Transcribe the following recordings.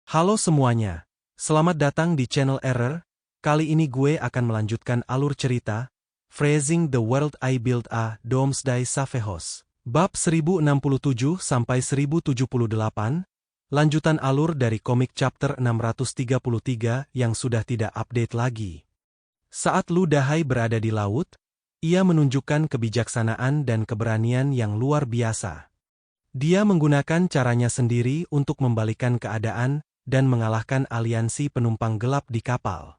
Halo semuanya, selamat datang di channel Error. Kali ini gue akan melanjutkan alur cerita, Phrasing the World I Built a Doomsday Savehos. Bab 1067-1078, lanjutan alur dari komik chapter 633 yang sudah tidak update lagi. Saat Lu Dahai berada di laut, ia menunjukkan kebijaksanaan dan keberanian yang luar biasa. Dia menggunakan caranya sendiri untuk membalikan keadaan dan mengalahkan aliansi penumpang gelap di kapal.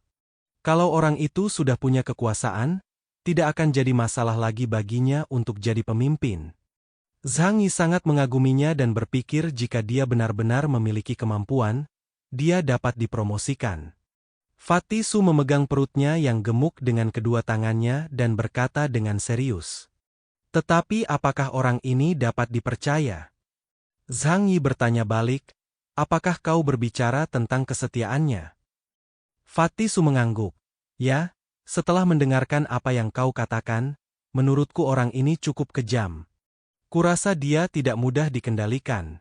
Kalau orang itu sudah punya kekuasaan, tidak akan jadi masalah lagi baginya untuk jadi pemimpin. Zhang Yi sangat mengaguminya dan berpikir jika dia benar-benar memiliki kemampuan, dia dapat dipromosikan. Fatih Su memegang perutnya yang gemuk dengan kedua tangannya dan berkata dengan serius. Tetapi apakah orang ini dapat dipercaya? Zhang Yi bertanya balik, apakah kau berbicara tentang kesetiaannya? Fatih Su mengangguk. Ya, setelah mendengarkan apa yang kau katakan, menurutku orang ini cukup kejam. Kurasa dia tidak mudah dikendalikan.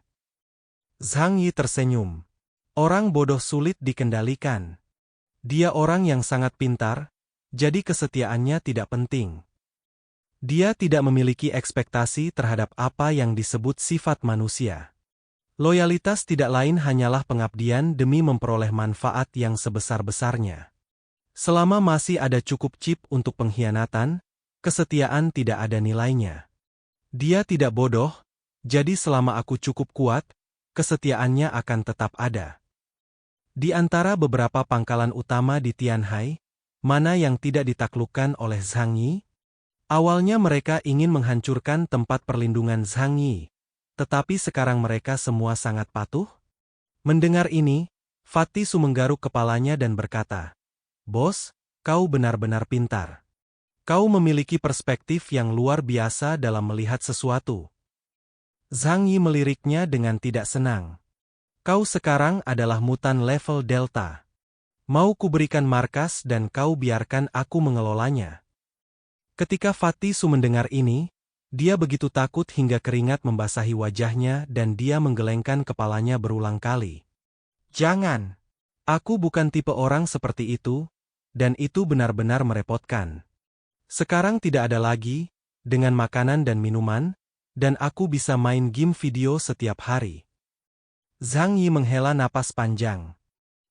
Zhang Yi tersenyum. Orang bodoh sulit dikendalikan. Dia orang yang sangat pintar, jadi kesetiaannya tidak penting. Dia tidak memiliki ekspektasi terhadap apa yang disebut sifat manusia. Loyalitas tidak lain hanyalah pengabdian demi memperoleh manfaat yang sebesar-besarnya. Selama masih ada cukup chip untuk pengkhianatan, kesetiaan tidak ada nilainya. Dia tidak bodoh, jadi selama aku cukup kuat, kesetiaannya akan tetap ada. Di antara beberapa pangkalan utama di Tianhai, mana yang tidak ditaklukkan oleh Zhang Yi? Awalnya mereka ingin menghancurkan tempat perlindungan Zhang Yi. Tetapi sekarang mereka semua sangat patuh? Mendengar ini, Fatih Su menggaruk kepalanya dan berkata, Bos, kau benar-benar pintar. Kau memiliki perspektif yang luar biasa dalam melihat sesuatu. Zhang Yi meliriknya dengan tidak senang. Kau sekarang adalah mutan level Delta. Mau kuberikan markas dan kau biarkan aku mengelolanya. Ketika Fatih Su mendengar ini, dia begitu takut hingga keringat membasahi wajahnya dan dia menggelengkan kepalanya berulang kali. Jangan! Aku bukan tipe orang seperti itu, dan itu benar-benar merepotkan. Sekarang tidak ada lagi, dengan makanan dan minuman, dan aku bisa main game video setiap hari. Zhang Yi menghela napas panjang.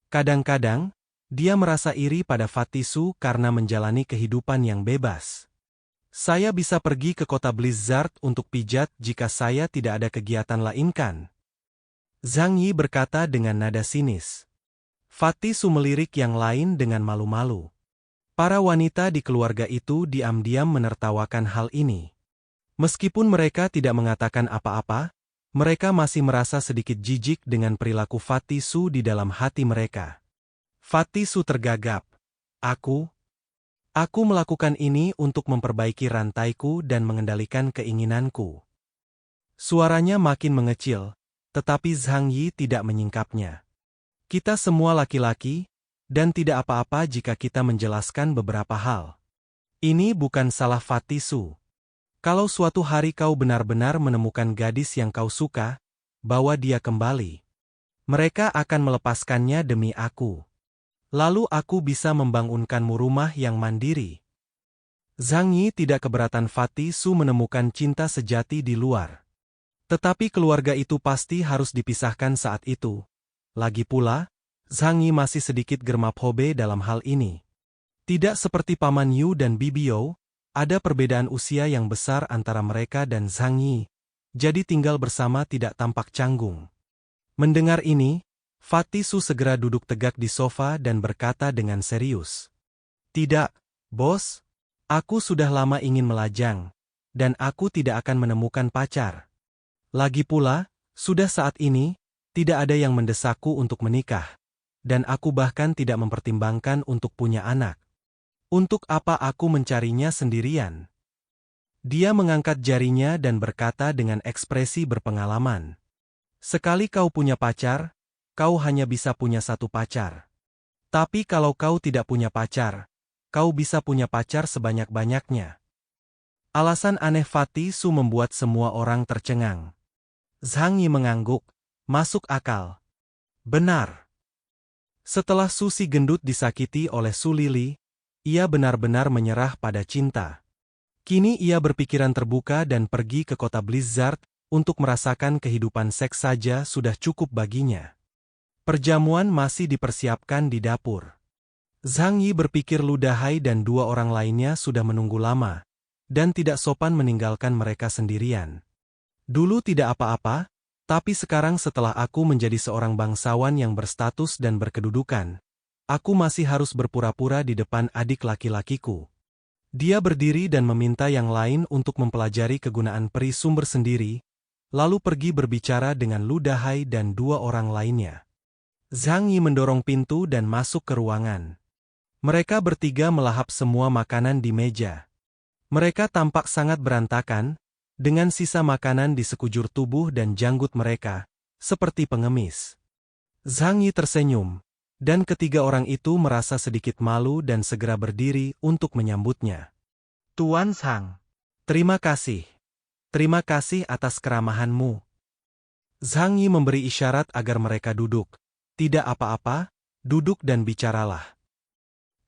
Kadang-kadang, dia merasa iri pada Fatih Su karena menjalani kehidupan yang bebas. Saya bisa pergi ke kota Blizzard untuk pijat jika saya tidak ada kegiatan lain kan? Zhang Yi berkata dengan nada sinis. Fatih Su melirik yang lain dengan malu-malu. Para wanita di keluarga itu diam-diam menertawakan hal ini. Meskipun mereka tidak mengatakan apa-apa, mereka masih merasa sedikit jijik dengan perilaku Fatih Su di dalam hati mereka. Fatih Su tergagap. Aku melakukan ini untuk memperbaiki rantaiku dan mengendalikan keinginanku. Suaranya makin mengecil, tetapi Zhang Yi tidak menyingkapnya. Kita semua laki-laki, dan tidak apa-apa jika kita menjelaskan beberapa hal. Ini bukan salah Fatih Su. Kalau suatu hari kau benar-benar menemukan gadis yang kau suka, bawa dia kembali. Mereka akan melepaskannya demi aku. Lalu aku bisa membangunkanmu rumah yang mandiri. Zhang Yi tidak keberatan Fatih Su menemukan cinta sejati di luar. Tetapi keluarga itu pasti harus dipisahkan saat itu. Lagi pula, Zhang Yi masih sedikit germap hobe dalam hal ini. Tidak seperti Paman Yu dan Bibio, ada perbedaan usia yang besar antara mereka dan Zhang Yi, jadi tinggal bersama tidak tampak canggung. Mendengar ini, Fatih Su segera duduk tegak di sofa dan berkata dengan serius. Tidak, bos. Aku sudah lama ingin melajang, dan aku tidak akan menemukan pacar. Lagi pula, sudah saat ini, tidak ada yang mendesakku untuk menikah, dan aku bahkan tidak mempertimbangkan untuk punya anak. Untuk apa aku mencarinya sendirian? Dia mengangkat jarinya dan berkata dengan ekspresi berpengalaman. Sekali kau punya pacar, kau hanya bisa punya satu pacar. Tapi kalau kau tidak punya pacar, kau bisa punya pacar sebanyak-banyaknya. Alasan aneh Fatih Su membuat semua orang tercengang. Zhang Yi mengangguk, masuk akal. Benar. Setelah Susi gendut disakiti oleh Su Lili, ia benar-benar menyerah pada cinta. Kini ia berpikiran terbuka dan pergi ke kota Blizzard untuk merasakan kehidupan seks saja sudah cukup baginya. Perjamuan masih dipersiapkan di dapur. Zhang Yi berpikir Lu Dahai dan dua orang lainnya sudah menunggu lama, dan tidak sopan meninggalkan mereka sendirian. Dulu tidak apa-apa, tapi sekarang setelah aku menjadi seorang bangsawan yang berstatus dan berkedudukan, aku masih harus berpura-pura di depan adik laki-lakiku. Dia berdiri dan meminta yang lain untuk mempelajari kegunaan peri sumber sendiri, lalu pergi berbicara dengan Lu Dahai dan dua orang lainnya. Zhang Yi mendorong pintu dan masuk ke ruangan. Mereka bertiga melahap semua makanan di meja. Mereka tampak sangat berantakan, dengan sisa makanan di sekujur tubuh dan janggut mereka, seperti pengemis. Zhang Yi tersenyum, dan ketiga orang itu merasa sedikit malu dan segera berdiri untuk menyambutnya. Tuan Zhang, terima kasih. Terima kasih atas keramahanmu. Zhang Yi memberi isyarat agar mereka duduk. Tidak apa-apa, duduk dan bicaralah.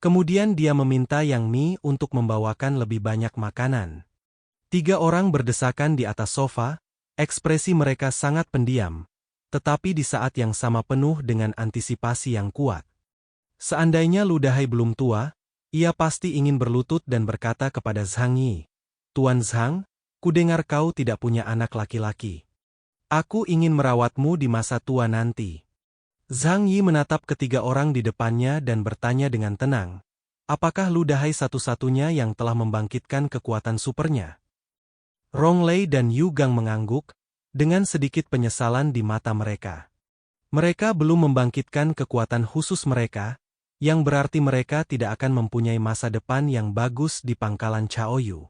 Kemudian dia meminta Yang Mi untuk membawakan lebih banyak makanan. Tiga orang berdesakan di atas sofa, ekspresi mereka sangat pendiam, tetapi di saat yang sama penuh dengan antisipasi yang kuat. Seandainya Lu Dahai belum tua, ia pasti ingin berlutut dan berkata kepada Zhang Yi, "Tuan Zhang, kudengar kau tidak punya anak laki-laki. Aku ingin merawatmu di masa tua nanti." Zhang Yi menatap ketiga orang di depannya dan bertanya dengan tenang, apakah Lu Dahai satu-satunya yang telah membangkitkan kekuatan supernya? Rong Lei dan Yu Gang mengangguk, dengan sedikit penyesalan di mata mereka. Mereka belum membangkitkan kekuatan khusus mereka, yang berarti mereka tidak akan mempunyai masa depan yang bagus di pangkalan Chaoyu.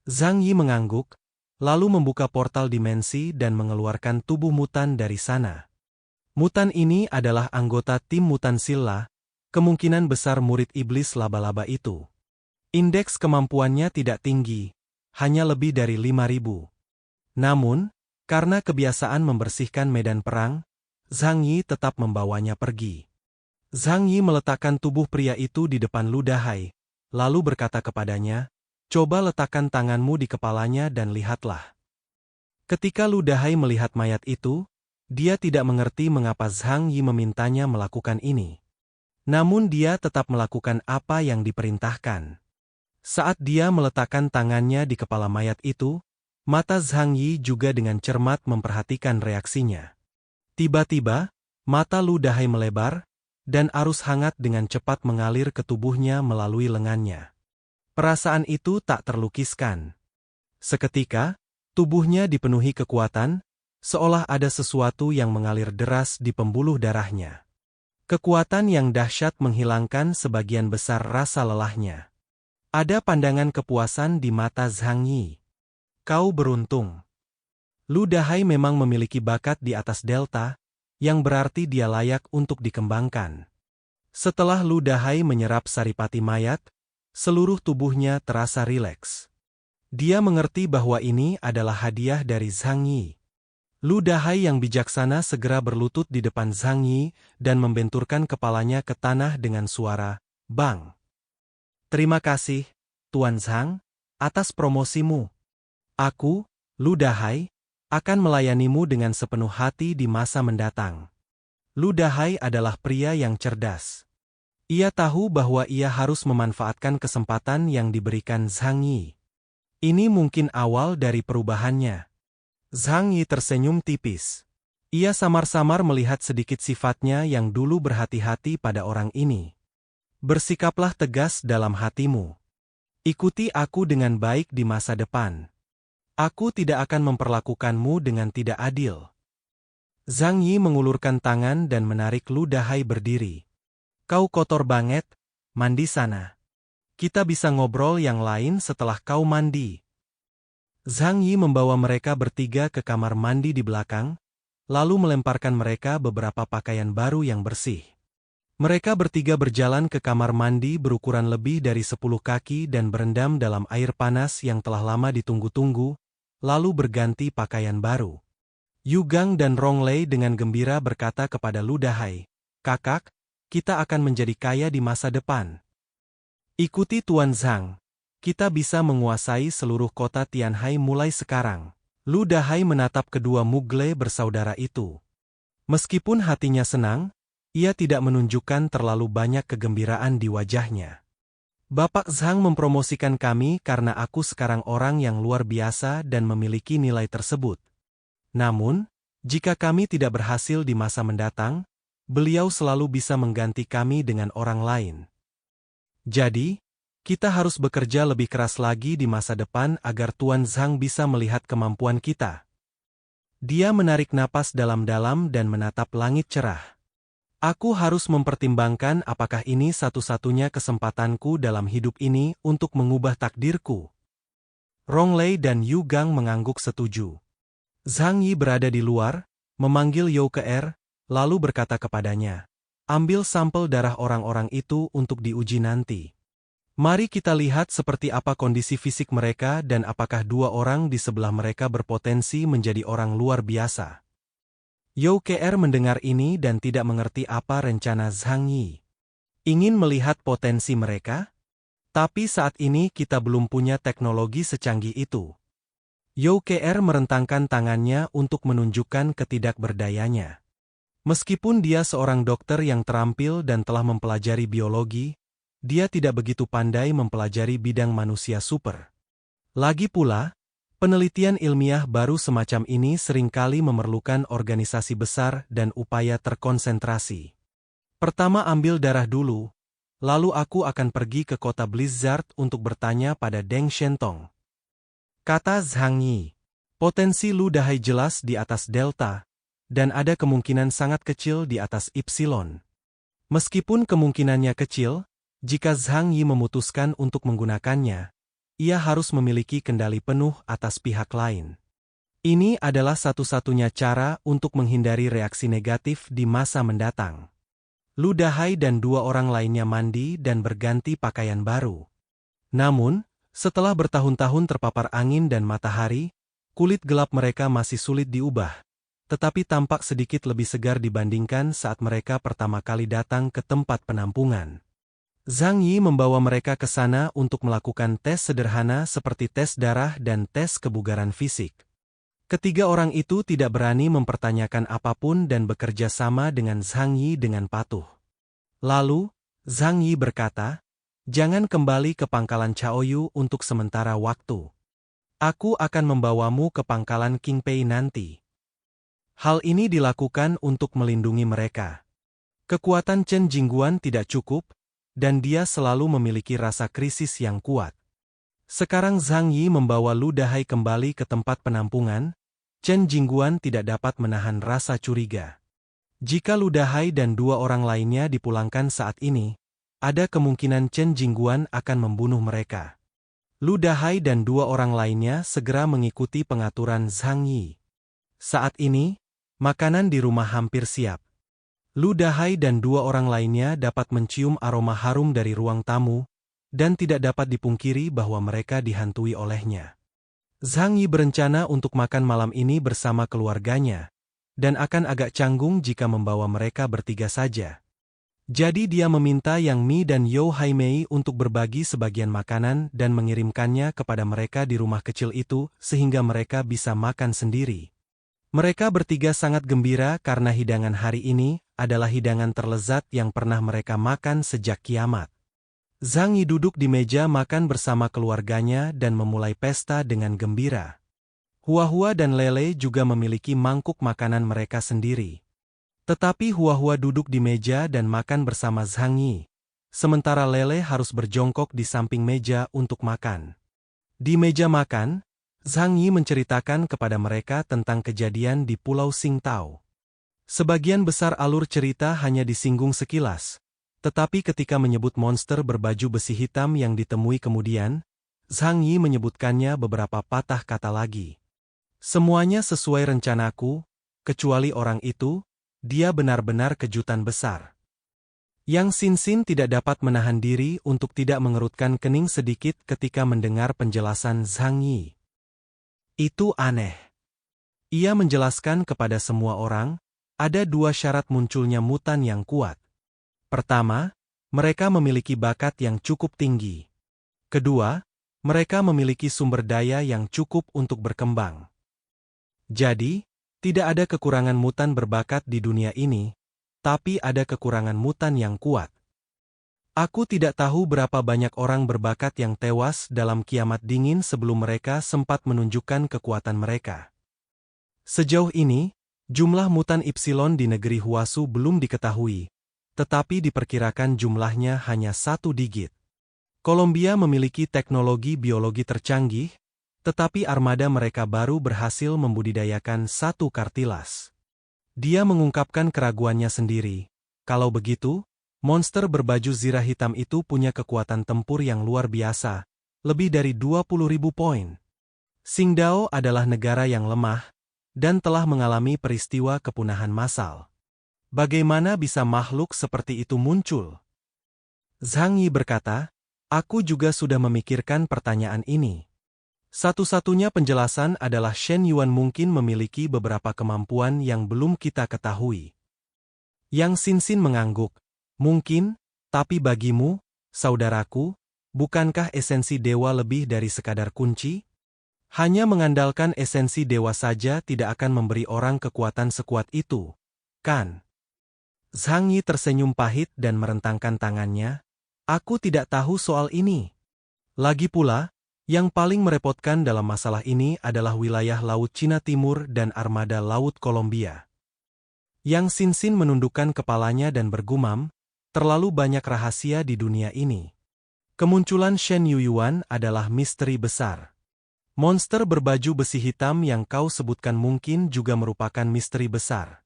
Zhang Yi mengangguk, lalu membuka portal dimensi dan mengeluarkan tubuh mutan dari sana. Mutan ini adalah anggota tim mutan Silla, kemungkinan besar murid iblis laba-laba itu. Indeks kemampuannya tidak tinggi, hanya lebih dari 5.000. Namun, karena kebiasaan membersihkan medan perang, Zhang Yi tetap membawanya pergi. Zhang Yi meletakkan tubuh pria itu di depan Lu Dahai, lalu berkata kepadanya, "Coba letakkan tanganmu di kepalanya dan lihatlah." Ketika Lu Dahai melihat mayat itu, dia tidak mengerti mengapa Zhang Yi memintanya melakukan ini. Namun dia tetap melakukan apa yang diperintahkan. Saat dia meletakkan tangannya di kepala mayat itu, mata Zhang Yi juga dengan cermat memperhatikan reaksinya. Tiba-tiba, mata Lu Dahai melebar, dan arus hangat dengan cepat mengalir ke tubuhnya melalui lengannya. Perasaan itu tak terlukiskan. Seketika, tubuhnya dipenuhi kekuatan, seolah ada sesuatu yang mengalir deras di pembuluh darahnya. Kekuatan yang dahsyat menghilangkan sebagian besar rasa lelahnya. Ada pandangan kepuasan di mata Zhang Yi. Kau beruntung. Lu Dahai memang memiliki bakat di atas delta, yang berarti dia layak untuk dikembangkan. Setelah Lu Dahai menyerap saripati mayat, seluruh tubuhnya terasa rileks. Dia mengerti bahwa ini adalah hadiah dari Zhang Yi. Lu Dahai yang bijaksana segera berlutut di depan Zhang Yi dan membenturkan kepalanya ke tanah dengan suara, "Bang! Terima kasih, Tuan Zhang, atas promosimu. Aku, Lu Dahai, akan melayanimu dengan sepenuh hati di masa mendatang." Lu Dahai adalah pria yang cerdas. Ia tahu bahwa ia harus memanfaatkan kesempatan yang diberikan Zhang Yi. Ini mungkin awal dari perubahannya. Zhang Yi tersenyum tipis. Ia samar-samar melihat sedikit sifatnya yang dulu berhati-hati pada orang ini. Bersikaplah tegas dalam hatimu. Ikuti aku dengan baik di masa depan. Aku tidak akan memperlakukanmu dengan tidak adil. Zhang Yi mengulurkan tangan dan menarik Lu Dahai berdiri. Kau kotor banget, mandi sana. Kita bisa ngobrol yang lain setelah kau mandi. Zhang Yi membawa mereka bertiga ke kamar mandi di belakang, lalu melemparkan mereka beberapa pakaian baru yang bersih. Mereka bertiga berjalan ke kamar mandi berukuran lebih dari 10 kaki dan berendam dalam air panas yang telah lama ditunggu-tunggu, lalu berganti pakaian baru. Yu Gang dan Rong Lei dengan gembira berkata kepada Lu Dahai, "Kakak, kita akan menjadi kaya di masa depan. Ikuti Tuan Zhang. Kita bisa menguasai seluruh kota Tianhai mulai sekarang. Lu Dahai menatap kedua Mugle bersaudara itu. Meskipun hatinya senang, ia tidak menunjukkan terlalu banyak kegembiraan di wajahnya. Bapak Zhang mempromosikan kami karena aku sekarang orang yang luar biasa dan memiliki nilai tersebut. Namun, jika kami tidak berhasil di masa mendatang, beliau selalu bisa mengganti kami dengan orang lain. Jadi, kita harus bekerja lebih keras lagi di masa depan agar Tuan Zhang bisa melihat kemampuan kita. Dia menarik napas dalam-dalam dan menatap langit cerah. Aku harus mempertimbangkan apakah ini satu-satunya kesempatanku dalam hidup ini untuk mengubah takdirku. Rong Lei dan Yu Gang mengangguk setuju. Zhang Yi berada di luar, memanggil You Ke, lalu berkata kepadanya, "Ambil sampel darah orang-orang itu untuk diuji nanti. Mari kita lihat seperti apa kondisi fisik mereka dan apakah dua orang di sebelah mereka berpotensi menjadi orang luar biasa." You Ke mendengar ini dan tidak mengerti apa rencana Zhang Yi. Ingin melihat potensi mereka? Tapi saat ini kita belum punya teknologi secanggih itu. You Ke merentangkan tangannya untuk menunjukkan ketidakberdayanya. Meskipun dia seorang dokter yang terampil dan telah mempelajari biologi, dia tidak begitu pandai mempelajari bidang manusia super. Lagi pula, penelitian ilmiah baru semacam ini seringkali memerlukan organisasi besar dan upaya terkonsentrasi. Pertama ambil darah dulu, lalu aku akan pergi ke kota Blizzard untuk bertanya pada Deng Shentong. Kata Zhang Yi, potensi Lu Dahai jelas di atas delta, dan ada kemungkinan sangat kecil di atas Epsilon. Meskipun kemungkinannya kecil, jika Zhang Yi memutuskan untuk menggunakannya, ia harus memiliki kendali penuh atas pihak lain. Ini adalah satu-satunya cara untuk menghindari reaksi negatif di masa mendatang. Lu Dahai dan dua orang lainnya mandi dan berganti pakaian baru. Namun, setelah bertahun-tahun terpapar angin dan matahari, kulit gelap mereka masih sulit diubah, tetapi tampak sedikit lebih segar dibandingkan saat mereka pertama kali datang ke tempat penampungan. Zhang Yi membawa mereka ke sana untuk melakukan tes sederhana seperti tes darah dan tes kebugaran fisik. Ketiga orang itu tidak berani mempertanyakan apapun dan bekerja sama dengan Zhang Yi dengan patuh. Lalu, Zhang Yi berkata, "Jangan kembali ke pangkalan Chaoyu untuk sementara waktu. Aku akan membawamu ke pangkalan King Pei nanti." Hal ini dilakukan untuk melindungi mereka. Kekuatan Chen Jingguan tidak cukup, dan dia selalu memiliki rasa krisis yang kuat. Sekarang Zhang Yi membawa Lu Dahai kembali ke tempat penampungan, Chen Jingguan tidak dapat menahan rasa curiga. Jika Lu Dahai dan dua orang lainnya dipulangkan saat ini, ada kemungkinan Chen Jingguan akan membunuh mereka. Lu Dahai dan dua orang lainnya segera mengikuti pengaturan Zhang Yi. Saat ini, makanan di rumah hampir siap. Lu Dahai dan dua orang lainnya dapat mencium aroma harum dari ruang tamu, dan tidak dapat dipungkiri bahwa mereka dihantui olehnya. Zhang Yi berencana untuk makan malam ini bersama keluarganya, dan akan agak canggung jika membawa mereka bertiga saja. Jadi dia meminta Yang Mi dan You Haimei untuk berbagi sebagian makanan dan mengirimkannya kepada mereka di rumah kecil itu sehingga mereka bisa makan sendiri. Mereka bertiga sangat gembira karena hidangan hari ini adalah hidangan terlezat yang pernah mereka makan sejak kiamat. Zhang Yi duduk di meja makan bersama keluarganya dan memulai pesta dengan gembira. Hua-Hua dan Lele juga memiliki mangkuk makanan mereka sendiri. Tetapi Hua-Hua duduk di meja dan makan bersama Zhang Yi, sementara Lele harus berjongkok di samping meja untuk makan. Di meja makan, Zhang Yi menceritakan kepada mereka tentang kejadian di Pulau Xingtao. Sebagian besar alur cerita hanya disinggung sekilas, tetapi ketika menyebut monster berbaju besi hitam yang ditemui kemudian, Zhang Yi menyebutkannya beberapa patah kata lagi. Semuanya sesuai rencanaku, kecuali orang itu, dia benar-benar kejutan besar. Yang Xin tidak dapat menahan diri untuk tidak mengerutkan kening sedikit ketika mendengar penjelasan Zhang Yi. Itu aneh. Ia menjelaskan kepada semua orang, ada dua syarat munculnya mutan yang kuat. Pertama, mereka memiliki bakat yang cukup tinggi. Kedua, mereka memiliki sumber daya yang cukup untuk berkembang. Jadi, tidak ada kekurangan mutan berbakat di dunia ini, tapi ada kekurangan mutan yang kuat. Aku tidak tahu berapa banyak orang berbakat yang tewas dalam kiamat dingin sebelum mereka sempat menunjukkan kekuatan mereka. Sejauh ini, jumlah mutan Ipsilon di negeri Huasu belum diketahui, tetapi diperkirakan jumlahnya hanya 1 digit. Kolombia memiliki teknologi biologi tercanggih, tetapi armada mereka baru berhasil membudidayakan 1 kartilas. Dia mengungkapkan keraguannya sendiri. Kalau begitu, monster berbaju zirah hitam itu punya kekuatan tempur yang luar biasa, lebih dari 20.000 poin. Qingdao adalah negara yang lemah, dan telah mengalami peristiwa kepunahan massal. Bagaimana bisa makhluk seperti itu muncul? Zhang Yi berkata, aku juga sudah memikirkan pertanyaan ini. Satu-satunya penjelasan adalah Shen Yuan mungkin memiliki beberapa kemampuan yang belum kita ketahui. Yang Xin mengangguk. Mungkin, tapi bagimu, saudaraku, bukankah esensi dewa lebih dari sekadar kunci? Hanya mengandalkan esensi dewa saja tidak akan memberi orang kekuatan sekuat itu, kan? Zhang Yi tersenyum pahit dan merentangkan tangannya. Aku tidak tahu soal ini. Lagi pula, yang paling merepotkan dalam masalah ini adalah wilayah Laut Cina Timur dan armada Laut Kolombia. Yang Xin menundukkan kepalanya dan bergumam, terlalu banyak rahasia di dunia ini. Kemunculan Shen Yuyuan adalah misteri besar. Monster berbaju besi hitam yang kau sebutkan mungkin juga merupakan misteri besar.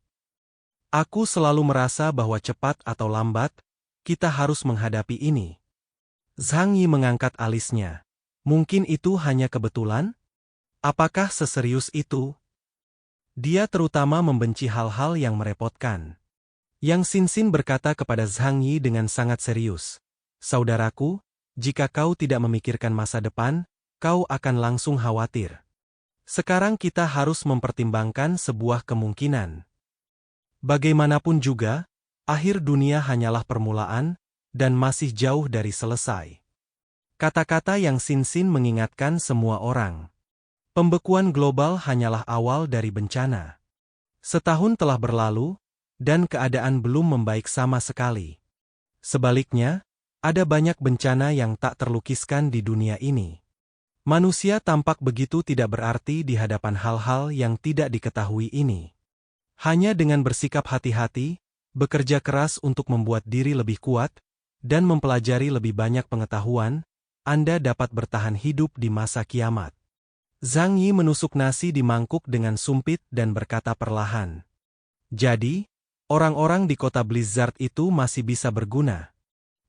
Aku selalu merasa bahwa cepat atau lambat, kita harus menghadapi ini. Zhang Yi mengangkat alisnya. Mungkin itu hanya kebetulan? Apakah seserius itu? Dia terutama membenci hal-hal yang merepotkan. Yang Xin berkata kepada Zhang Yi dengan sangat serius. Saudaraku, jika kau tidak memikirkan masa depan, kau akan langsung khawatir. Sekarang kita harus mempertimbangkan sebuah kemungkinan. Bagaimanapun juga, akhir dunia hanyalah permulaan, dan masih jauh dari selesai. Kata-kata yang Xin mengingatkan semua orang. Pembekuan global hanyalah awal dari bencana. Setahun telah berlalu, dan keadaan belum membaik sama sekali. Sebaliknya, ada banyak bencana yang tak terlukiskan di dunia ini. Manusia tampak begitu tidak berarti di hadapan hal-hal yang tidak diketahui ini. Hanya dengan bersikap hati-hati, bekerja keras untuk membuat diri lebih kuat, dan mempelajari lebih banyak pengetahuan, Anda dapat bertahan hidup di masa kiamat. Zhang Yi menusuk nasi di mangkuk dengan sumpit dan berkata perlahan. Jadi, orang-orang di kota Blizzard itu masih bisa berguna.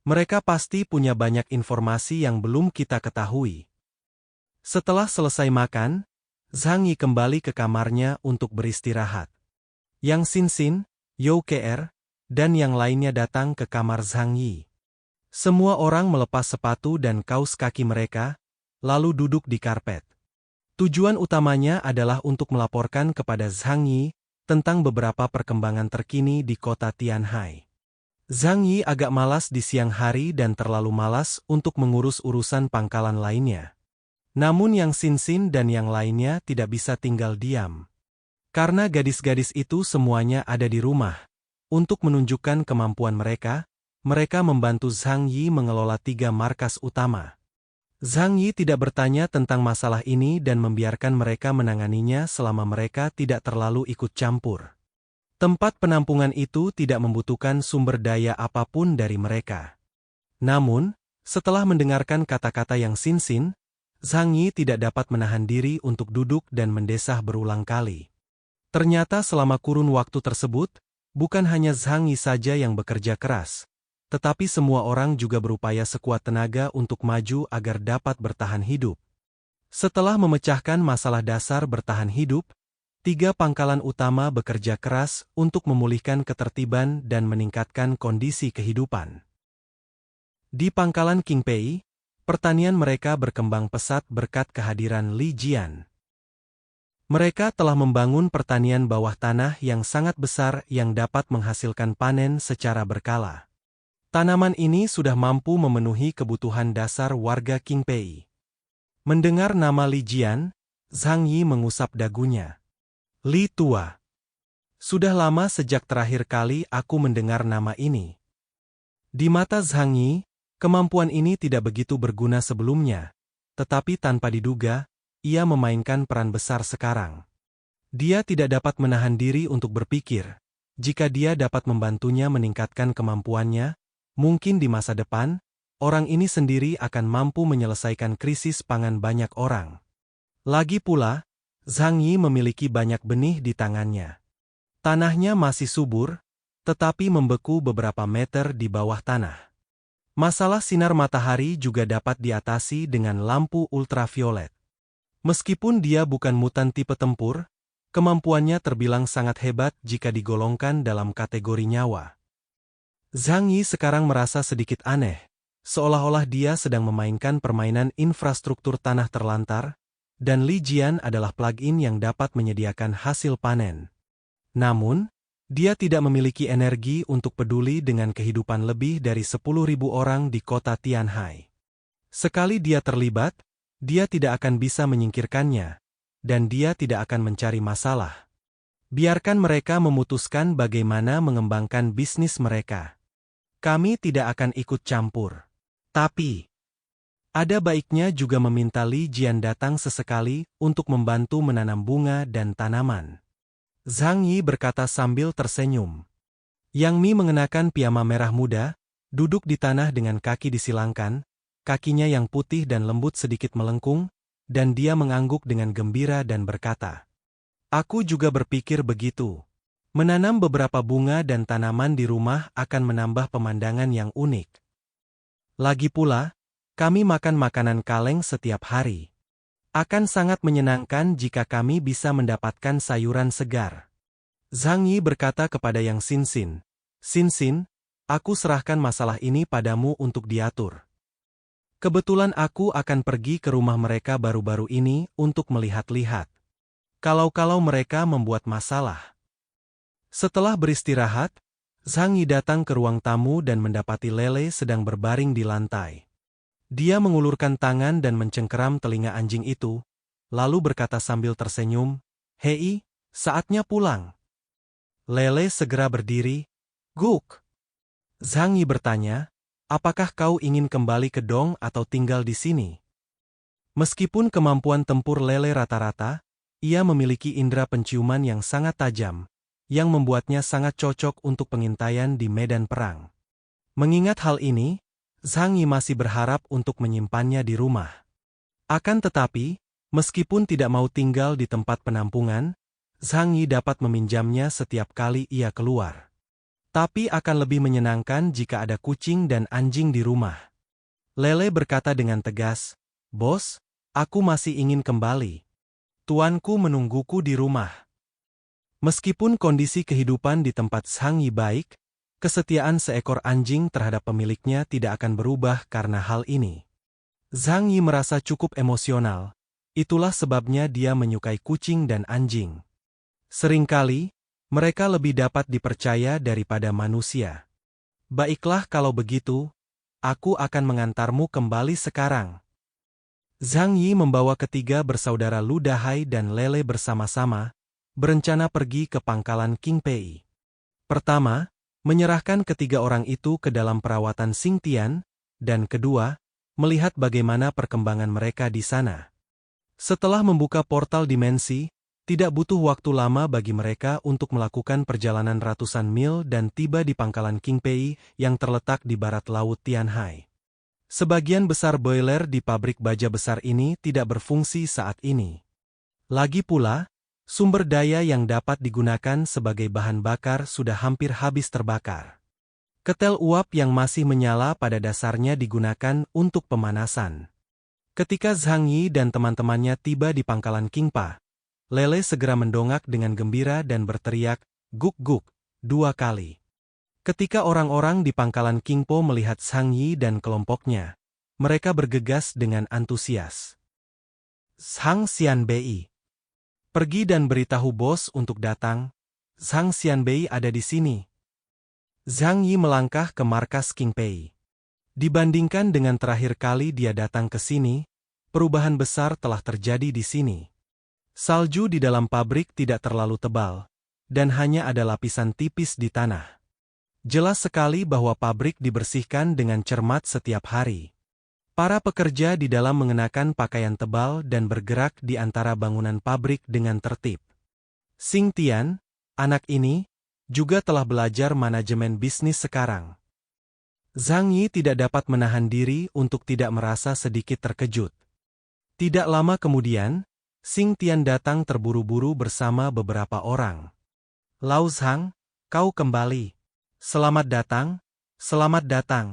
Mereka pasti punya banyak informasi yang belum kita ketahui. Setelah selesai makan, Zhang Yi kembali ke kamarnya untuk beristirahat. Yang Xin, You Kr, dan yang lainnya datang ke kamar Zhang Yi. Semua orang melepas sepatu dan kaus kaki mereka, lalu duduk di karpet. Tujuan utamanya adalah untuk melaporkan kepada Zhang Yi tentang beberapa perkembangan terkini di kota Tianhai. Zhang Yi agak malas di siang hari dan terlalu malas untuk mengurus urusan pangkalan lainnya. Namun Yang Xin dan yang lainnya tidak bisa tinggal diam. Karena gadis-gadis itu semuanya ada di rumah. Untuk menunjukkan kemampuan mereka membantu Zhang Yi mengelola 3 markas utama. Zhang Yi tidak bertanya tentang masalah ini dan membiarkan mereka menanganinya selama mereka tidak terlalu ikut campur. Tempat penampungan itu tidak membutuhkan sumber daya apapun dari mereka. Namun, setelah mendengarkan kata-kata Yang Xin, Zhang Yi tidak dapat menahan diri untuk duduk dan mendesah berulang kali. Ternyata selama kurun waktu tersebut, bukan hanya Zhang Yi saja yang bekerja keras, tetapi semua orang juga berupaya sekuat tenaga untuk maju agar dapat bertahan hidup. Setelah memecahkan masalah dasar bertahan hidup, 3 pangkalan utama bekerja keras untuk memulihkan ketertiban dan meningkatkan kondisi kehidupan. Di pangkalan Qingpei, pertanian mereka berkembang pesat berkat kehadiran Li Jian. Mereka telah membangun pertanian bawah tanah yang sangat besar yang dapat menghasilkan panen secara berkala. Tanaman ini sudah mampu memenuhi kebutuhan dasar warga Qingpei. Mendengar nama Li Jian, Zhang Yi mengusap dagunya. Li tua. Sudah lama sejak terakhir kali aku mendengar nama ini. Di mata Zhang Yi, kemampuan ini tidak begitu berguna sebelumnya, tetapi tanpa diduga, ia memainkan peran besar sekarang. Dia tidak dapat menahan diri untuk berpikir, jika dia dapat membantunya meningkatkan kemampuannya, mungkin di masa depan, orang ini sendiri akan mampu menyelesaikan krisis pangan banyak orang. Lagi pula, Zhang Yi memiliki banyak benih di tangannya. Tanahnya masih subur, tetapi membeku beberapa meter di bawah tanah. Masalah sinar matahari juga dapat diatasi dengan lampu ultraviolet. Meskipun dia bukan mutan tipe tempur, kemampuannya terbilang sangat hebat jika digolongkan dalam kategori nyawa. Zhang Yi sekarang merasa sedikit aneh, seolah-olah dia sedang memainkan permainan infrastruktur tanah terlantar, dan Li Jian adalah plug-in yang dapat menyediakan hasil panen. Namun, dia tidak memiliki energi untuk peduli dengan kehidupan lebih dari 10.000 orang di kota Tianhai. Sekali dia terlibat, dia tidak akan bisa menyingkirkannya, dan dia tidak akan mencari masalah. Biarkan mereka memutuskan bagaimana mengembangkan bisnis mereka. Kami tidak akan ikut campur. Tapi, ada baiknya juga meminta Li Jian datang sesekali untuk membantu menanam bunga dan tanaman. Zhang Yi berkata sambil tersenyum. Yang Mi mengenakan piyama merah muda, duduk di tanah dengan kaki disilangkan, kakinya yang putih dan lembut sedikit melengkung, dan dia mengangguk dengan gembira dan berkata, "Aku juga berpikir begitu. Menanam beberapa bunga dan tanaman di rumah akan menambah pemandangan yang unik. Lagi pula, kami makan makanan kaleng setiap hari. Akan sangat menyenangkan jika kami bisa mendapatkan sayuran segar." Zhang Yi berkata kepada Yang Xinxin, "Xinxin, aku serahkan masalah ini padamu untuk diatur. Kebetulan aku akan pergi ke rumah mereka baru-baru ini untuk melihat-lihat. Kalau mereka membuat masalah." Setelah beristirahat, Zhang Yi datang ke ruang tamu dan mendapati Lele sedang berbaring di lantai. Dia mengulurkan tangan dan mencengkeram telinga anjing itu, lalu berkata sambil tersenyum, "Hei, saatnya pulang." Lele segera berdiri. "Guk." Zhang Yi bertanya, "Apakah kau ingin kembali ke Dong atau tinggal di sini?" Meskipun kemampuan tempur Lele rata-rata, ia memiliki indera penciuman yang sangat tajam, yang membuatnya sangat cocok untuk pengintaian di medan perang. Mengingat hal ini, Zhang Yi masih berharap untuk menyimpannya di rumah. Akan tetapi, meskipun tidak mau tinggal di tempat penampungan, Zhang Yi dapat meminjamnya setiap kali ia keluar. Tapi akan lebih menyenangkan jika ada kucing dan anjing di rumah. Lele berkata dengan tegas, "Bos, aku masih ingin kembali. Tuanku menungguku di rumah." Meskipun kondisi kehidupan di tempat Zhang Yi baik, kesetiaan seekor anjing terhadap pemiliknya tidak akan berubah karena hal ini. Zhang Yi merasa cukup emosional, itulah sebabnya dia menyukai kucing dan anjing. Seringkali, mereka lebih dapat dipercaya daripada manusia. "Baiklah kalau begitu, aku akan mengantarmu kembali sekarang." Zhang Yi membawa ketiga bersaudara Lu Dahai dan Lele bersama-sama, berencana pergi ke pangkalan Qingpei. Pertama, menyerahkan ketiga orang itu ke dalam perawatan Xing Tian, dan kedua, melihat bagaimana perkembangan mereka di sana. Setelah membuka portal dimensi, tidak butuh waktu lama bagi mereka untuk melakukan perjalanan ratusan mil dan tiba di pangkalan Qingpei yang terletak di barat laut Tianhai. Sebagian besar boiler di pabrik baja besar ini tidak berfungsi saat ini. Lagi pula, sumber daya yang dapat digunakan sebagai bahan bakar sudah hampir habis terbakar. Ketel uap yang masih menyala pada dasarnya digunakan untuk pemanasan. Ketika Zhang Yi dan teman-temannya tiba di pangkalan Qingpa, Lele segera mendongak dengan gembira dan berteriak, "Guk-guk," 2 kali. Ketika orang-orang di pangkalan Qingpo melihat Zhang Yi dan kelompoknya, mereka bergegas dengan antusias. "Zhang Xianbei, pergi dan beritahu bos untuk datang. Zhang Xianbei ada di sini." Zhang Yi melangkah ke markas Qingpei. Dibandingkan dengan terakhir kali dia datang ke sini, perubahan besar telah terjadi di sini. Salju di dalam pabrik tidak terlalu tebal, dan hanya ada lapisan tipis di tanah. Jelas sekali bahwa pabrik dibersihkan dengan cermat setiap hari. Para pekerja di dalam mengenakan pakaian tebal dan bergerak di antara bangunan pabrik dengan tertib. Xing Tian, anak ini, juga telah belajar manajemen bisnis sekarang. Zhang Yi tidak dapat menahan diri untuk tidak merasa sedikit terkejut. Tidak lama kemudian, Xing Tian datang terburu-buru bersama beberapa orang. Lao Zhang, kau kembali. Selamat datang, selamat datang.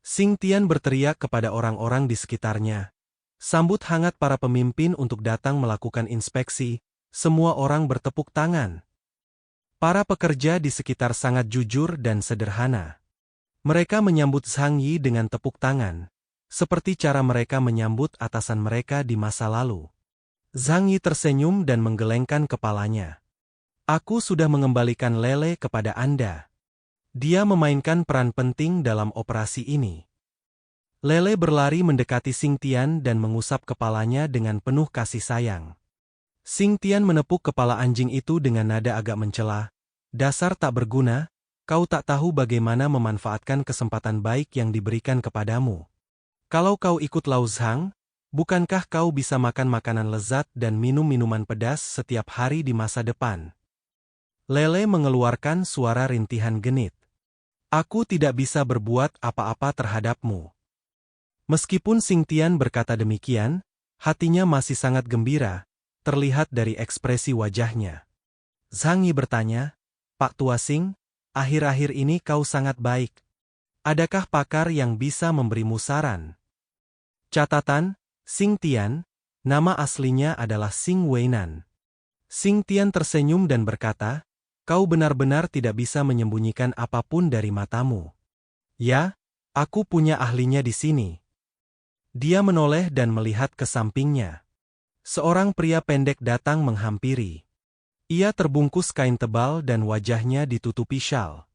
Xing Tian berteriak kepada orang-orang di sekitarnya. Sambut hangat para pemimpin untuk datang melakukan inspeksi, semua orang bertepuk tangan. Para pekerja di sekitar sangat jujur dan sederhana. Mereka menyambut Zhang Yi dengan tepuk tangan, seperti cara mereka menyambut atasan mereka di masa lalu. Zhang Yi tersenyum dan menggelengkan kepalanya. Aku sudah mengembalikan Lele kepada Anda. Dia memainkan peran penting dalam operasi ini. Lele berlari mendekati Xing Tian dan mengusap kepalanya dengan penuh kasih sayang. Xing Tian menepuk kepala anjing itu dengan nada agak mencela. Dasar tak berguna. Kau tak tahu bagaimana memanfaatkan kesempatan baik yang diberikan kepadamu. Kalau kau ikut Lao Zhang, bukankah kau bisa makan makanan lezat dan minum minuman pedas setiap hari di masa depan? Lele mengeluarkan suara rintihan genit. Aku tidak bisa berbuat apa-apa terhadapmu. Meskipun Xing Tian berkata demikian, hatinya masih sangat gembira, terlihat dari ekspresi wajahnya. Zhang Yi bertanya, Pak Tua Xing, akhir-akhir ini kau sangat baik. Adakah pakar yang bisa memberimu saran? Catatan, Xing Tian, nama aslinya adalah Xing Weinan. Xing Tian tersenyum dan berkata, kau benar-benar tidak bisa menyembunyikan apapun dari matamu. Ya, aku punya ahlinya di sini. Dia menoleh dan melihat ke sampingnya. Seorang pria pendek datang menghampiri. Ia terbungkus kain tebal dan wajahnya ditutupi syal.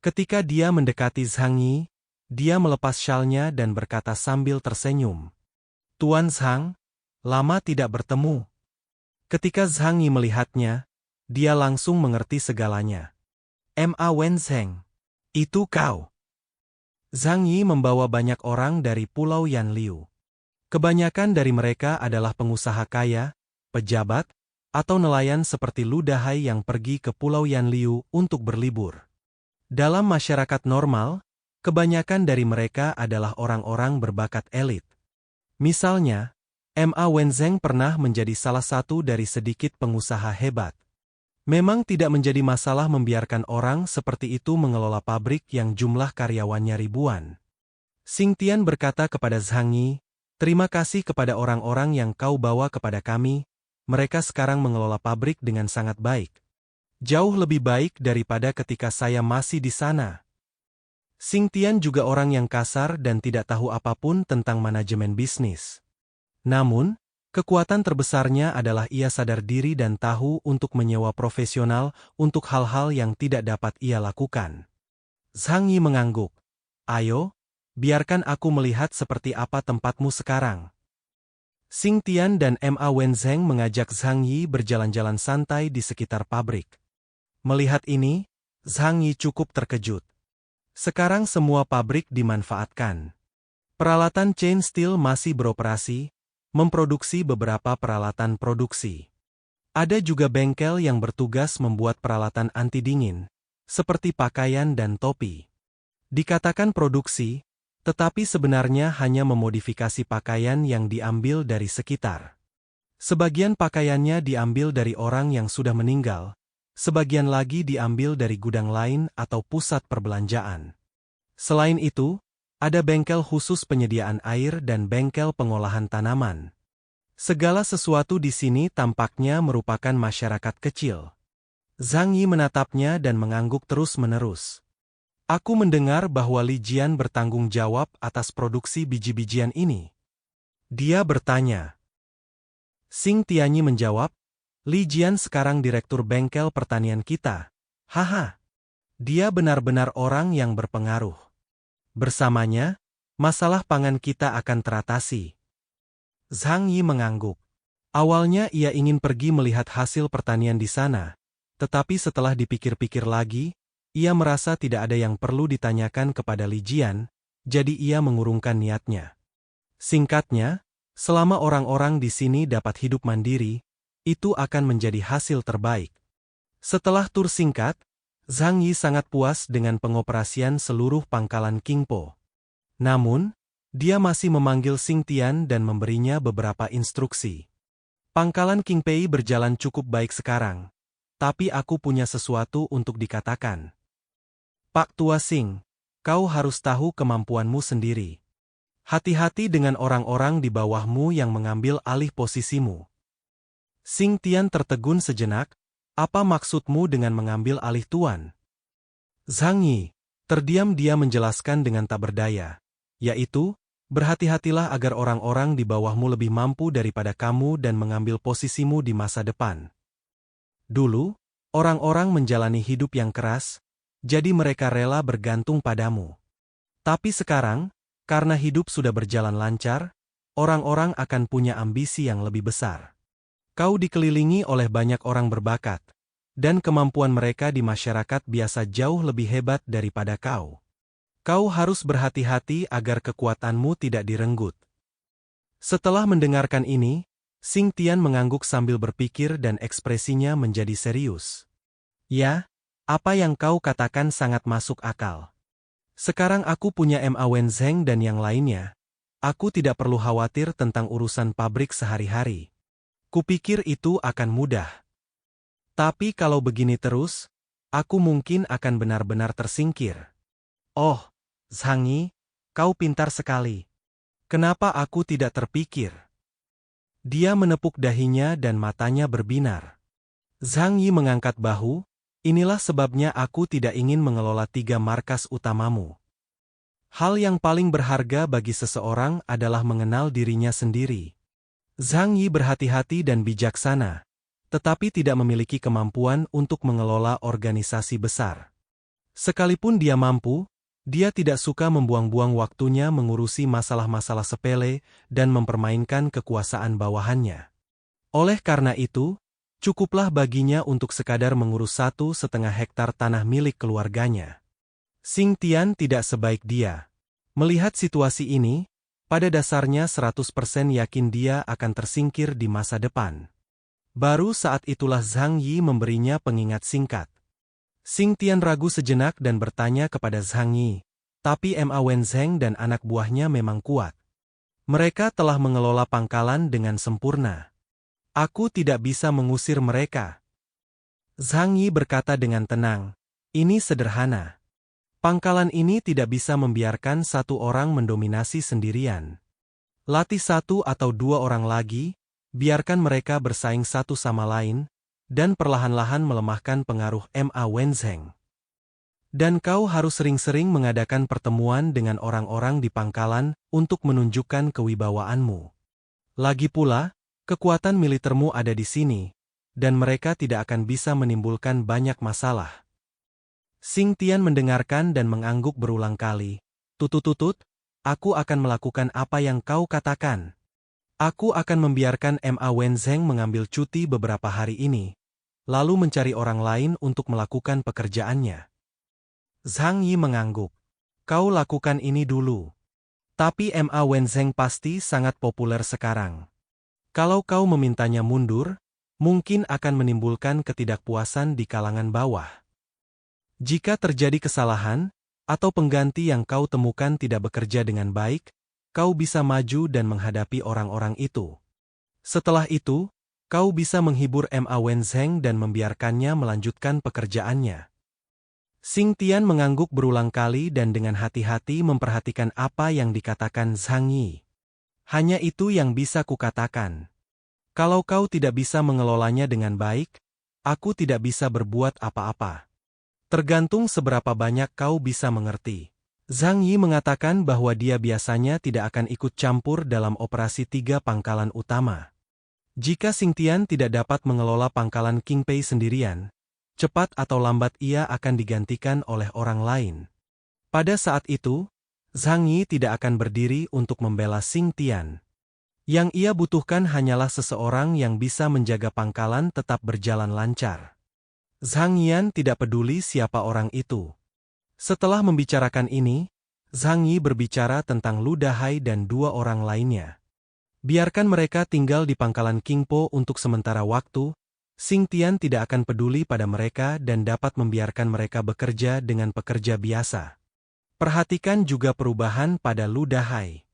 Ketika dia mendekati Zhang Yi, dia melepas syalnya dan berkata sambil tersenyum. Tuan Zhang, lama tidak bertemu. Ketika Zhang Yi melihatnya, dia langsung mengerti segalanya. Ma Wenzheng, itu kau. Zhang Yi membawa banyak orang dari Pulau Yanliu. Kebanyakan dari mereka adalah pengusaha kaya, pejabat, atau nelayan seperti Lu Dahai yang pergi ke Pulau Yanliu untuk berlibur. Dalam masyarakat normal, kebanyakan dari mereka adalah orang-orang berbakat elit. Misalnya, Ma Wenzheng pernah menjadi salah satu dari sedikit pengusaha hebat. Memang tidak menjadi masalah membiarkan orang seperti itu mengelola pabrik yang jumlah karyawannya ribuan. Xing Tian berkata kepada Zhang Yi, terima kasih kepada orang-orang yang kau bawa kepada kami. Mereka sekarang mengelola pabrik dengan sangat baik. Jauh lebih baik daripada ketika saya masih di sana. Xing Tian juga orang yang kasar dan tidak tahu apapun tentang manajemen bisnis. Namun, kekuatan terbesarnya adalah ia sadar diri dan tahu untuk menyewa profesional untuk hal-hal yang tidak dapat ia lakukan. Zhang Yi mengangguk. Ayo, biarkan aku melihat seperti apa tempatmu sekarang. Xing Tian dan Ma Wenzheng mengajak Zhang Yi berjalan-jalan santai di sekitar pabrik. Melihat ini, Zhang Yi cukup terkejut. Sekarang semua pabrik dimanfaatkan. Peralatan Chain Steel masih beroperasi, memproduksi beberapa peralatan produksi. Ada juga bengkel yang bertugas membuat peralatan anti dingin, seperti pakaian dan topi. Dikatakan produksi, tetapi sebenarnya hanya memodifikasi pakaian yang diambil dari sekitar. Sebagian pakaiannya diambil dari orang yang sudah meninggal, sebagian lagi diambil dari gudang lain atau pusat perbelanjaan. Selain itu, ada bengkel khusus penyediaan air dan bengkel pengolahan tanaman. Segala sesuatu di sini tampaknya merupakan masyarakat kecil. Zhang Yi menatapnya dan mengangguk terus-menerus. Aku mendengar bahwa Li Jian bertanggung jawab atas produksi biji-bijian ini. Dia bertanya. Xing Tianyi menjawab, Li Jian sekarang direktur bengkel pertanian kita. Haha. Dia benar-benar orang yang berpengaruh. Bersamanya, masalah pangan kita akan teratasi. Zhang Yi mengangguk. Awalnya ia ingin pergi melihat hasil pertanian di sana, tetapi setelah dipikir-pikir lagi, ia merasa tidak ada yang perlu ditanyakan kepada Li Jian, jadi ia mengurungkan niatnya. Singkatnya, selama orang-orang di sini dapat hidup mandiri, itu akan menjadi hasil terbaik. Setelah tur singkat, Zhang Yi sangat puas dengan pengoperasian seluruh pangkalan Qingpo. Namun, dia masih memanggil Xing Tian dan memberinya beberapa instruksi. Pangkalan Qingpei berjalan cukup baik sekarang, tapi aku punya sesuatu untuk dikatakan. Pak Tua Xing, kau harus tahu kemampuanmu sendiri. Hati-hati dengan orang-orang di bawahmu yang mengambil alih posisimu. Xing Tian tertegun sejenak, apa maksudmu dengan mengambil alih tuan? Zhang Yi, terdiam dia menjelaskan dengan tak berdaya, yaitu, berhati-hatilah agar orang-orang di bawahmu lebih mampu daripada kamu dan mengambil posisimu di masa depan. Dulu, orang-orang menjalani hidup yang keras, jadi mereka rela bergantung padamu. Tapi sekarang, karena hidup sudah berjalan lancar, orang-orang akan punya ambisi yang lebih besar. Kau dikelilingi oleh banyak orang berbakat, dan kemampuan mereka di masyarakat biasa jauh lebih hebat daripada kau. Kau harus berhati-hati agar kekuatanmu tidak direnggut. Setelah mendengarkan ini, Xing Tian mengangguk sambil berpikir dan ekspresinya menjadi serius. Ya, apa yang kau katakan sangat masuk akal. Sekarang aku punya Ma Wenzheng dan yang lainnya. Aku tidak perlu khawatir tentang urusan pabrik sehari-hari. Kupikir itu akan mudah. Tapi kalau begini terus, aku mungkin akan benar-benar tersingkir. Oh, Zhang Yi, kau pintar sekali. Kenapa aku tidak terpikir? Dia menepuk dahinya dan matanya berbinar. Zhang Yi mengangkat bahu, inilah sebabnya aku tidak ingin mengelola 3 markas utamamu. Hal yang paling berharga bagi seseorang adalah mengenal dirinya sendiri. Zhang Yi berhati-hati dan bijaksana, tetapi tidak memiliki kemampuan untuk mengelola organisasi besar. Sekalipun dia mampu, dia tidak suka membuang-buang waktunya mengurusi masalah-masalah sepele dan mempermainkan kekuasaan bawahannya. Oleh karena itu, cukuplah baginya untuk sekadar mengurus 1,5 hektar tanah milik keluarganya. Xing Tian tidak sebaik dia. Melihat situasi ini, pada dasarnya 100% yakin dia akan tersingkir di masa depan. Baru saat itulah Zhang Yi memberinya pengingat singkat. Xing Tian ragu sejenak dan bertanya kepada Zhang Yi, tapi Ma Wenzheng dan anak buahnya memang kuat. Mereka telah mengelola pangkalan dengan sempurna. Aku tidak bisa mengusir mereka. Zhang Yi berkata dengan tenang, ini sederhana. Pangkalan ini tidak bisa membiarkan satu orang mendominasi sendirian. Latih 1 atau 2 orang lagi, biarkan mereka bersaing satu sama lain, dan perlahan-lahan melemahkan pengaruh Ma Wenzheng. Dan kau harus sering-sering mengadakan pertemuan dengan orang-orang di pangkalan untuk menunjukkan kewibawaanmu. Lagi pula, kekuatan militermu ada di sini, dan mereka tidak akan bisa menimbulkan banyak masalah. Xing Tian mendengarkan dan mengangguk berulang kali. Tutut-tutut, aku akan melakukan apa yang kau katakan. Aku akan membiarkan Ma Wenzheng mengambil cuti beberapa hari ini, lalu mencari orang lain untuk melakukan pekerjaannya. Zhang Yi mengangguk. Kau lakukan ini dulu. Tapi Ma Wenzheng pasti sangat populer sekarang. Kalau kau memintanya mundur, mungkin akan menimbulkan ketidakpuasan di kalangan bawah. Jika terjadi kesalahan, atau pengganti yang kau temukan tidak bekerja dengan baik, kau bisa maju dan menghadapi orang-orang itu. Setelah itu, kau bisa menghibur Ma Wenzheng dan membiarkannya melanjutkan pekerjaannya. Xing Tian mengangguk berulang kali dan dengan hati-hati memperhatikan apa yang dikatakan Zhang Yi. Hanya itu yang bisa kukatakan. Kalau kau tidak bisa mengelolanya dengan baik, aku tidak bisa berbuat apa-apa. Tergantung seberapa banyak kau bisa mengerti. Zhang Yi mengatakan bahwa dia biasanya tidak akan ikut campur dalam operasi 3 pangkalan utama. Jika Xing Tian tidak dapat mengelola pangkalan Qingpei sendirian, cepat atau lambat ia akan digantikan oleh orang lain. Pada saat itu, Zhang Yi tidak akan berdiri untuk membela Xing Tian. Yang ia butuhkan hanyalah seseorang yang bisa menjaga pangkalan tetap berjalan lancar. Zhang Yan tidak peduli siapa orang itu. Setelah membicarakan ini, Zhang Yi berbicara tentang Lu Dahai dan dua orang lainnya. Biarkan mereka tinggal di pangkalan Qingpo untuk sementara waktu, Xing Tian tidak akan peduli pada mereka dan dapat membiarkan mereka bekerja dengan pekerja biasa. Perhatikan juga perubahan pada Lu Dahai.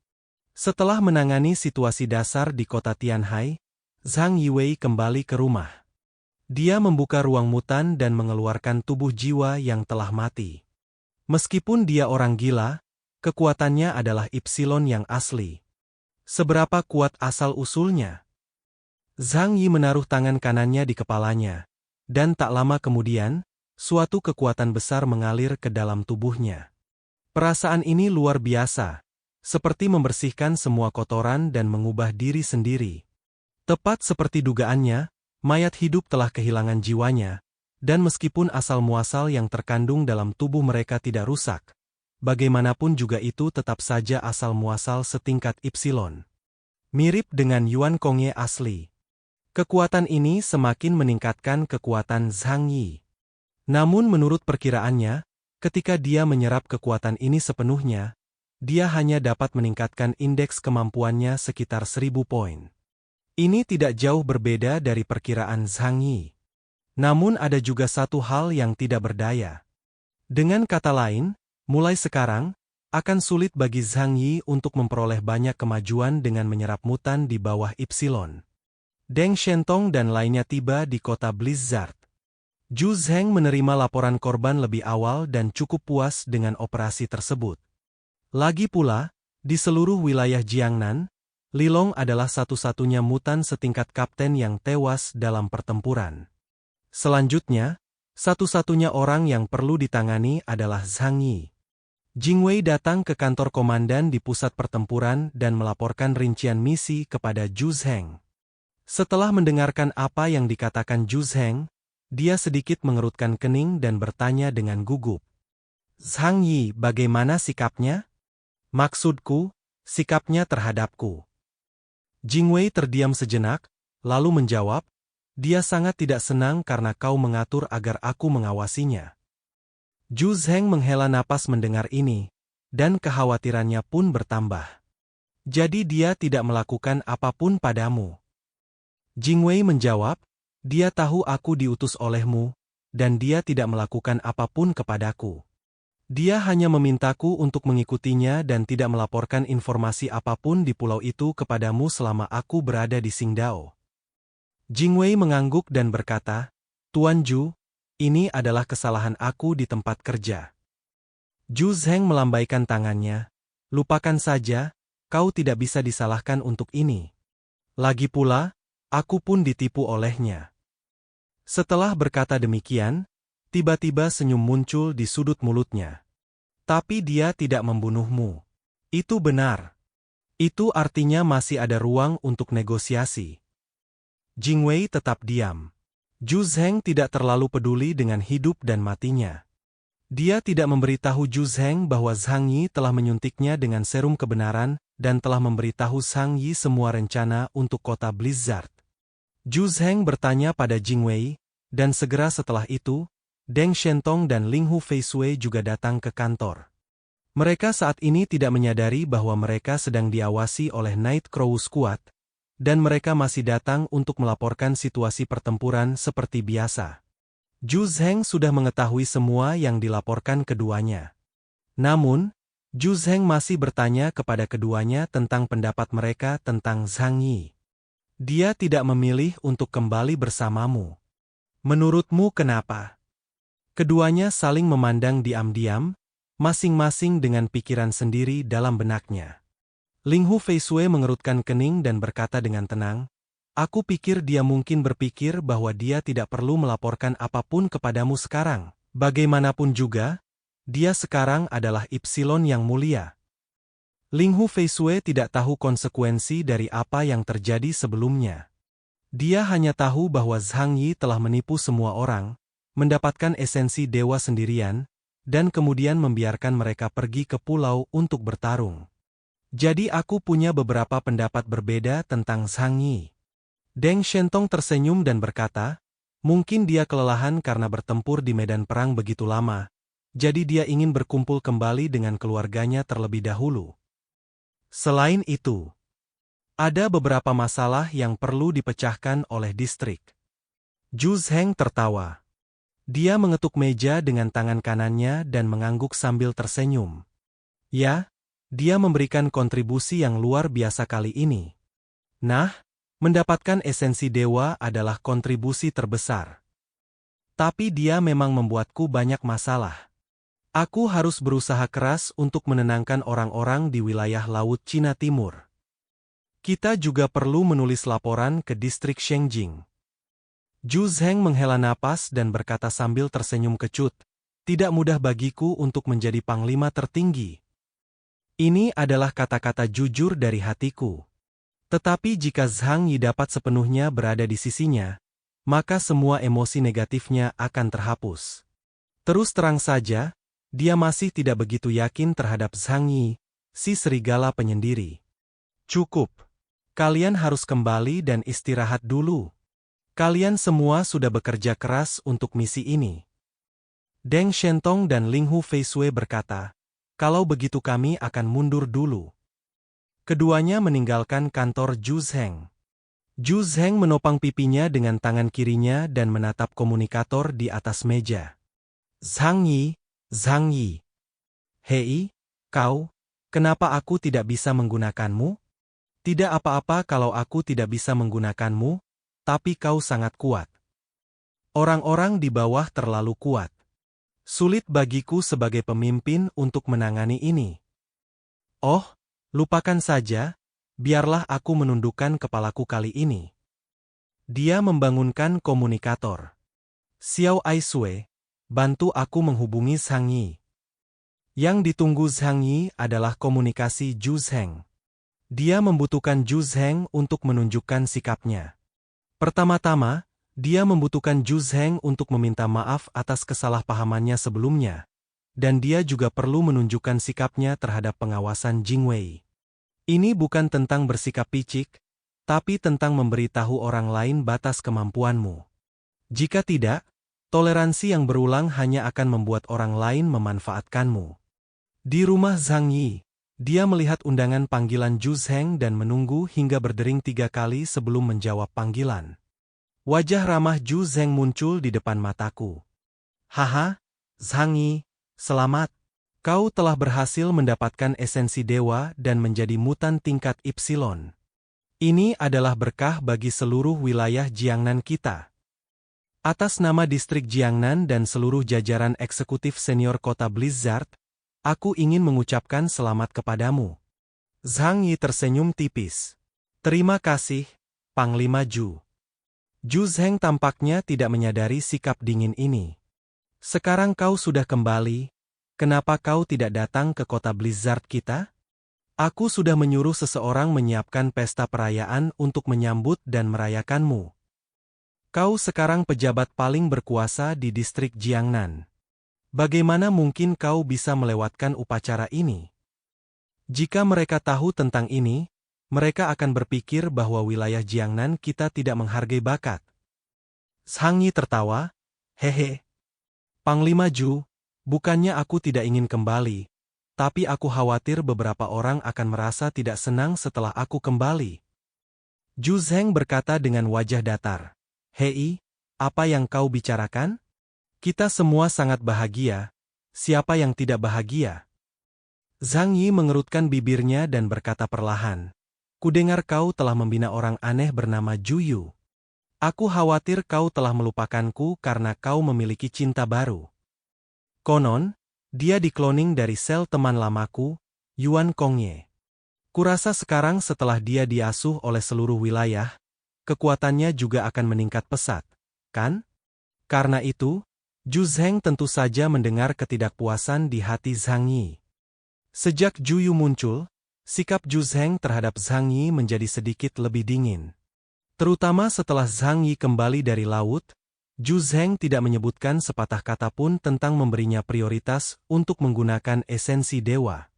Setelah menangani situasi dasar di kota Tianhai, Zhang Yiwei kembali ke rumah. Dia membuka ruang mutan dan mengeluarkan tubuh jiwa yang telah mati. Meskipun dia orang gila, kekuatannya adalah Ipsilon yang asli. Seberapa kuat asal-usulnya? Zhang Yi menaruh tangan kanannya di kepalanya, dan tak lama kemudian, suatu kekuatan besar mengalir ke dalam tubuhnya. Perasaan ini luar biasa, seperti membersihkan semua kotoran dan mengubah diri sendiri. Tepat seperti dugaannya, mayat hidup telah kehilangan jiwanya, dan meskipun asal-muasal yang terkandung dalam tubuh mereka tidak rusak, bagaimanapun juga itu tetap saja asal-muasal setingkat Ipsilon. Mirip dengan Yuan Kongye asli. Kekuatan ini semakin meningkatkan kekuatan Zhang Yi. Namun menurut perkiraannya, ketika dia menyerap kekuatan ini sepenuhnya, dia hanya dapat meningkatkan indeks kemampuannya sekitar 1000 poin. Ini tidak jauh berbeda dari perkiraan Zhang Yi. Namun ada juga satu hal yang tidak berdaya. Dengan kata lain, mulai sekarang, akan sulit bagi Zhang Yi untuk memperoleh banyak kemajuan dengan menyerap mutan di bawah Ipsilon. Deng Shentong dan lainnya tiba di kota Blizzard. Zhu Zheng menerima laporan korban lebih awal dan cukup puas dengan operasi tersebut. Lagi pula, di seluruh wilayah Jiangnan, Li Long adalah satu-satunya mutan setingkat kapten yang tewas dalam pertempuran. Selanjutnya, satu-satunya orang yang perlu ditangani adalah Zhang Yi. Jing Wei datang ke kantor komandan di pusat pertempuran dan melaporkan rincian misi kepada Zhu Zheng. Setelah mendengarkan apa yang dikatakan Zhu Zheng, dia sedikit mengerutkan kening dan bertanya dengan gugup. Zhang Yi, bagaimana sikapnya? Maksudku, sikapnya terhadapku. Jing Wei terdiam sejenak, lalu menjawab, dia sangat tidak senang karena kau mengatur agar aku mengawasinya. Zhu Zheng menghela napas mendengar ini, dan kekhawatirannya pun bertambah. Jadi dia tidak melakukan apapun padamu. Jing Wei menjawab, dia tahu aku diutus olehmu, dan dia tidak melakukan apapun kepadaku. Dia hanya memintaku untuk mengikutinya dan tidak melaporkan informasi apapun di pulau itu kepadamu selama aku berada di Qingdao. Jing Wei mengangguk dan berkata, Tuan Zhu, ini adalah kesalahan aku di tempat kerja. Zhu Zheng melambaikan tangannya, lupakan saja, kau tidak bisa disalahkan untuk ini. Lagi pula, aku pun ditipu olehnya. Setelah berkata demikian, tiba-tiba senyum muncul di sudut mulutnya. Tapi dia tidak membunuhmu. Itu benar. Itu artinya masih ada ruang untuk negosiasi. Jing Wei tetap diam. Zhu Zheng tidak terlalu peduli dengan hidup dan matinya. Dia tidak memberitahu Zhu Zheng bahwa Zhang Yi telah menyuntiknya dengan serum kebenaran dan telah memberitahu Zhang Yi semua rencana untuk kota Blizzard. Zhu Zheng bertanya pada Jing Wei, dan segera setelah itu, Deng Shentong dan Ling Hu Feisui juga datang ke kantor. Mereka saat ini tidak menyadari bahwa mereka sedang diawasi oleh Nightcrow Squad, dan mereka masih datang untuk melaporkan situasi pertempuran seperti biasa. Zhu Zheng sudah mengetahui semua yang dilaporkan keduanya. Namun, Zhu Zheng masih bertanya kepada keduanya tentang pendapat mereka tentang Zhang Yi. Dia tidak memilih untuk kembali bersamamu. Menurutmu kenapa? Keduanya saling memandang diam-diam, masing-masing dengan pikiran sendiri dalam benaknya. Ling Hu Feisui mengerutkan kening dan berkata dengan tenang, aku pikir dia mungkin berpikir bahwa dia tidak perlu melaporkan apapun kepadamu sekarang. Bagaimanapun juga, dia sekarang adalah Ipsilon yang mulia. Ling Hu Feisui tidak tahu konsekuensi dari apa yang terjadi sebelumnya. Dia hanya tahu bahwa Zhang Yi telah menipu semua orang, mendapatkan esensi dewa sendirian, dan kemudian membiarkan mereka pergi ke pulau untuk bertarung. Jadi aku punya beberapa pendapat berbeda tentang Zhang Yi. Deng Shentong tersenyum dan berkata, mungkin dia kelelahan karena bertempur di medan perang begitu lama, jadi dia ingin berkumpul kembali dengan keluarganya terlebih dahulu. Selain itu, ada beberapa masalah yang perlu dipecahkan oleh distrik. Zhu Zheng tertawa. Dia mengetuk meja dengan tangan kanannya dan mengangguk sambil tersenyum. Ya, dia memberikan kontribusi yang luar biasa kali ini. Nah, mendapatkan esensi dewa adalah kontribusi terbesar. Tapi dia memang membuatku banyak masalah. Aku harus berusaha keras untuk menenangkan orang-orang di wilayah Laut Cina Timur. Kita juga perlu menulis laporan ke distrik Shengjing. Zhu Zheng menghela napas dan berkata sambil tersenyum kecut, tidak mudah bagiku untuk menjadi panglima tertinggi. Ini adalah kata-kata jujur dari hatiku. Tetapi jika Zhang Yi dapat sepenuhnya berada di sisinya, maka semua emosi negatifnya akan terhapus. Terus terang saja, dia masih tidak begitu yakin terhadap Zhang Yi, si serigala penyendiri. Cukup. Kalian harus kembali dan istirahat dulu. Kalian semua sudah bekerja keras untuk misi ini. Deng Shentong dan Ling Hu Feisue berkata, kalau begitu kami akan mundur dulu. Keduanya meninggalkan kantor Zhu Zheng. Zhu Zheng menopang pipinya dengan tangan kirinya dan menatap komunikator di atas meja. Zhang Yi, Zhang Yi. Hei, kau, kenapa aku tidak bisa menggunakanmu? Tidak apa-apa kalau aku tidak bisa menggunakanmu, tapi kau sangat kuat. Orang-orang di bawah terlalu kuat. Sulit bagiku sebagai pemimpin untuk menangani ini. Oh, lupakan saja, biarlah aku menundukkan kepalaku kali ini. Dia membangunkan komunikator. Xiao Aisue, bantu aku menghubungi Zhang Yi. Yang ditunggu Zhang Yi adalah komunikasi Zhu Zheng. Dia membutuhkan Zhu Zheng untuk menunjukkan sikapnya. Pertama-tama, dia membutuhkan Zhu Zheng untuk meminta maaf atas kesalahpahamannya sebelumnya, dan dia juga perlu menunjukkan sikapnya terhadap pengawasan Jing Wei. Ini bukan tentang bersikap picik, tapi tentang memberitahu orang lain batas kemampuanmu. Jika tidak, toleransi yang berulang hanya akan membuat orang lain memanfaatkanmu. Di rumah Zhang Yi, dia melihat undangan panggilan Zhu Zheng dan menunggu hingga berdering 3 kali sebelum menjawab panggilan. Wajah ramah Zhu Zheng muncul di depan mataku. Haha, Zhang Yi, selamat. Kau telah berhasil mendapatkan esensi dewa dan menjadi mutan tingkat Epsilon. Ini adalah berkah bagi seluruh wilayah Jiangnan kita. Atas nama distrik Jiangnan dan seluruh jajaran eksekutif senior kota Blizzard, aku ingin mengucapkan selamat kepadamu. Zhang Yi tersenyum tipis. Terima kasih, Panglima Zhu. Zhu Zheng tampaknya tidak menyadari sikap dingin ini. Sekarang kau sudah kembali, kenapa kau tidak datang ke kota Blizzard kita? Aku sudah menyuruh seseorang menyiapkan pesta perayaan untuk menyambut dan merayakanmu. Kau sekarang pejabat paling berkuasa di distrik Jiangnan. Bagaimana mungkin kau bisa melewatkan upacara ini? Jika mereka tahu tentang ini, mereka akan berpikir bahwa wilayah Jiangnan kita tidak menghargai bakat. Zhang Yi tertawa, hehe. Panglima Zhu, bukannya aku tidak ingin kembali, tapi aku khawatir beberapa orang akan merasa tidak senang setelah aku kembali. Zhu Zheng berkata dengan wajah datar. Hei, apa yang kau bicarakan? Kita semua sangat bahagia, siapa yang tidak bahagia? Zhang Yi mengerutkan bibirnya dan berkata perlahan. Kudengar kau telah membina orang aneh bernama Zhu Yu. Aku khawatir kau telah melupakanku karena kau memiliki cinta baru. Konon, dia dikloning dari sel teman lamaku, Yuan Kongye. Kurasa sekarang setelah dia diasuh oleh seluruh wilayah, kekuatannya juga akan meningkat pesat, kan? Karena itu, Zhu Zheng tentu saja mendengar ketidakpuasan di hati Zhang Yi. Sejak Zhu Yu muncul, sikap Zhu Zheng terhadap Zhang Yi menjadi sedikit lebih dingin. Terutama setelah Zhang Yi kembali dari laut, Zhu Zheng tidak menyebutkan sepatah kata pun tentang memberinya prioritas untuk menggunakan esensi dewa.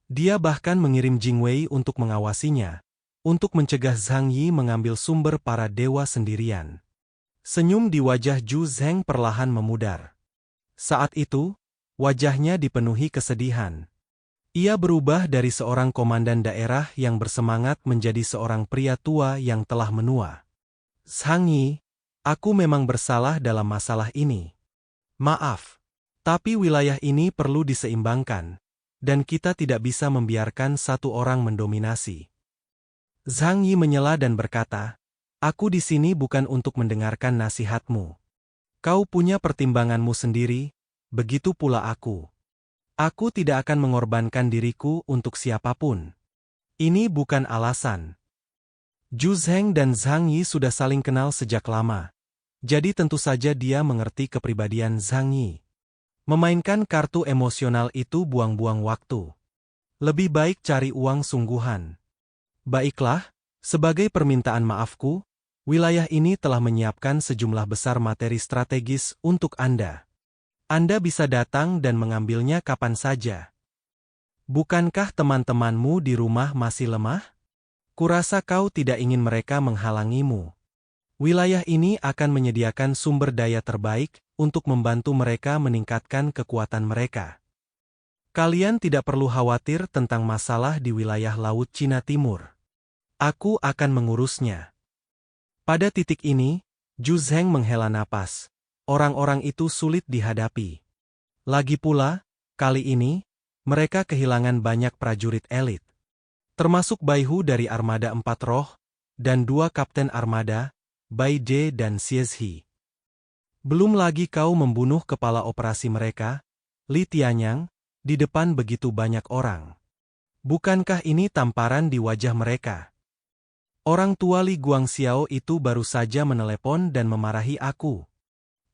Dia bahkan mengirim Jing Wei untuk mengawasinya, untuk mencegah Zhang Yi mengambil sumber para dewa sendirian. Senyum di wajah Zhu Zheng perlahan memudar. Saat itu, wajahnya dipenuhi kesedihan. Ia berubah dari seorang komandan daerah yang bersemangat menjadi seorang pria tua yang telah menua. Zhang Yi, aku memang bersalah dalam masalah ini. Maaf, tapi wilayah ini perlu diseimbangkan, dan kita tidak bisa membiarkan satu orang mendominasi. Zhang Yi menyela dan berkata, aku di sini bukan untuk mendengarkan nasihatmu. Kau punya pertimbanganmu sendiri, begitu pula aku. Aku tidak akan mengorbankan diriku untuk siapapun. Ini bukan alasan. Zhu Zheng dan Zhang Yi sudah saling kenal sejak lama. Jadi tentu saja dia mengerti kepribadian Zhang Yi. Memainkan kartu emosional itu buang-buang waktu. Lebih baik cari uang sungguhan. Baiklah, sebagai permintaan maafku, wilayah ini telah menyiapkan sejumlah besar materi strategis untuk Anda. Anda bisa datang dan mengambilnya kapan saja. Bukankah teman-temanmu di rumah masih lemah? Kurasa kau tidak ingin mereka menghalangimu. Wilayah ini akan menyediakan sumber daya terbaik untuk membantu mereka meningkatkan kekuatan mereka. Kalian tidak perlu khawatir tentang masalah di wilayah Laut Cina Timur. Aku akan mengurusnya. Pada titik ini, Zhu Zheng menghela napas. Orang-orang itu sulit dihadapi. Lagi pula, kali ini, mereka kehilangan banyak prajurit elit. Termasuk Bai Hu dari Armada Empat Roh, dan 2 kapten armada, Bai De dan Xiezhi. Belum lagi kau membunuh kepala operasi mereka, Li Tianyang, di depan begitu banyak orang. Bukankah ini tamparan di wajah mereka? Orang tua Li Guangxiao itu baru saja menelepon dan memarahi aku.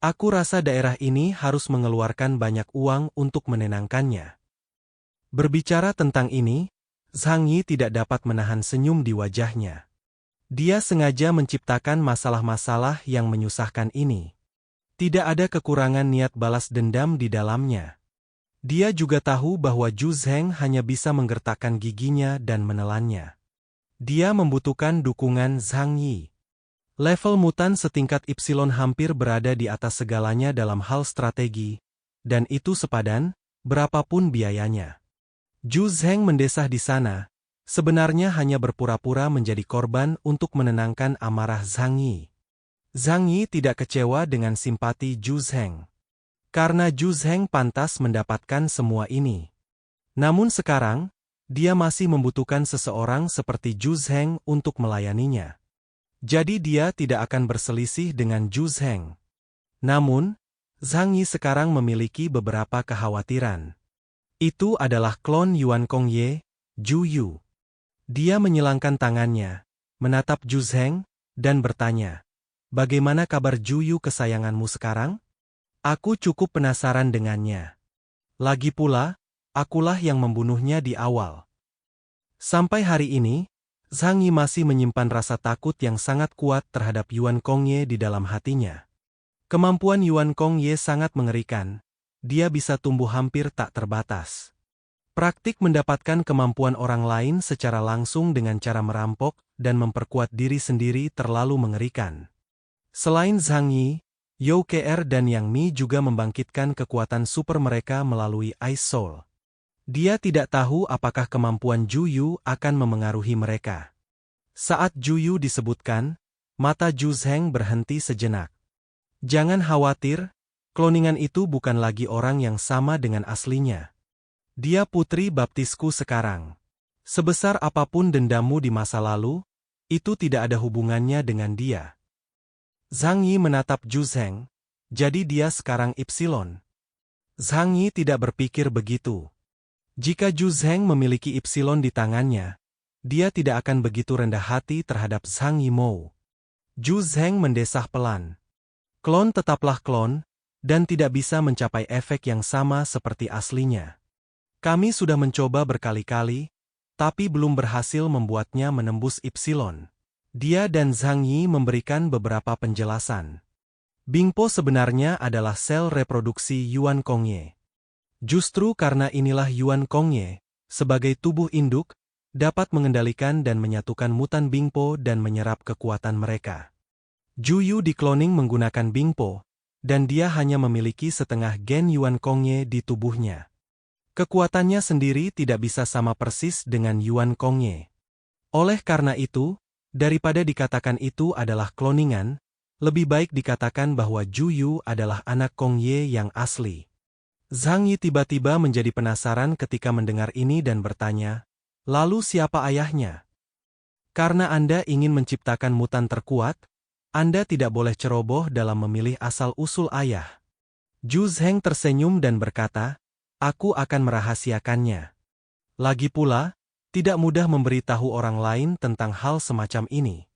Aku rasa daerah ini harus mengeluarkan banyak uang untuk menenangkannya. Berbicara tentang ini, Zhang Yi tidak dapat menahan senyum di wajahnya. Dia sengaja menciptakan masalah-masalah yang menyusahkan ini. Tidak ada kekurangan niat balas dendam di dalamnya. Dia juga tahu bahwa Zhu Zheng hanya bisa menggertakkan giginya dan menelannya. Dia membutuhkan dukungan Zhang Yi. Level mutan setingkat Epsilon hampir berada di atas segalanya dalam hal strategi, dan itu sepadan, berapapun biayanya. Zhu Zheng mendesah di sana, sebenarnya hanya berpura-pura menjadi korban untuk menenangkan amarah Zhang Yi. Zhang Yi tidak kecewa dengan simpati Zhu Zheng. Karena Zhu Zheng pantas mendapatkan semua ini. Namun sekarang, dia masih membutuhkan seseorang seperti Zhu Zheng untuk melayaninya. Jadi dia tidak akan berselisih dengan Zhu Zheng. Namun, Zhang Yi sekarang memiliki beberapa kekhawatiran. Itu adalah klon Yuan Kongye, Zhu Yu. Dia menyilangkan tangannya, menatap Zhu Zheng, dan bertanya, bagaimana kabar Zhu Yu kesayanganmu sekarang? Aku cukup penasaran dengannya. Lagi pula, akulah yang membunuhnya di awal. Sampai hari ini, Zhang Yi masih menyimpan rasa takut yang sangat kuat terhadap Yuan Kongye di dalam hatinya. Kemampuan Yuan Kongye sangat mengerikan. Dia bisa tumbuh hampir tak terbatas. Praktik mendapatkan kemampuan orang lain secara langsung dengan cara merampok dan memperkuat diri sendiri terlalu mengerikan. Selain Zhang Yi, You Kr dan Yang Mi juga membangkitkan kekuatan super mereka melalui Ice Soul. Dia tidak tahu apakah kemampuan Zhu Yu akan memengaruhi mereka. Saat Zhu Yu disebutkan, mata Zhu Zheng berhenti sejenak. Jangan khawatir, kloningan itu bukan lagi orang yang sama dengan aslinya. Dia putri baptisku sekarang. Sebesar apapun dendammu di masa lalu, itu tidak ada hubungannya dengan dia. Zhang Yi menatap Zhu Zheng, jadi dia sekarang Epsilon. Zhang Yi tidak berpikir begitu. Jika Zhu Zheng memiliki Epsilon di tangannya, dia tidak akan begitu rendah hati terhadap Zhang Yimou. Zhu Zheng mendesah pelan. Klon tetaplah klon, dan tidak bisa mencapai efek yang sama seperti aslinya. Kami sudah mencoba berkali-kali, tapi belum berhasil membuatnya menembus Epsilon. Dia dan Zhang Yi memberikan beberapa penjelasan. Bingpo sebenarnya adalah sel reproduksi Yuan Kongye. Justru karena inilah Yuan Kongye, sebagai tubuh induk, dapat mengendalikan dan menyatukan mutan Bingpo dan menyerap kekuatan mereka. Juyu dikloning menggunakan Bingpo, dan dia hanya memiliki setengah gen Yuan Kongye di tubuhnya. Kekuatannya sendiri tidak bisa sama persis dengan Yuan Kongye. Oleh karena itu, daripada dikatakan itu adalah kloningan, lebih baik dikatakan bahwa Juyu adalah anak Kongye yang asli. Zhang Yi tiba-tiba menjadi penasaran ketika mendengar ini dan bertanya, "Lalu siapa ayahnya?" Karena Anda ingin menciptakan mutan terkuat, Anda tidak boleh ceroboh dalam memilih asal-usul ayah. Zhu Zheng tersenyum dan berkata, "Aku akan merahasiakannya. Lagi pula, tidak mudah memberitahu orang lain tentang hal semacam ini."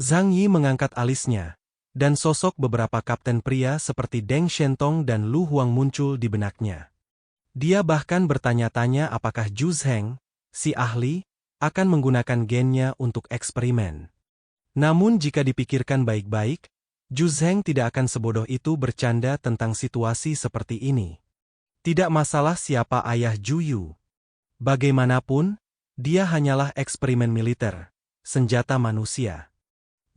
Zhang Yi mengangkat alisnya, dan sosok beberapa kapten pria seperti Deng Shentong dan Lu Huang muncul di benaknya. Dia bahkan bertanya-tanya apakah Zhu Zheng, si ahli, akan menggunakan gennya untuk eksperimen. Namun jika dipikirkan baik-baik, Zhu Zheng tidak akan sebodoh itu bercanda tentang situasi seperti ini. Tidak masalah siapa ayah Juyu. Bagaimanapun, dia hanyalah eksperimen militer, senjata manusia.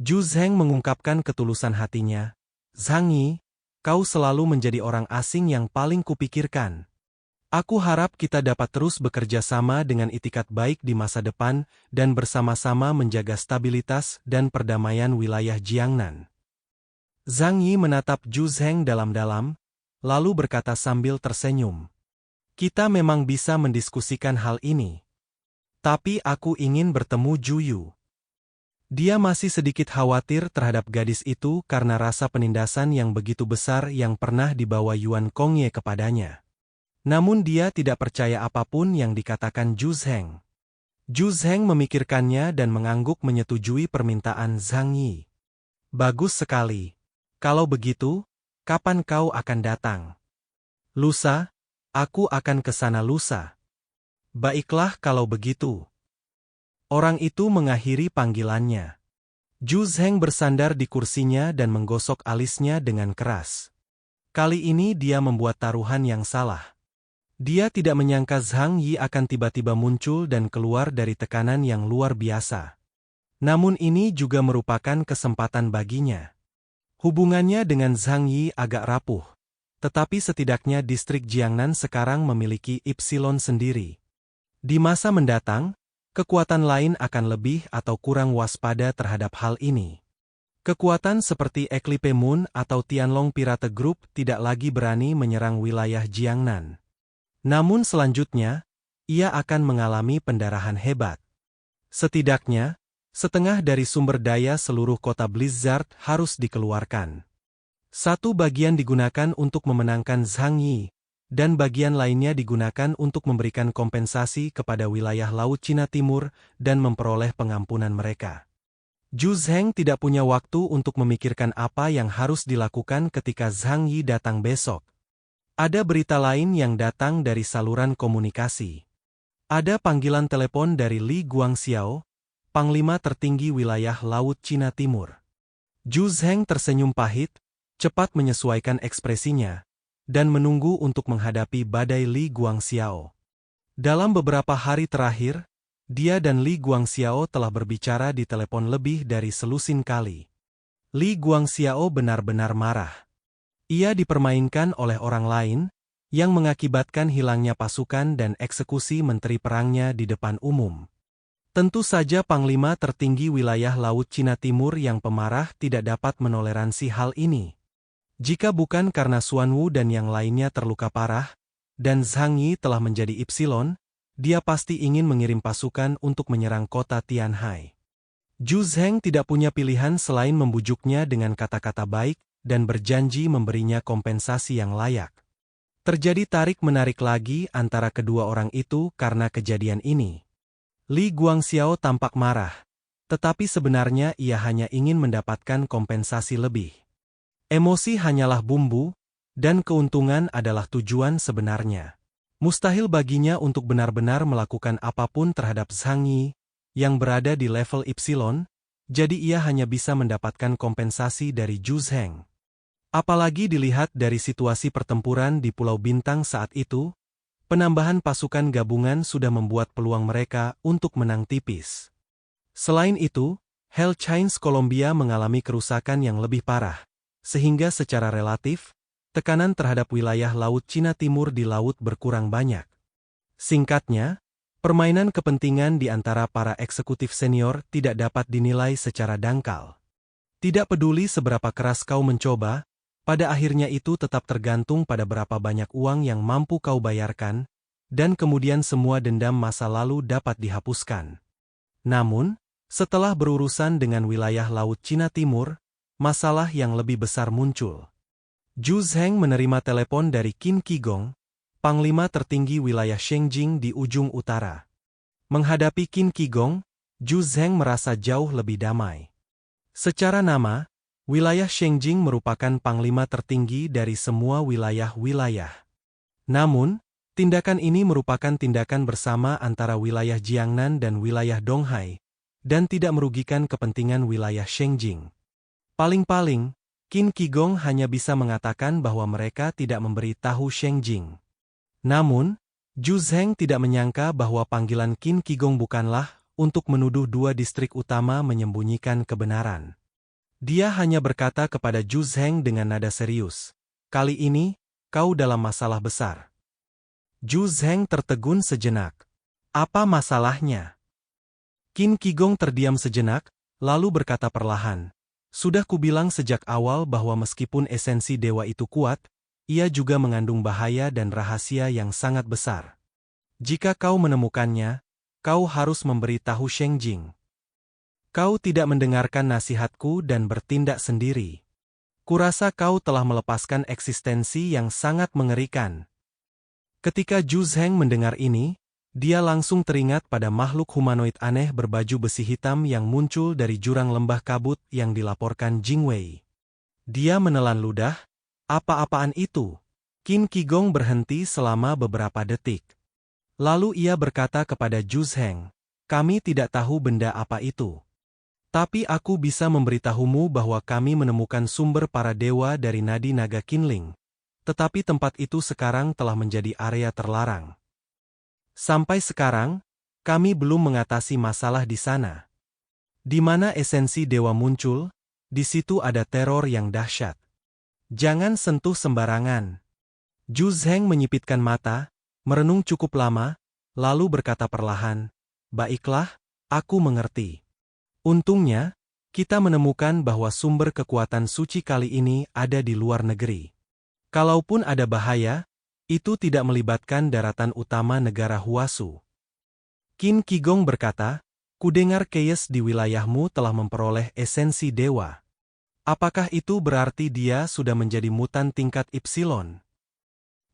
Zhu Zheng mengungkapkan ketulusan hatinya, "Zhang Yi, kau selalu menjadi orang asing yang paling kupikirkan. Aku harap kita dapat terus bekerja sama dengan itikat baik di masa depan dan bersama-sama menjaga stabilitas dan perdamaian wilayah Jiangnan." Zhang Yi menatap Zhu Zheng dalam-dalam, lalu berkata sambil tersenyum, "Kita memang bisa mendiskusikan hal ini. Tapi aku ingin bertemu Juyu." Dia masih sedikit khawatir terhadap gadis itu karena rasa penindasan yang begitu besar yang pernah dibawa Yuan Kongye kepadanya. Namun dia tidak percaya apapun yang dikatakan Zhu Zheng. Zhu Zheng memikirkannya dan mengangguk menyetujui permintaan Zhang Yi. "Bagus sekali. Kalau begitu, kapan kau akan datang?" "Lusa, aku akan ke sana lusa." "Baiklah kalau begitu." Orang itu mengakhiri panggilannya. Zhu Zheng bersandar di kursinya dan menggosok alisnya dengan keras. Kali ini dia membuat taruhan yang salah. Dia tidak menyangka Zhang Yi akan tiba-tiba muncul dan keluar dari tekanan yang luar biasa. Namun ini juga merupakan kesempatan baginya. Hubungannya dengan Zhang Yi agak rapuh, tetapi setidaknya distrik Jiangnan sekarang memiliki Ipsilon sendiri. Di masa mendatang, kekuatan lain akan lebih atau kurang waspada terhadap hal ini. Kekuatan seperti Eclipse Moon atau Tianlong Pirate Group tidak lagi berani menyerang wilayah Jiangnan. Namun selanjutnya, ia akan mengalami pendarahan hebat. Setidaknya, setengah dari sumber daya seluruh kota Blizzard harus dikeluarkan. Satu bagian digunakan untuk memenangkan Zhang Yi, dan bagian lainnya digunakan untuk memberikan kompensasi kepada wilayah Laut Cina Timur dan memperoleh pengampunan mereka. Zhu Zheng tidak punya waktu untuk memikirkan apa yang harus dilakukan ketika Zhang Yi datang besok. Ada berita lain yang datang dari saluran komunikasi. Ada panggilan telepon dari Li Guangxiao, Panglima tertinggi wilayah Laut Cina Timur. Zhu Zheng tersenyum pahit, cepat menyesuaikan ekspresinya, dan menunggu untuk menghadapi badai Li Guangxiao. Dalam beberapa hari terakhir, dia dan Li Guangxiao telah berbicara di telepon lebih dari selusin kali. Li Guangxiao benar-benar marah. Ia dipermainkan oleh orang lain, yang mengakibatkan hilangnya pasukan dan eksekusi menteri perangnya di depan umum. Tentu saja Panglima tertinggi wilayah Laut Cina Timur yang pemarah tidak dapat menoleransi hal ini. Jika bukan karena Xuan Wu dan yang lainnya terluka parah, dan Zhang Yi telah menjadi Ipsilon, dia pasti ingin mengirim pasukan untuk menyerang kota Tianhai. Zhu Zheng tidak punya pilihan selain membujuknya dengan kata-kata baik dan berjanji memberinya kompensasi yang layak. Terjadi tarik-menarik lagi antara kedua orang itu karena kejadian ini. Li Guangxiao tampak marah, tetapi sebenarnya ia hanya ingin mendapatkan kompensasi lebih. Emosi hanyalah bumbu, dan keuntungan adalah tujuan sebenarnya. Mustahil baginya untuk benar-benar melakukan apapun terhadap Zhang Yi, yang berada di level Ipsilon, jadi ia hanya bisa mendapatkan kompensasi dari Zhu Zheng. Apalagi dilihat dari situasi pertempuran di Pulau Bintang saat itu, penambahan pasukan gabungan sudah membuat peluang mereka untuk menang tipis. Selain itu, Hell Chines Colombia mengalami kerusakan yang lebih parah, sehingga secara relatif, tekanan terhadap wilayah Laut Cina Timur di laut berkurang banyak. Singkatnya, permainan kepentingan di antara para eksekutif senior tidak dapat dinilai secara dangkal. Tidak peduli seberapa keras kau mencoba, pada akhirnya itu tetap tergantung pada berapa banyak uang yang mampu kau bayarkan, dan kemudian semua dendam masa lalu dapat dihapuskan. Namun, setelah berurusan dengan wilayah Laut Cina Timur, masalah yang lebih besar muncul. Zhu Zheng menerima telepon dari Qin Qigong, panglima tertinggi wilayah Shengjing di ujung utara. Menghadapi Qin Qigong, Zhu Zheng merasa jauh lebih damai. Secara nama, wilayah Shengjing merupakan panglima tertinggi dari semua wilayah-wilayah. Namun, tindakan ini merupakan tindakan bersama antara wilayah Jiangnan dan wilayah Donghai, dan tidak merugikan kepentingan wilayah Shengjing. Paling-paling, Qin Qigong hanya bisa mengatakan bahwa mereka tidak memberi tahu Shengjing. Namun, Zhu Zheng tidak menyangka bahwa panggilan Qin Qigong bukanlah untuk menuduh dua distrik utama menyembunyikan kebenaran. Dia hanya berkata kepada Zhu Zheng dengan nada serius, "Kali ini, kau dalam masalah besar." Zhu Zheng tertegun sejenak. "Apa masalahnya?" Qin Qigong terdiam sejenak, lalu berkata perlahan, "Sudah kubilang sejak awal bahwa meskipun esensi dewa itu kuat, ia juga mengandung bahaya dan rahasia yang sangat besar. Jika kau menemukannya, kau harus memberi tahu Shengjing. Kau tidak mendengarkan nasihatku dan bertindak sendiri. Kurasa kau telah melepaskan eksistensi yang sangat mengerikan." Ketika Zhu Zheng mendengar ini, dia langsung teringat pada makhluk humanoid aneh berbaju besi hitam yang muncul dari jurang lembah kabut yang dilaporkan Jing Wei. Dia menelan ludah, "Apa-apaan itu?" Qin Qigong berhenti selama beberapa detik. Lalu ia berkata kepada Zhu Zheng, "Kami tidak tahu benda apa itu. Tapi aku bisa memberitahumu bahwa kami menemukan sumber para dewa dari nadi naga Qinling. Tetapi tempat itu sekarang telah menjadi area terlarang. Sampai sekarang, kami belum mengatasi masalah di sana. Di mana esensi dewa muncul, di situ ada teror yang dahsyat. Jangan sentuh sembarangan." Zhu Zheng menyipitkan mata, merenung cukup lama, lalu berkata perlahan, "Baiklah, aku mengerti. Untungnya, kita menemukan bahwa sumber kekuatan suci kali ini ada di luar negeri. Kalaupun ada bahaya, itu tidak melibatkan daratan utama negara Huasu." Qin Qigong berkata, "Kudengar Keyes di wilayahmu telah memperoleh esensi dewa. Apakah itu berarti dia sudah menjadi mutan tingkat Ipsilon?"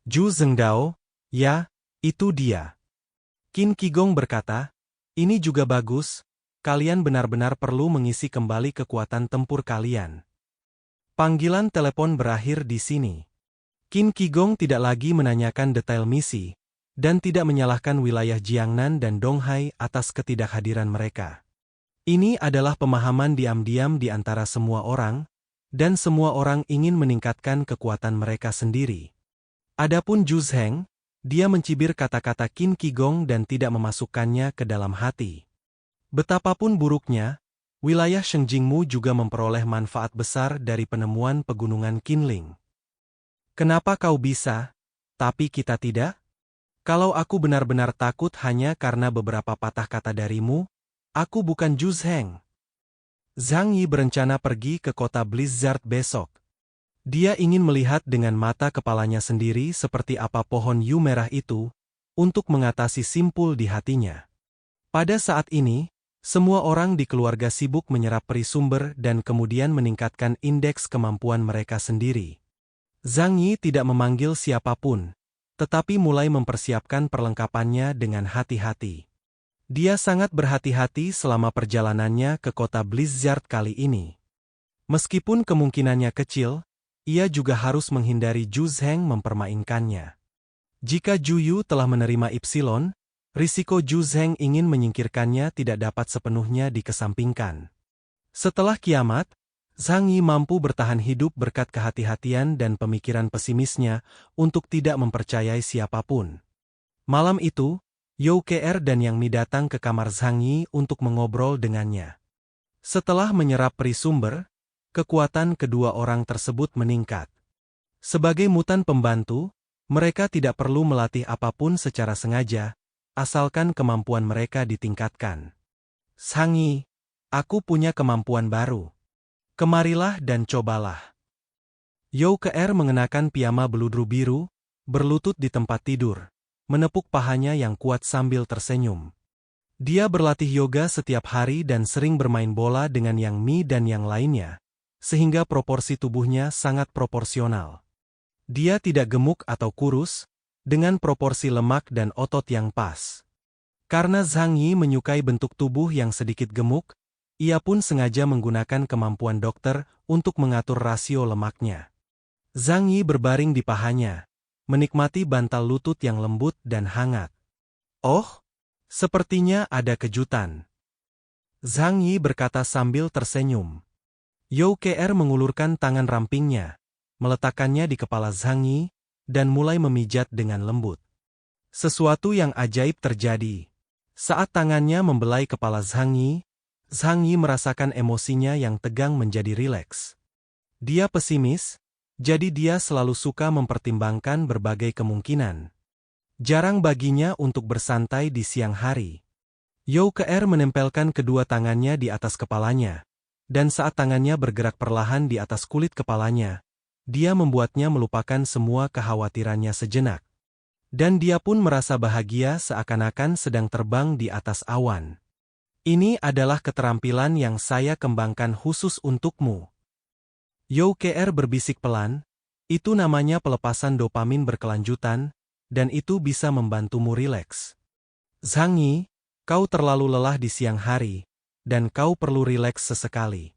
Zhu Zhengdao, "Ya, itu dia." Qin Qigong berkata, "Ini juga bagus. Kalian benar-benar perlu mengisi kembali kekuatan tempur kalian." Panggilan telepon berakhir di sini. Qin Qigong tidak lagi menanyakan detail misi, dan tidak menyalahkan wilayah Jiangnan dan Donghai atas ketidakhadiran mereka. Ini adalah pemahaman diam-diam di antara semua orang, dan semua orang ingin meningkatkan kekuatan mereka sendiri. Adapun Zhu Zheng, dia mencibir kata-kata Qin Qigong dan tidak memasukkannya ke dalam hati. Betapapun buruknya, wilayah Shengjingmu juga memperoleh manfaat besar dari penemuan pegunungan Qinling. Kenapa kau bisa, tapi kita tidak? Kalau aku benar-benar takut hanya karena beberapa patah kata darimu, aku bukan Zhu Zheng. Zhang Yi berencana pergi ke kota Blizzard besok. Dia ingin melihat dengan mata kepalanya sendiri seperti apa pohon yu merah itu, untuk mengatasi simpul di hatinya. Pada saat ini, semua orang di keluarga sibuk menyerap peri sumber dan kemudian meningkatkan indeks kemampuan mereka sendiri. Zhang Yi tidak memanggil siapapun, tetapi mulai mempersiapkan perlengkapannya dengan hati-hati. Dia sangat berhati-hati selama perjalanannya ke kota Blizzard kali ini. Meskipun kemungkinannya kecil, ia juga harus menghindari Zhu Zheng mempermainkannya. Jika Zhu Yu telah menerima Ipsilon, risiko Zhu Zheng ingin menyingkirkannya tidak dapat sepenuhnya dikesampingkan. Setelah kiamat, Zhang Yi mampu bertahan hidup berkat kehati-hatian dan pemikiran pesimisnya untuk tidak mempercayai siapapun. Malam itu, Youke Er dan Yang Mi datang ke kamar Zhang Yi untuk mengobrol dengannya. Setelah menyerap peri sumber, kekuatan kedua orang tersebut meningkat. Sebagai mutan pembantu, mereka tidak perlu melatih apapun secara sengaja, asalkan kemampuan mereka ditingkatkan. Zhang Yi, aku punya kemampuan baru. Kemarilah dan cobalah. Youke Er mengenakan piyama beludru biru, berlutut di tempat tidur, menepuk pahanya yang kuat sambil tersenyum. Dia berlatih yoga setiap hari dan sering bermain bola dengan Yang Mi dan yang lainnya, sehingga proporsi tubuhnya sangat proporsional. Dia tidak gemuk atau kurus, dengan proporsi lemak dan otot yang pas. Karena Zhang Yi menyukai bentuk tubuh yang sedikit gemuk, ia pun sengaja menggunakan kemampuan dokter untuk mengatur rasio lemaknya. Zhang Yi berbaring di pahanya, menikmati bantal lutut yang lembut dan hangat. Oh, sepertinya ada kejutan. Zhang Yi berkata sambil tersenyum. Youke Er mengulurkan tangan rampingnya, meletakkannya di kepala Zhang Yi, dan mulai memijat dengan lembut. Sesuatu yang ajaib terjadi. Saat tangannya membelai kepala Zhang Yi merasakan emosinya yang tegang menjadi rileks. Dia pesimis, jadi dia selalu suka mempertimbangkan berbagai kemungkinan. Jarang baginya untuk bersantai di siang hari. Youke Er menempelkan kedua tangannya di atas kepalanya, dan saat tangannya bergerak perlahan di atas kulit kepalanya, dia membuatnya melupakan semua kekhawatirannya sejenak. Dan dia pun merasa bahagia seakan-akan sedang terbang di atas awan. Ini adalah keterampilan yang saya kembangkan khusus untukmu. Youke Er berbisik pelan, itu namanya pelepasan dopamin berkelanjutan, dan itu bisa membantumu rileks. Zhang Yi, kau terlalu lelah di siang hari, dan kau perlu rileks sesekali.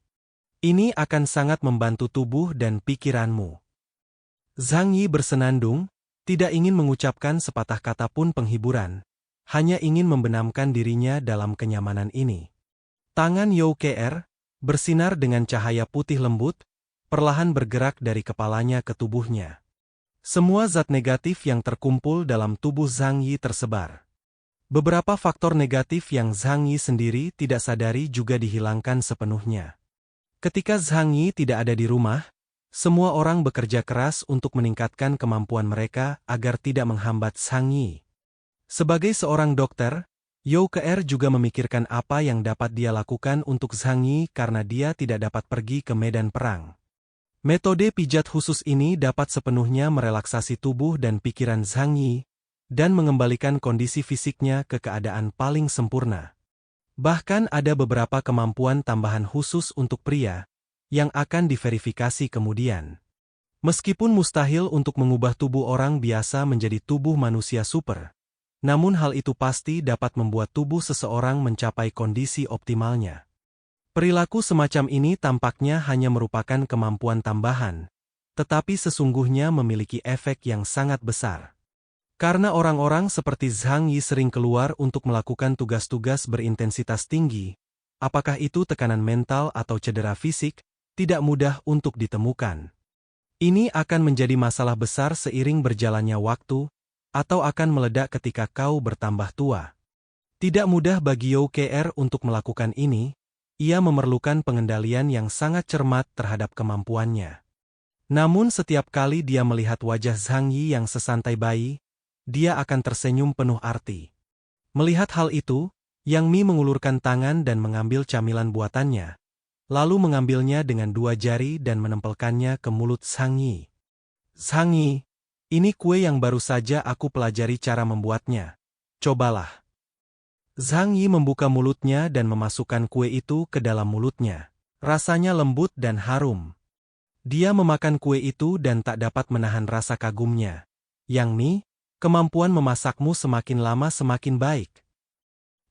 Ini akan sangat membantu tubuh dan pikiranmu. Zhang Yi bersenandung, tidak ingin mengucapkan sepatah kata pun penghiburan, hanya ingin membenamkan dirinya dalam kenyamanan ini. Tangan Youke Er bersinar dengan cahaya putih lembut, perlahan bergerak dari kepalanya ke tubuhnya. Semua zat negatif yang terkumpul dalam tubuh Zhang Yi tersebar. Beberapa faktor negatif yang Zhang Yi sendiri tidak sadari juga dihilangkan sepenuhnya. Ketika Zhang Yi tidak ada di rumah, semua orang bekerja keras untuk meningkatkan kemampuan mereka agar tidak menghambat Zhang Yi. Sebagai seorang dokter, Youke Er juga memikirkan apa yang dapat dia lakukan untuk Zhang Yi karena dia tidak dapat pergi ke medan perang. Metode pijat khusus ini dapat sepenuhnya merelaksasi tubuh dan pikiran Zhang Yi, dan mengembalikan kondisi fisiknya ke keadaan paling sempurna. Bahkan ada beberapa kemampuan tambahan khusus untuk pria, yang akan diverifikasi kemudian. Meskipun mustahil untuk mengubah tubuh orang biasa menjadi tubuh manusia super, namun hal itu pasti dapat membuat tubuh seseorang mencapai kondisi optimalnya. Perilaku semacam ini tampaknya hanya merupakan kemampuan tambahan, tetapi sesungguhnya memiliki efek yang sangat besar. Karena orang-orang seperti Zhang Yi sering keluar untuk melakukan tugas-tugas berintensitas tinggi, apakah itu tekanan mental atau cedera fisik, tidak mudah untuk ditemukan. Ini akan menjadi masalah besar seiring berjalannya waktu, atau akan meledak ketika kau bertambah tua. Tidak mudah bagi Youke Er untuk melakukan ini, ia memerlukan pengendalian yang sangat cermat terhadap kemampuannya. Namun setiap kali dia melihat wajah Zhang Yi yang sesantai bayi, dia akan tersenyum penuh arti. Melihat hal itu, Yang Mi mengulurkan tangan dan mengambil camilan buatannya, lalu mengambilnya dengan dua jari dan menempelkannya ke mulut Zhang Yi. Zhang Yi, ini kue yang baru saja aku pelajari cara membuatnya. Cobalah. Zhang Yi membuka mulutnya dan memasukkan kue itu ke dalam mulutnya. Rasanya lembut dan harum. Dia memakan kue itu dan tak dapat menahan rasa kagumnya. Yang Mi, kemampuan memasakmu semakin lama semakin baik.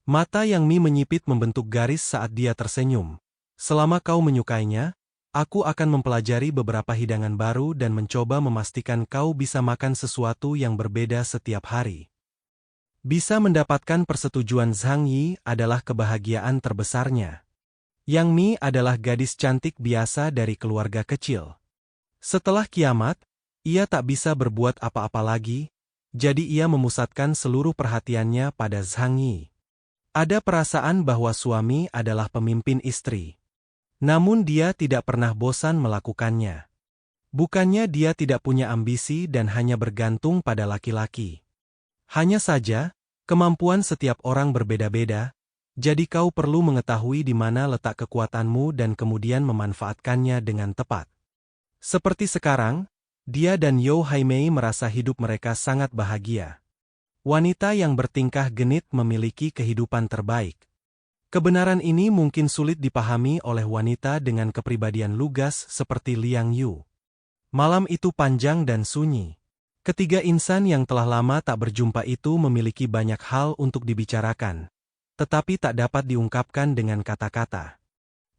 Mata Yang Mi menyipit membentuk garis saat dia tersenyum. Selama kau menyukainya, aku akan mempelajari beberapa hidangan baru dan mencoba memastikan kau bisa makan sesuatu yang berbeda setiap hari. Bisa mendapatkan persetujuan Zhang Yi adalah kebahagiaan terbesarnya. Yang Mi adalah gadis cantik biasa dari keluarga kecil. Setelah kiamat, ia tak bisa berbuat apa-apa lagi, jadi ia memusatkan seluruh perhatiannya pada Zhang Yi. Ada perasaan bahwa suami adalah pemimpin istri. Namun dia tidak pernah bosan melakukannya. Bukannya dia tidak punya ambisi dan hanya bergantung pada laki-laki. Hanya saja, kemampuan setiap orang berbeda-beda, jadi kau perlu mengetahui di mana letak kekuatanmu dan kemudian memanfaatkannya dengan tepat. Seperti sekarang, dia dan You Haimei merasa hidup mereka sangat bahagia. Wanita yang bertingkah genit memiliki kehidupan terbaik. Kebenaran ini mungkin sulit dipahami oleh wanita dengan kepribadian lugas seperti Liang Yu. Malam itu panjang dan sunyi. Ketiga insan yang telah lama tak berjumpa itu memiliki banyak hal untuk dibicarakan, tetapi tak dapat diungkapkan dengan kata-kata.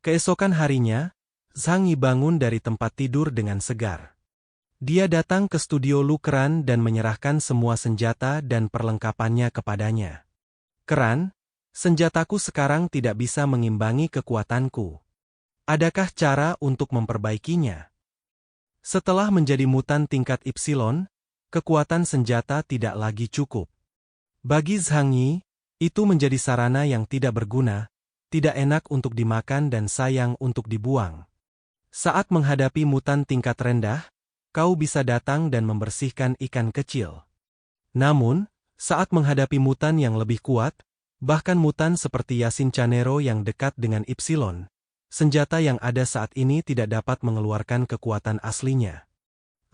Keesokan harinya, Zhang Yi bangun dari tempat tidur dengan segar. Dia datang ke studio Lu Keran dan menyerahkan semua senjata dan perlengkapannya kepadanya. "Keran, senjataku sekarang tidak bisa mengimbangi kekuatanku. Adakah cara untuk memperbaikinya?" Setelah menjadi mutan tingkat Epsilon, kekuatan senjata tidak lagi cukup. Bagi Zhang Yi, itu menjadi sarana yang tidak berguna, tidak enak untuk dimakan dan sayang untuk dibuang. Saat menghadapi mutan tingkat rendah, kau bisa datang dan membersihkan ikan kecil. Namun, saat menghadapi mutan yang lebih kuat, bahkan mutan seperti Yasin Canero yang dekat dengan Epsilon, senjata yang ada saat ini tidak dapat mengeluarkan kekuatan aslinya.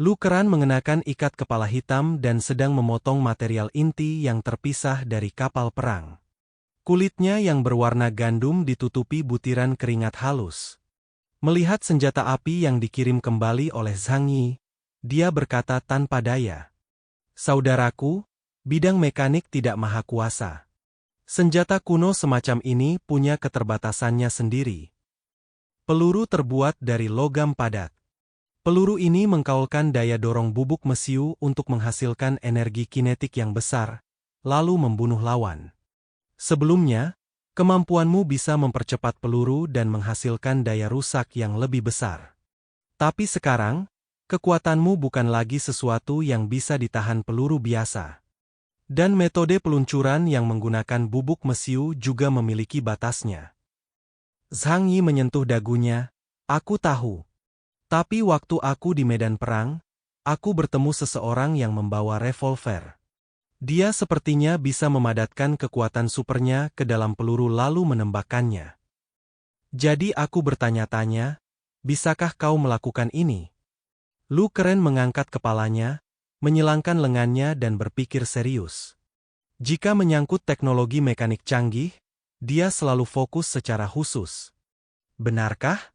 Lu Keran mengenakan ikat kepala hitam dan sedang memotong material inti yang terpisah dari kapal perang. Kulitnya yang berwarna gandum ditutupi butiran keringat halus. Melihat senjata api yang dikirim kembali oleh Zhang Yi, dia berkata tanpa daya, "Saudaraku, bidang mekanik tidak maha kuasa. Senjata kuno semacam ini punya keterbatasannya sendiri. Peluru terbuat dari logam padat. Peluru ini mengkaulkan daya dorong bubuk mesiu untuk menghasilkan energi kinetik yang besar, lalu membunuh lawan. Sebelumnya, kemampuanmu bisa mempercepat peluru dan menghasilkan daya rusak yang lebih besar. Tapi sekarang, kekuatanmu bukan lagi sesuatu yang bisa ditahan peluru biasa. Dan metode peluncuran yang menggunakan bubuk mesiu juga memiliki batasnya." Zhang Yi menyentuh dagunya, "Aku tahu. Tapi waktu aku di medan perang, aku bertemu seseorang yang membawa revolver. Dia sepertinya bisa memadatkan kekuatan supernya ke dalam peluru lalu menembakkannya. Jadi aku bertanya-tanya, bisakah kau melakukan ini?" Lu Keran mengangkat kepalanya, menyilangkan lengannya dan berpikir serius. Jika menyangkut teknologi mekanik canggih, dia selalu fokus secara khusus. "Benarkah?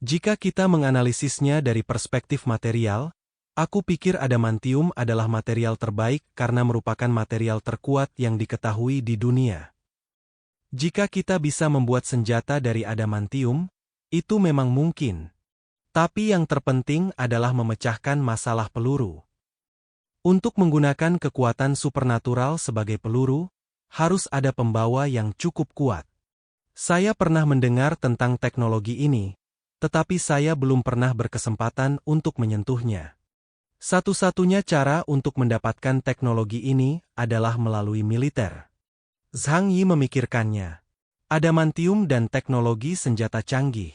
Jika kita menganalisisnya dari perspektif material, aku pikir adamantium adalah material terbaik karena merupakan material terkuat yang diketahui di dunia. Jika kita bisa membuat senjata dari adamantium, itu memang mungkin. Tapi yang terpenting adalah memecahkan masalah peluru. Untuk menggunakan kekuatan supernatural sebagai peluru, harus ada pembawa yang cukup kuat. Saya pernah mendengar tentang teknologi ini, tetapi saya belum pernah berkesempatan untuk menyentuhnya. Satu-satunya cara untuk mendapatkan teknologi ini adalah melalui militer." Zhang Yi memikirkannya. Adamantium dan teknologi senjata canggih.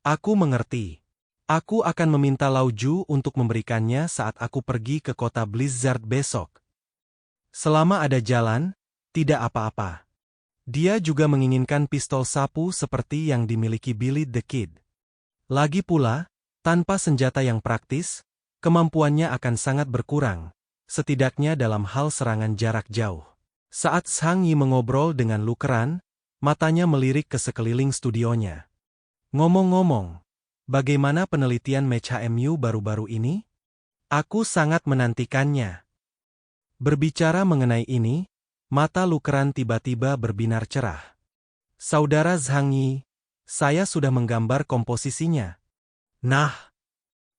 "Aku mengerti. Aku akan meminta Lao Ju untuk memberikannya saat aku pergi ke kota Blizzard besok. Selama ada jalan, tidak apa-apa." Dia juga menginginkan pistol sapu seperti yang dimiliki Billy the Kid. Lagi pula, tanpa senjata yang praktis, kemampuannya akan sangat berkurang, setidaknya dalam hal serangan jarak jauh. Saat Zhang Yi mengobrol dengan Lu Keran, matanya melirik ke sekeliling studionya. "Ngomong-ngomong, bagaimana penelitian Match HMU baru-baru ini? Aku sangat menantikannya." Berbicara mengenai ini, mata Lu Keran tiba-tiba berbinar cerah. "Saudara Zhang Yi, saya sudah menggambar komposisinya." "Nah,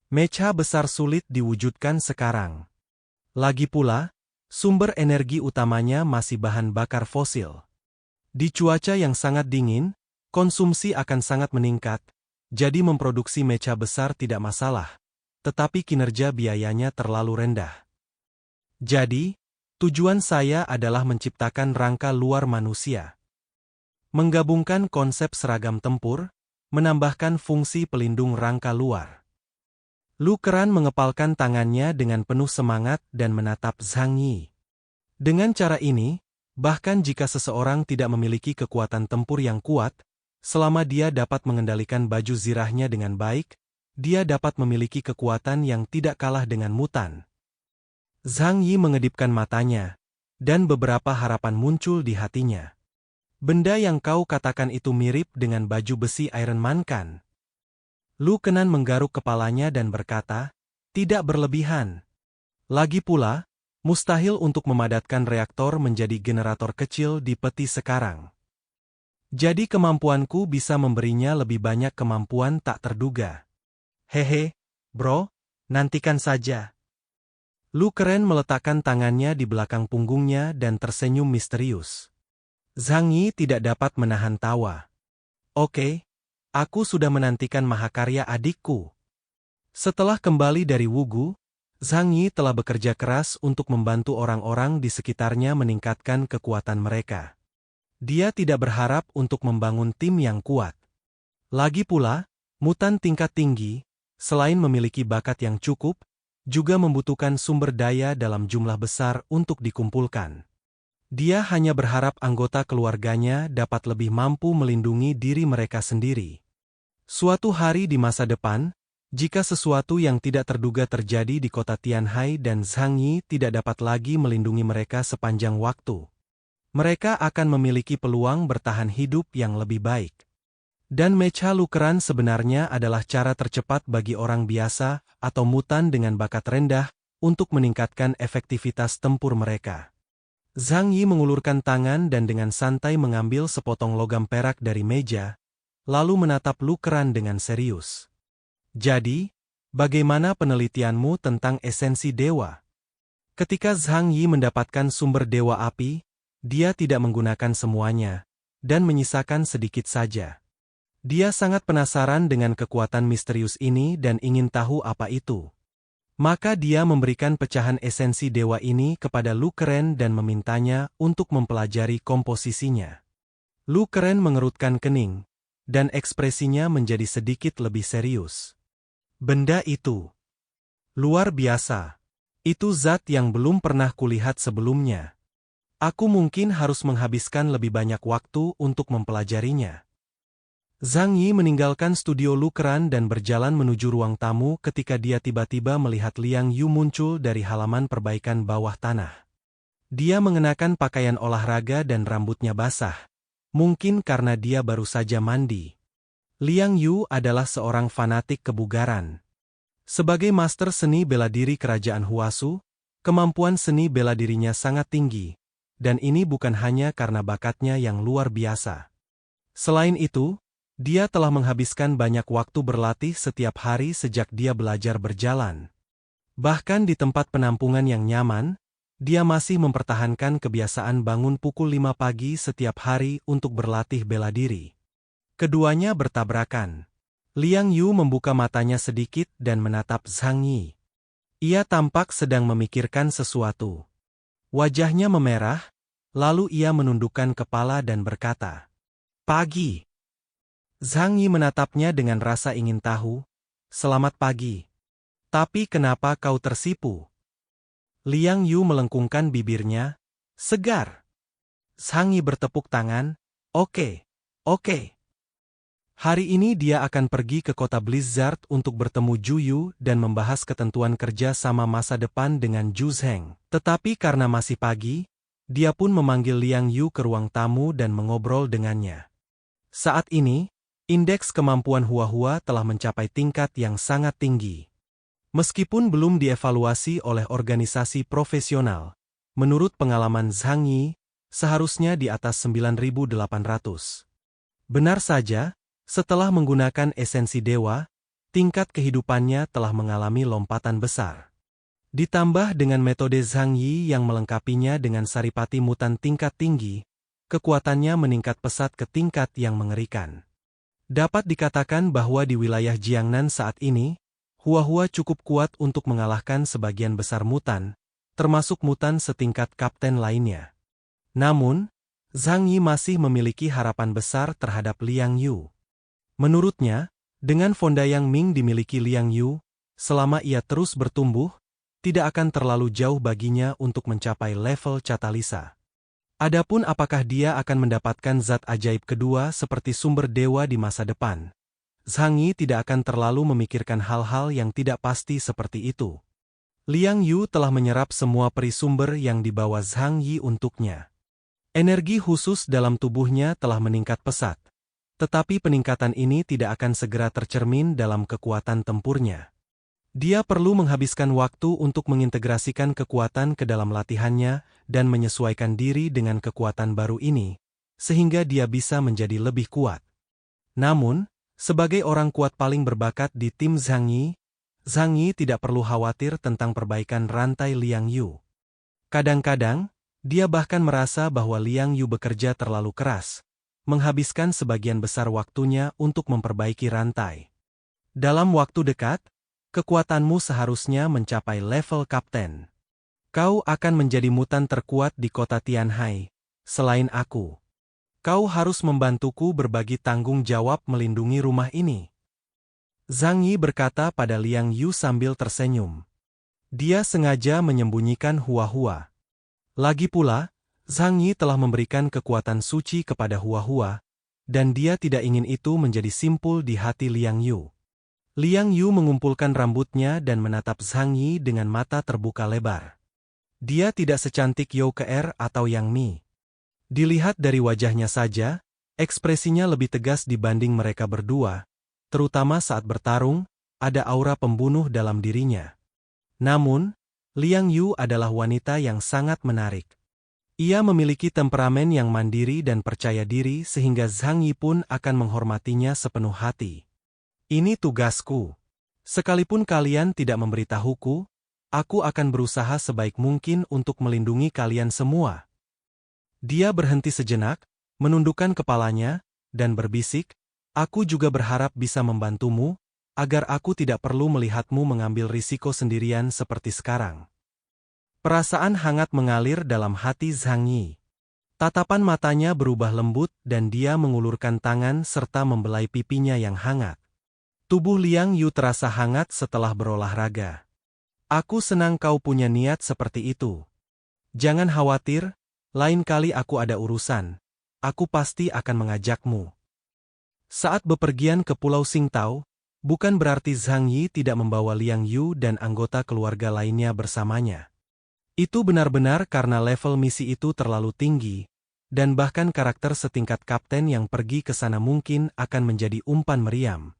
mecha besar sulit diwujudkan sekarang. Lagi pula, sumber energi utamanya masih bahan bakar fosil. Di cuaca yang sangat dingin, konsumsi akan sangat meningkat, jadi memproduksi mecha besar tidak masalah, tetapi kinerja biayanya terlalu rendah. Jadi, tujuan saya adalah menciptakan rangka luar manusia. Menggabungkan konsep seragam tempur, menambahkan fungsi pelindung rangka luar. Lu Keran mengepalkan tangannya dengan penuh semangat dan menatap Zhang Yi. Dengan cara ini, bahkan jika seseorang tidak memiliki kekuatan tempur yang kuat, selama dia dapat mengendalikan baju zirahnya dengan baik, dia dapat memiliki kekuatan yang tidak kalah dengan mutan. Zhang Yi mengedipkan matanya, dan beberapa harapan muncul di hatinya. Benda yang kau katakan itu mirip dengan baju besi Iron Man kan? Lu Kenan menggaruk kepalanya dan berkata, tidak berlebihan. Lagi pula, mustahil untuk memadatkan reaktor menjadi generator kecil di peti sekarang. Jadi kemampuanku bisa memberinya lebih banyak kemampuan tak terduga. Hehe, bro, nantikan saja. Lu Keran meletakkan tangannya di belakang punggungnya dan tersenyum misterius. Zhang Yi tidak dapat menahan tawa. Oke, aku sudah menantikan mahakarya adikku. Setelah kembali dari Wugu, Zhang Yi telah bekerja keras untuk membantu orang-orang di sekitarnya meningkatkan kekuatan mereka. Dia tidak berharap untuk membangun tim yang kuat. Lagi pula, mutan tingkat tinggi, selain memiliki bakat yang cukup, juga membutuhkan sumber daya dalam jumlah besar untuk dikumpulkan. Dia hanya berharap anggota keluarganya dapat lebih mampu melindungi diri mereka sendiri. Suatu hari di masa depan, jika sesuatu yang tidak terduga terjadi di kota Tianhai dan Zhang Yi tidak dapat lagi melindungi mereka sepanjang waktu, mereka akan memiliki peluang bertahan hidup yang lebih baik. Dan mecha Lu Keran sebenarnya adalah cara tercepat bagi orang biasa atau mutan dengan bakat rendah untuk meningkatkan efektivitas tempur mereka. Zhang Yi mengulurkan tangan dan dengan santai mengambil sepotong logam perak dari meja, lalu menatap Lu Keran dengan serius. Jadi, bagaimana penelitianmu tentang esensi dewa? Ketika Zhang Yi mendapatkan sumber dewa api, dia tidak menggunakan semuanya, dan menyisakan sedikit saja. Dia sangat penasaran dengan kekuatan misterius ini dan ingin tahu apa itu. Maka dia memberikan pecahan esensi dewa ini kepada Lu Keran dan memintanya untuk mempelajari komposisinya. Lu Keran mengerutkan kening, dan ekspresinya menjadi sedikit lebih serius. Benda itu luar biasa. Itu zat yang belum pernah kulihat sebelumnya. Aku mungkin harus menghabiskan lebih banyak waktu untuk mempelajarinya. Zhang Yi meninggalkan studio Lu Keran dan berjalan menuju ruang tamu ketika dia tiba-tiba melihat Liang Yu muncul dari halaman perbaikan bawah tanah. Dia mengenakan pakaian olahraga dan rambutnya basah, mungkin karena dia baru saja mandi. Liang Yu adalah seorang fanatik kebugaran. Sebagai master seni bela diri kerajaan Huasu, kemampuan seni bela dirinya sangat tinggi, dan ini bukan hanya karena bakatnya yang luar biasa. Selain itu, dia telah menghabiskan banyak waktu berlatih setiap hari sejak dia belajar berjalan. Bahkan di tempat penampungan yang nyaman, dia masih mempertahankan kebiasaan bangun pukul 5 pagi setiap hari untuk berlatih bela diri. Keduanya bertabrakan. Liang Yu membuka matanya sedikit dan menatap Zhang Yi. Ia tampak sedang memikirkan sesuatu. Wajahnya memerah, lalu ia menundukkan kepala dan berkata, "Pagi." Zhang Yi menatapnya dengan rasa ingin tahu. "Selamat pagi. Tapi kenapa kau tersipu?" Liang Yu melengkungkan bibirnya. "Segar." Zhang Yi bertepuk tangan. Oke. Hari ini dia akan pergi ke kota Blizzard untuk bertemu Ju Yu dan membahas ketentuan kerja sama masa depan dengan Zhu Zheng. Tetapi karena masih pagi, dia pun memanggil Liang Yu ke ruang tamu dan mengobrol dengannya. Saat ini, indeks kemampuan Hua-Hua telah mencapai tingkat yang sangat tinggi. Meskipun belum dievaluasi oleh organisasi profesional, menurut pengalaman Zhang Yi, seharusnya di atas 9.800. Benar saja, setelah menggunakan esensi dewa, tingkat kehidupannya telah mengalami lompatan besar. Ditambah dengan metode Zhang Yi yang melengkapinya dengan saripati mutan tingkat tinggi, kekuatannya meningkat pesat ke tingkat yang mengerikan. Dapat dikatakan bahwa di wilayah Jiangnan saat ini, Huahua cukup kuat untuk mengalahkan sebagian besar mutan, termasuk mutan setingkat kapten lainnya. Namun, Zhang Yi masih memiliki harapan besar terhadap Liang Yu. Menurutnya, dengan fonda yang Ming dimiliki Liang Yu, selama ia terus bertumbuh, tidak akan terlalu jauh baginya untuk mencapai level Catalisa. Adapun apakah dia akan mendapatkan zat ajaib kedua seperti sumber dewa di masa depan, Zhang Yi tidak akan terlalu memikirkan hal-hal yang tidak pasti seperti itu. Liang Yu telah menyerap semua peri sumber yang dibawa Zhang Yi untuknya. Energi khusus dalam tubuhnya telah meningkat pesat. Tetapi peningkatan ini tidak akan segera tercermin dalam kekuatan tempurnya. Dia perlu menghabiskan waktu untuk mengintegrasikan kekuatan ke dalam latihannya dan menyesuaikan diri dengan kekuatan baru ini, sehingga dia bisa menjadi lebih kuat. Namun, sebagai orang kuat paling berbakat di tim Zhang Yi tidak perlu khawatir tentang perbaikan rantai Liang Yu. Kadang-kadang, dia bahkan merasa bahwa Liang Yu bekerja terlalu keras, menghabiskan sebagian besar waktunya untuk memperbaiki rantai. Dalam waktu dekat, kekuatanmu seharusnya mencapai level kapten. Kau akan menjadi mutan terkuat di kota Tianhai, selain aku. Kau harus membantuku berbagi tanggung jawab melindungi rumah ini. Zhang Yi berkata pada Liang Yu sambil tersenyum. Dia sengaja menyembunyikan Huahua. Lagi pula, Zhang Yi telah memberikan kekuatan suci kepada Huahua, dan dia tidak ingin itu menjadi simpul di hati Liang Yu. Liang Yu mengumpulkan rambutnya dan menatap Zhang Yi dengan mata terbuka lebar. Dia tidak secantik You Ke atau Yang Mi. Dilihat dari wajahnya saja, ekspresinya lebih tegas dibanding mereka berdua, terutama saat bertarung, ada aura pembunuh dalam dirinya. Namun, Liang Yu adalah wanita yang sangat menarik. Ia memiliki temperamen yang mandiri dan percaya diri sehingga Zhang Yi pun akan menghormatinya sepenuh hati. Ini tugasku. Sekalipun kalian tidak memberitahuku, aku akan berusaha sebaik mungkin untuk melindungi kalian semua. Dia berhenti sejenak, menundukkan kepalanya, dan berbisik, aku juga berharap bisa membantumu, agar aku tidak perlu melihatmu mengambil risiko sendirian seperti sekarang. Perasaan hangat mengalir dalam hati Zhang Yi. Tatapan matanya berubah lembut dan dia mengulurkan tangan serta membelai pipinya yang hangat. Tubuh Liang Yu terasa hangat setelah berolahraga. Aku senang kau punya niat seperti itu. Jangan khawatir, lain kali aku ada urusan. Aku pasti akan mengajakmu. Saat bepergian ke Pulau Xingtao, bukan berarti Zhang Yi tidak membawa Liang Yu dan anggota keluarga lainnya bersamanya. Itu benar-benar karena level misi itu terlalu tinggi, dan bahkan karakter setingkat kapten yang pergi ke sana mungkin akan menjadi umpan meriam.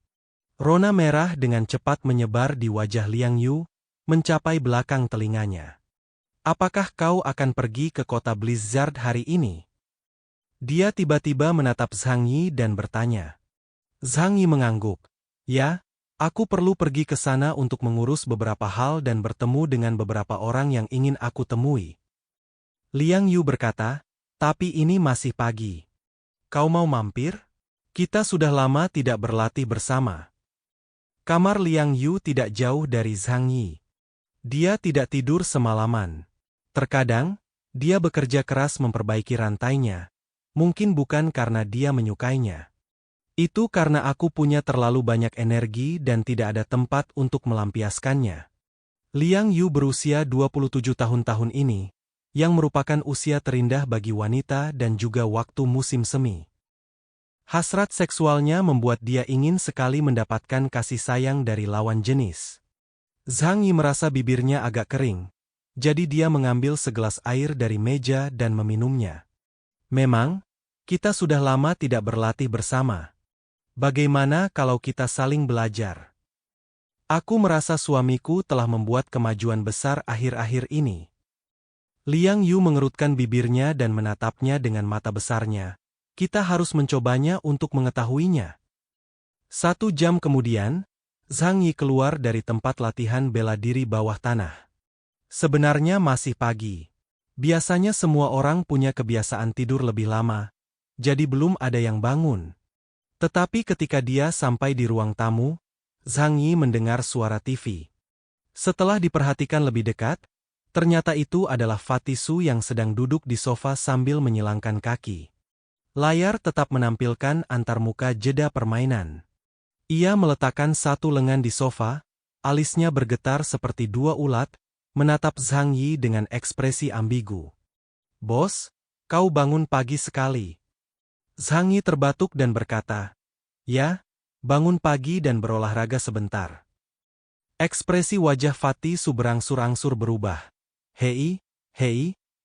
Rona merah dengan cepat menyebar di wajah Liang Yu, mencapai belakang telinganya. Apakah kau akan pergi ke kota Blizzard hari ini? Dia tiba-tiba menatap Zhang Yi dan bertanya. Zhang Yi mengangguk. Ya, aku perlu pergi ke sana untuk mengurus beberapa hal dan bertemu dengan beberapa orang yang ingin aku temui. Liang Yu berkata, tapi ini masih pagi. Kau mau mampir? Kita sudah lama tidak berlatih bersama. Kamar Liang Yu tidak jauh dari Zhang Yi. Dia tidak tidur semalaman. Terkadang, dia bekerja keras memperbaiki rantainya. Mungkin bukan karena dia menyukainya. Itu karena aku punya terlalu banyak energi dan tidak ada tempat untuk melampiaskannya. Liang Yu berusia 27 tahun ini, yang merupakan usia terindah bagi wanita dan juga waktu musim semi. Hasrat seksualnya membuat dia ingin sekali mendapatkan kasih sayang dari lawan jenis. Zhang Yi merasa bibirnya agak kering, jadi dia mengambil segelas air dari meja dan meminumnya. Memang, kita sudah lama tidak berlatih bersama. Bagaimana kalau kita saling belajar? Aku merasa suamiku telah membuat kemajuan besar akhir-akhir ini. Liang Yu mengerutkan bibirnya dan menatapnya dengan mata besarnya. Kita harus mencobanya untuk mengetahuinya. 1 jam kemudian, Zhang Yi keluar dari tempat latihan bela diri bawah tanah. Sebenarnya masih pagi. Biasanya semua orang punya kebiasaan tidur lebih lama, jadi belum ada yang bangun. Tetapi ketika dia sampai di ruang tamu, Zhang Yi mendengar suara TV. Setelah diperhatikan lebih dekat, ternyata itu adalah Fatih Su yang sedang duduk di sofa sambil menyilangkan kaki. Layar tetap menampilkan antarmuka jeda permainan. Ia meletakkan satu lengan di sofa, alisnya bergetar seperti dua ulat, menatap Zhang Yi dengan ekspresi ambigu. "Bos, kau bangun pagi sekali." Zhang Yi terbatuk dan berkata, "Ya, bangun pagi dan berolahraga sebentar." Ekspresi wajah Fatih Su berangsur-angsur berubah. Hei,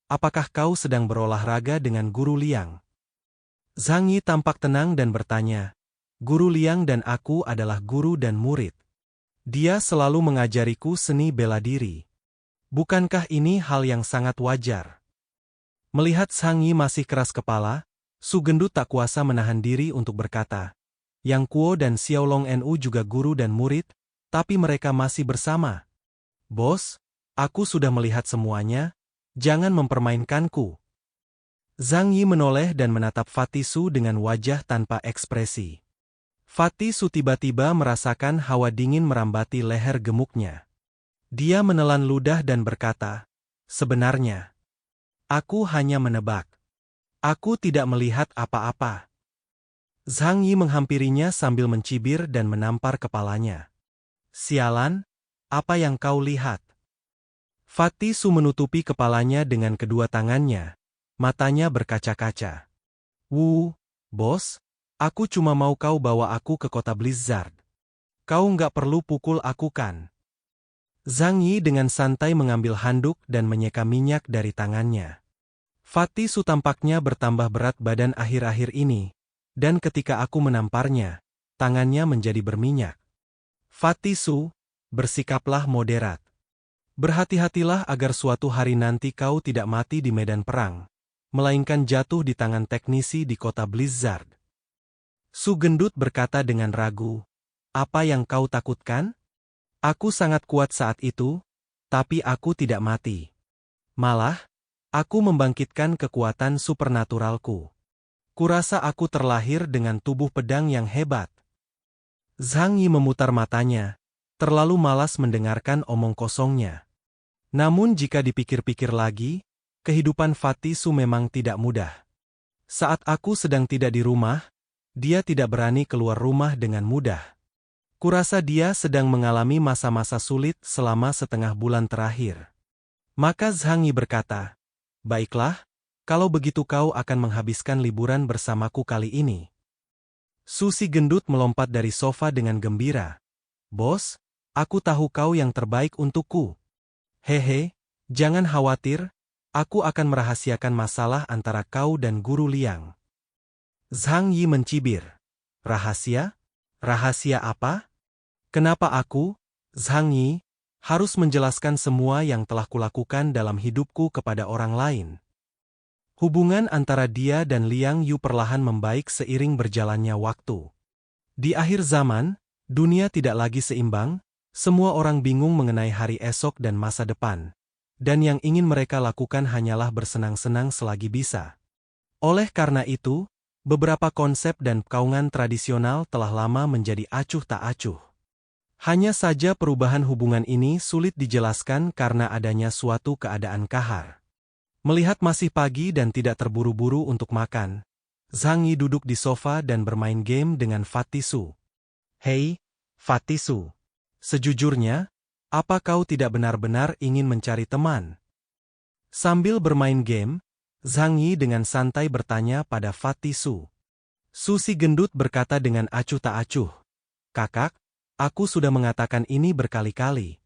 apakah kau sedang berolahraga dengan Guru Liang?" Zhang Yi tampak tenang dan bertanya, "Guru Liang dan aku adalah guru dan murid. Dia selalu mengajariku seni bela diri. Bukankah ini hal yang sangat wajar?" Melihat Zhang Yi masih keras kepala, Su Gendut tak kuasa menahan diri untuk berkata, "Yang Kuo dan Xiaolong Nu juga guru dan murid, tapi mereka masih bersama." "Bos, aku sudah melihat semuanya, jangan mempermainkanku." Zhang Yi menoleh dan menatap Fatih Su dengan wajah tanpa ekspresi. Fatih Su tiba-tiba merasakan hawa dingin merambati leher gemuknya. Dia menelan ludah dan berkata, "Sebenarnya, aku hanya menebak. Aku tidak melihat apa-apa." Zhang Yi menghampirinya sambil mencibir dan menampar kepalanya. "Sialan, apa yang kau lihat?" Fatih Su menutupi kepalanya dengan kedua tangannya, matanya berkaca-kaca. Bos, aku cuma mau kau bawa aku ke kota Blizzard. Kau nggak perlu pukul aku kan?" Zhang Yi dengan santai mengambil handuk dan menyeka minyak dari tangannya. Fatih Su tampaknya bertambah berat badan akhir-akhir ini, dan ketika aku menamparnya, tangannya menjadi berminyak. "Fatih Su, bersikaplah moderat. Berhati-hatilah agar suatu hari nanti kau tidak mati di medan perang, melainkan jatuh di tangan teknisi di kota Blizzard." Su Gendut berkata dengan ragu, "Apa yang kau takutkan? Aku sangat kuat saat itu, tapi aku tidak mati. Malah, aku membangkitkan kekuatan supernaturalku. Kurasa aku terlahir dengan tubuh pedang yang hebat." Zhang Yi memutar matanya, terlalu malas mendengarkan omong kosongnya. Namun jika dipikir-pikir lagi, kehidupan Fatih Su memang tidak mudah. Saat aku sedang tidak di rumah, dia tidak berani keluar rumah dengan mudah. Kurasa dia sedang mengalami masa-masa sulit selama setengah bulan terakhir. Maka Zhang Yi berkata, "Baiklah, kalau begitu kau akan menghabiskan liburan bersamaku kali ini." Si Gendut melompat dari sofa dengan gembira. "Bos, aku tahu kau yang terbaik untukku. Hehe, jangan khawatir, aku akan merahasiakan masalah antara kau dan Guru Liang." Zhang Yi mencibir. "Rahasia? Rahasia apa? Kenapa aku, Zhang Yi, harus menjelaskan semua yang telah kulakukan dalam hidupku kepada orang lain?" Hubungan antara dia dan Liang Yu perlahan membaik seiring berjalannya waktu. Di akhir zaman, dunia tidak lagi seimbang, semua orang bingung mengenai hari esok dan masa depan. Dan yang ingin mereka lakukan hanyalah bersenang-senang selagi bisa. Oleh karena itu, beberapa konsep dan kaungan tradisional telah lama menjadi acuh tak acuh. Hanya saja perubahan hubungan ini sulit dijelaskan karena adanya suatu keadaan kahar. Melihat masih pagi dan tidak terburu-buru untuk makan, Zhang Yi duduk di sofa dan bermain game dengan Fatih Su. "Hei, Fatih Su. Sejujurnya, apa kau tidak benar-benar ingin mencari teman?" Sambil bermain game, Zhang Yi dengan santai bertanya pada Fatih Su. Si Gendut berkata dengan acuh tak acuh, "Kakak, aku sudah mengatakan ini berkali-kali.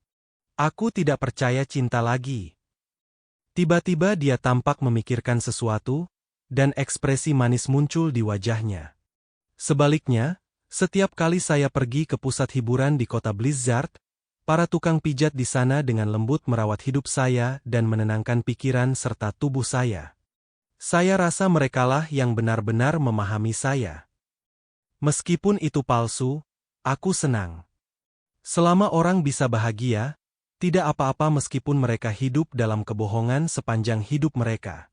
Aku tidak percaya cinta lagi." Tiba-tiba dia tampak memikirkan sesuatu, dan ekspresi manis muncul di wajahnya. "Sebaliknya, setiap kali saya pergi ke pusat hiburan di kota Blizzard, para tukang pijat di sana dengan lembut merawat hidup saya dan menenangkan pikiran serta tubuh saya. Saya rasa merekalah yang benar-benar memahami saya. Meskipun itu palsu, aku senang. Selama orang bisa bahagia, tidak apa-apa meskipun mereka hidup dalam kebohongan sepanjang hidup mereka."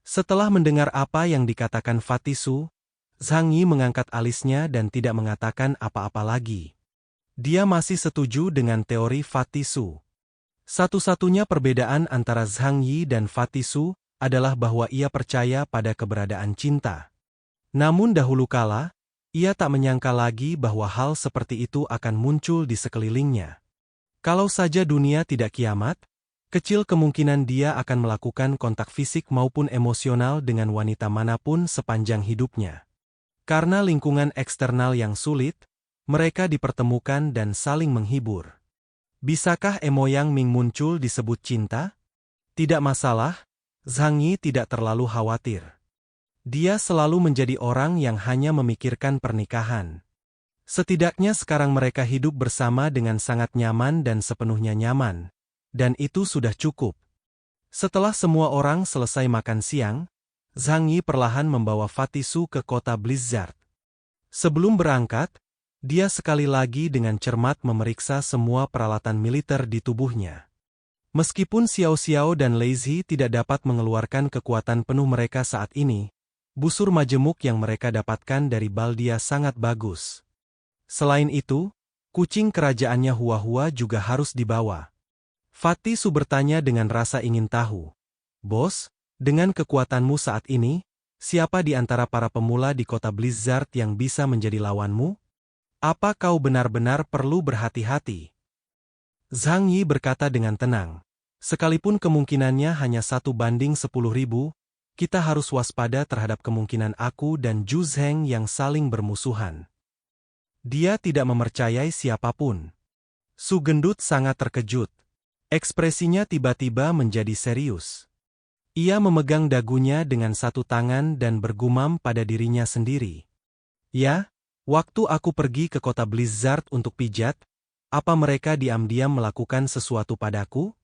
Setelah mendengar apa yang dikatakan Fatih Su, Zhang Yi mengangkat alisnya dan tidak mengatakan apa-apa lagi. Dia masih setuju dengan teori Fatisu. Satu-satunya perbedaan antara Zhang Yi dan Fatisu adalah bahwa ia percaya pada keberadaan cinta. Namun dahulu kala, ia tak menyangka lagi bahwa hal seperti itu akan muncul di sekelilingnya. Kalau saja dunia tidak kiamat, kecil kemungkinan dia akan melakukan kontak fisik maupun emosional dengan wanita manapun sepanjang hidupnya. Karena lingkungan eksternal yang sulit, mereka dipertemukan dan saling menghibur. Bisakah Emoyang Ming muncul disebut cinta? Tidak masalah, Zhang Yi tidak terlalu khawatir. Dia selalu menjadi orang yang hanya memikirkan pernikahan. Setidaknya sekarang mereka hidup bersama dengan sangat nyaman dan sepenuhnya nyaman. Dan itu sudah cukup. Setelah semua orang selesai makan siang, Zhang Yi perlahan membawa Fatisu ke kota Blizzard. Sebelum berangkat, dia sekali lagi dengan cermat memeriksa semua peralatan militer di tubuhnya. Meskipun Xiao Xiao dan Lei Zi tidak dapat mengeluarkan kekuatan penuh mereka saat ini, busur majemuk yang mereka dapatkan dari Baldia sangat bagus. Selain itu, kucing kerajaannya Hua-Hua juga harus dibawa. Fatisu bertanya dengan rasa ingin tahu. Bos, dengan kekuatanmu saat ini, siapa di antara para pemula di kota Blizzard yang bisa menjadi lawanmu? Apa kau benar-benar perlu berhati-hati? Zhang Yi berkata dengan tenang. Sekalipun kemungkinannya hanya 1:10.000, kita harus waspada terhadap kemungkinan aku dan Zhu Zheng yang saling bermusuhan. Dia tidak mempercayai siapapun. Su Gendut sangat terkejut. Ekspresinya tiba-tiba menjadi serius. Ia memegang dagunya dengan satu tangan dan bergumam pada dirinya sendiri. Ya, waktu aku pergi ke kota Blizzard untuk pijat, apa mereka diam-diam melakukan sesuatu padaku?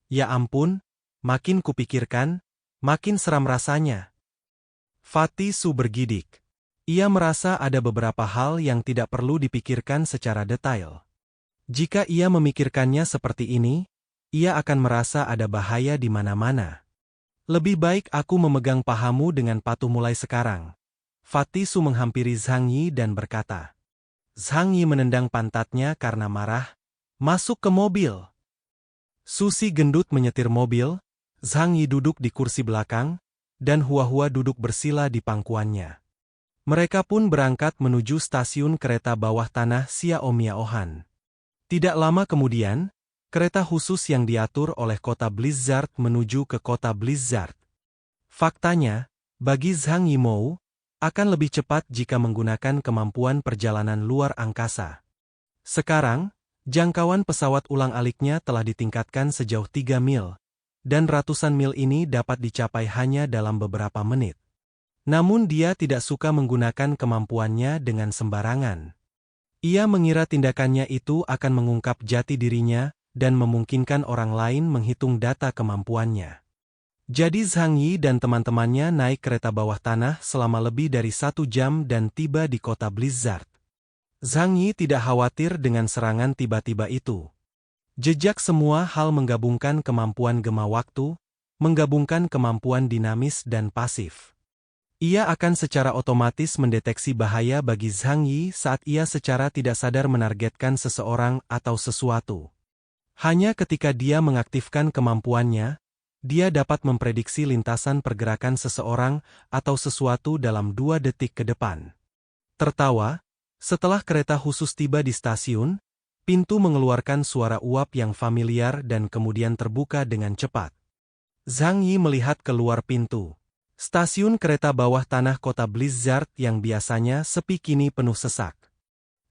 Ya ampun, makin kupikirkan, makin seram rasanya. Fatisu bergidik. Ia merasa ada beberapa hal yang tidak perlu dipikirkan secara detail. Jika ia memikirkannya seperti ini, ia akan merasa ada bahaya di mana-mana. Lebih baik aku memegang pahamu dengan patuh mulai sekarang. Fatisu menghampiri Zhang Yi dan berkata. Zhang Yi menendang pantatnya karena marah. Masuk ke mobil. Susi Gendut menyetir mobil, Zhang Yi duduk di kursi belakang, dan Hua-Hua duduk bersila di pangkuannya. Mereka pun berangkat menuju stasiun kereta bawah tanah Xiaomiaohan. Tidak lama kemudian, kereta khusus yang diatur oleh kota Blizzard menuju ke kota Blizzard. Faktanya, bagi Zhang Yimou, akan lebih cepat jika menggunakan kemampuan perjalanan luar angkasa. Sekarang, jangkauan pesawat ulang-aliknya telah ditingkatkan sejauh 3 mil, dan ratusan mil ini dapat dicapai hanya dalam beberapa menit. Namun dia tidak suka menggunakan kemampuannya dengan sembarangan. Ia mengira tindakannya itu akan mengungkap jati dirinya dan memungkinkan orang lain menghitung data kemampuannya. Jadi Zhang Yi dan teman-temannya naik kereta bawah tanah selama lebih dari 1 jam dan tiba di kota Blizzard. Zhang Yi tidak khawatir dengan serangan tiba-tiba itu. Jejak semua hal menggabungkan kemampuan gema waktu, menggabungkan kemampuan dinamis dan pasif. Ia akan secara otomatis mendeteksi bahaya bagi Zhang Yi saat ia secara tidak sadar menargetkan seseorang atau sesuatu. Hanya ketika dia mengaktifkan kemampuannya, dia dapat memprediksi lintasan pergerakan seseorang atau sesuatu dalam 2 detik ke depan. Tertawa, setelah kereta khusus tiba di stasiun, pintu mengeluarkan suara uap yang familiar dan kemudian terbuka dengan cepat. Zhang Yi melihat keluar pintu. Stasiun kereta bawah tanah kota Blizzard yang biasanya sepi kini penuh sesak.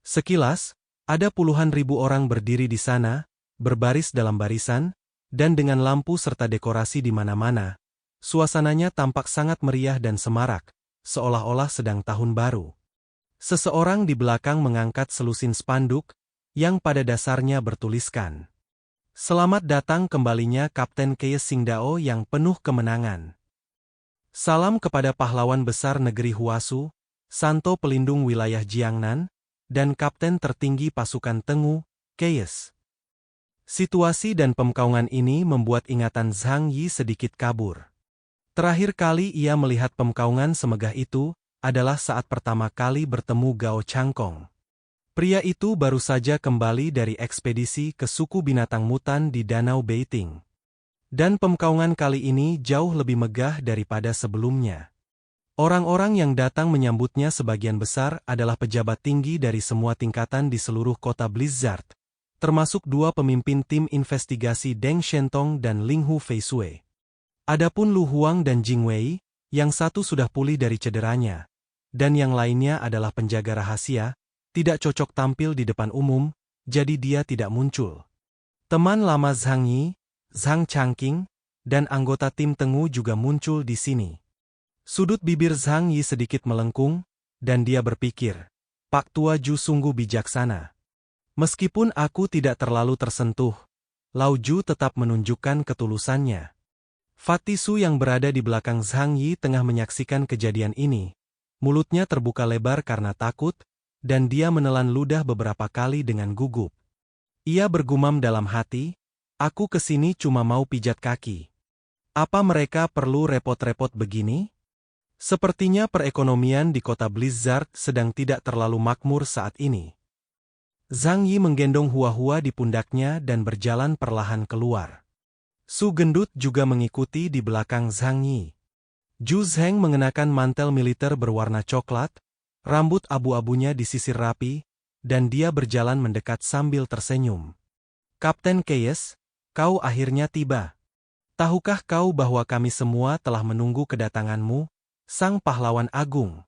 Sekilas, ada puluhan ribu orang berdiri di sana, berbaris dalam barisan, dan dengan lampu serta dekorasi di mana-mana. Suasananya tampak sangat meriah dan semarak, seolah-olah sedang tahun baru. Seseorang di belakang mengangkat selusin spanduk, yang pada dasarnya bertuliskan. Selamat datang kembalinya Kapten Keye Qingdao yang penuh kemenangan. Salam kepada pahlawan besar negeri Huasu, Santo pelindung wilayah Jiangnan, dan Kapten tertinggi pasukan Tengu, Keyes. Situasi dan pemkaungan ini membuat ingatan Zhang Yi sedikit kabur. Terakhir kali ia melihat pemkaungan semegah itu, adalah saat pertama kali bertemu Gao Changkong. Pria itu baru saja kembali dari ekspedisi ke suku binatang mutan di Danau Beiting. Dan pemkaungan kali ini jauh lebih megah daripada sebelumnya. Orang-orang yang datang menyambutnya sebagian besar adalah pejabat tinggi dari semua tingkatan di seluruh kota Blizzard, termasuk dua pemimpin tim investigasi Deng Shentong dan Ling Hu Feisue. Adapun Lu Huang dan Jing Wei, yang satu sudah pulih dari cederanya, dan yang lainnya adalah penjaga rahasia, tidak cocok tampil di depan umum, jadi dia tidak muncul. Teman lama Zhang Yi, Zhang Changqing, dan anggota tim Tengu juga muncul di sini. Sudut bibir Zhang Yi sedikit melengkung, dan dia berpikir, Pak Tua Ju sungguh bijaksana. Meskipun aku tidak terlalu tersentuh, Lao Ju tetap menunjukkan ketulusannya. Fatih Su yang berada di belakang Zhang Yi tengah menyaksikan kejadian ini. Mulutnya terbuka lebar karena takut, dan dia menelan ludah beberapa kali dengan gugup. Ia bergumam dalam hati, aku kesini cuma mau pijat kaki. Apa mereka perlu repot-repot begini? Sepertinya perekonomian di kota Blizzard sedang tidak terlalu makmur saat ini. Zhang Yi menggendong Hua-Hua di pundaknya dan berjalan perlahan keluar. Su gendut juga mengikuti di belakang Zhang Yi. Zhu Zheng mengenakan mantel militer berwarna coklat, rambut abu-abunya disisir rapi, dan dia berjalan mendekat sambil tersenyum. Kapten Keyes, kau akhirnya tiba. Tahukah kau bahwa kami semua telah menunggu kedatanganmu, sang pahlawan agung?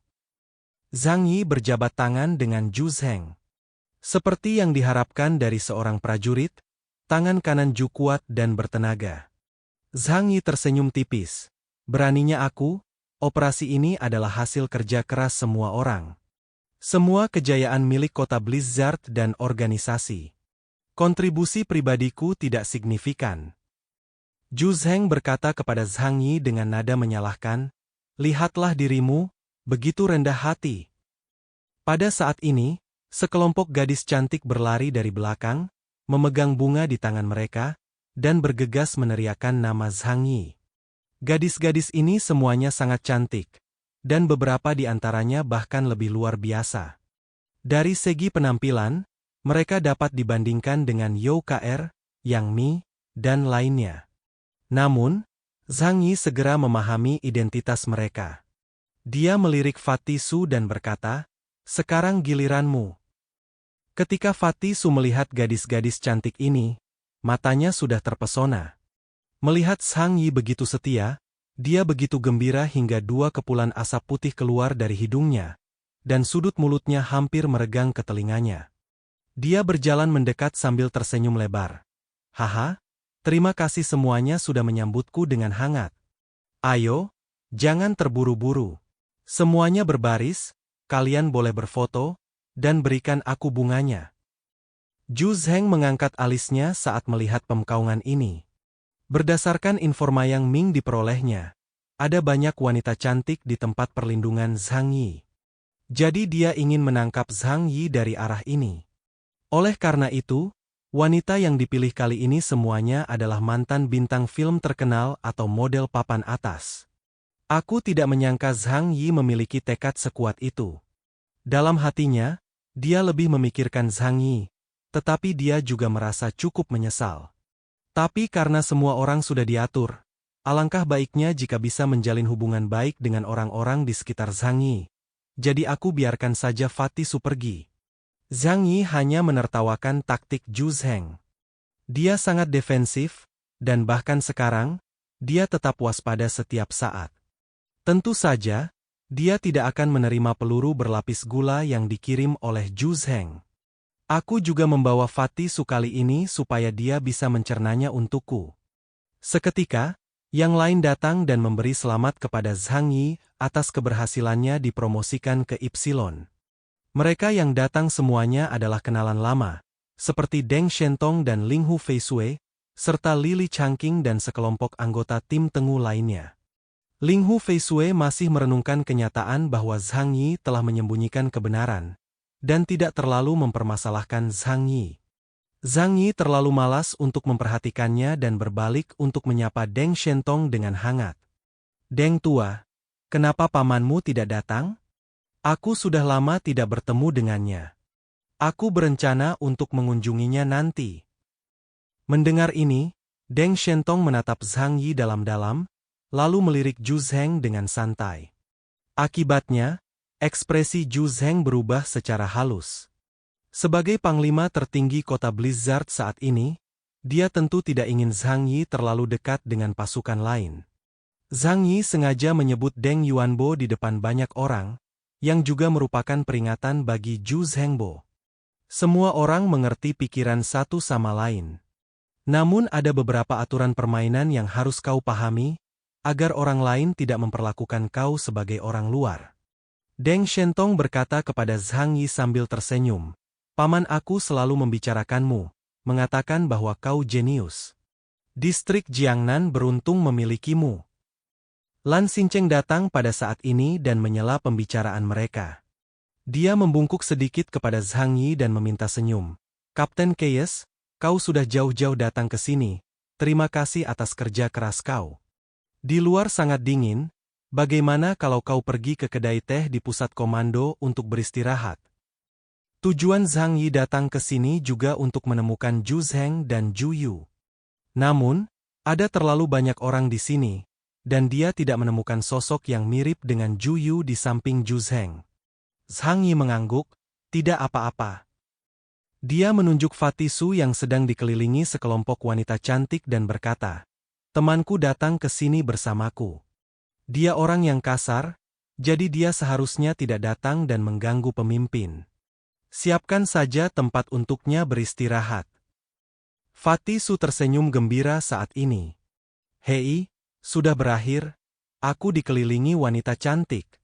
Zhang Yi berjabat tangan dengan Zhu Zheng. Seperti yang diharapkan dari seorang prajurit, tangan kanan Zhu kuat dan bertenaga. Zhang Yi tersenyum tipis. Beraninya aku, operasi ini adalah hasil kerja keras semua orang. Semua kejayaan milik kota Blizzard dan organisasi. Kontribusi pribadiku tidak signifikan. Zhu Zheng berkata kepada Zhang Yi dengan nada menyalahkan, lihatlah dirimu, begitu rendah hati. Pada saat ini, sekelompok gadis cantik berlari dari belakang, memegang bunga di tangan mereka, dan bergegas meneriakkan nama Zhang Yi. Gadis-gadis ini semuanya sangat cantik, dan beberapa di antaranya bahkan lebih luar biasa. Dari segi penampilan, mereka dapat dibandingkan dengan Youka KR, Yang Mi, dan lainnya. Namun, Zhang Yi segera memahami identitas mereka. Dia melirik Fatih Su dan berkata, sekarang giliranmu. Ketika Fatih Su melihat gadis-gadis cantik ini, matanya sudah terpesona. Melihat Zhang Yi begitu setia, dia begitu gembira hingga dua kepulan asap putih keluar dari hidungnya, dan sudut mulutnya hampir meregang ke telinganya. Dia berjalan mendekat sambil tersenyum lebar. Haha, terima kasih semuanya sudah menyambutku dengan hangat. Ayo, jangan terburu-buru. Semuanya berbaris, kalian boleh berfoto, dan berikan aku bunganya. Zhu Zheng mengangkat alisnya saat melihat pemkaungan ini. Berdasarkan informasi yang Ming diperolehnya, ada banyak wanita cantik di tempat perlindungan Zhang Yi. Jadi dia ingin menangkap Zhang Yi dari arah ini. Oleh karena itu, wanita yang dipilih kali ini semuanya adalah mantan bintang film terkenal atau model papan atas. Aku tidak menyangka Zhang Yi memiliki tekad sekuat itu. Dalam hatinya, dia lebih memikirkan Zhang Yi, tetapi dia juga merasa cukup menyesal. Tapi karena semua orang sudah diatur, alangkah baiknya jika bisa menjalin hubungan baik dengan orang-orang di sekitar Zhang Yi. Jadi aku biarkan saja Fatih Su pergi. Zhang Yi hanya menertawakan taktik Zhu Zheng. Dia sangat defensif, dan bahkan sekarang, dia tetap waspada setiap saat. Tentu saja, dia tidak akan menerima peluru berlapis gula yang dikirim oleh Zhu Zheng. Aku juga membawa Fatih Su kali ini supaya dia bisa mencernanya untukku. Seketika, yang lain datang dan memberi selamat kepada Zhang Yi atas keberhasilannya dipromosikan ke Ypsilon. Mereka yang datang semuanya adalah kenalan lama, seperti Deng Shentong dan Ling Hu Feisue, serta Lili Changqing dan sekelompok anggota tim Tengu lainnya. Ling Hu Feisue masih merenungkan kenyataan bahwa Zhang Yi telah menyembunyikan kebenaran, dan tidak terlalu mempermasalahkan Zhang Yi. Zhang Yi terlalu malas untuk memperhatikannya dan berbalik untuk menyapa Deng Shentong dengan hangat. Deng tua, kenapa pamanmu tidak datang? Aku sudah lama tidak bertemu dengannya. Aku berencana untuk mengunjunginya nanti. Mendengar ini, Deng Shentong menatap Zhang Yi dalam-dalam, lalu melirik Zhu Zheng dengan santai. Akibatnya, ekspresi Zhu Zheng berubah secara halus. Sebagai panglima tertinggi kota Blizzard saat ini, dia tentu tidak ingin Zhang Yi terlalu dekat dengan pasukan lain. Zhang Yi sengaja menyebut Deng Yuanbo di depan banyak orang, yang juga merupakan peringatan bagi Zhu Zhengbo. Semua orang mengerti pikiran satu sama lain. Namun ada beberapa aturan permainan yang harus kau pahami, agar orang lain tidak memperlakukan kau sebagai orang luar. Deng Shentong berkata kepada Zhang Yi sambil tersenyum, "Paman aku selalu membicarakanmu, mengatakan bahwa kau jenius. Distrik Jiangnan beruntung memilikimu." Lan Xincheng datang pada saat ini dan menyela pembicaraan mereka. Dia membungkuk sedikit kepada Zhang Yi dan meminta senyum. "Kapten Keyes, kau sudah jauh-jauh datang ke sini. Terima kasih atas kerja keras kau. Di luar sangat dingin, bagaimana kalau kau pergi ke kedai teh di pusat komando untuk beristirahat?" Tujuan Zhang Yi datang ke sini juga untuk menemukan Zhu Zheng dan Zhu Yu. Namun, ada terlalu banyak orang di sini, dan dia tidak menemukan sosok yang mirip dengan Zhu Yu di samping Zhu Zheng. Zhang Yi mengangguk, "Tidak apa-apa." Dia menunjuk Fatisu yang sedang dikelilingi sekelompok wanita cantik dan berkata, "Temanku datang ke sini bersamaku. Dia orang yang kasar, jadi dia seharusnya tidak datang dan mengganggu pemimpin. Siapkan saja tempat untuknya beristirahat." Fatisu tersenyum gembira saat ini. "Hei, sudah berakhir, aku dikelilingi wanita cantik."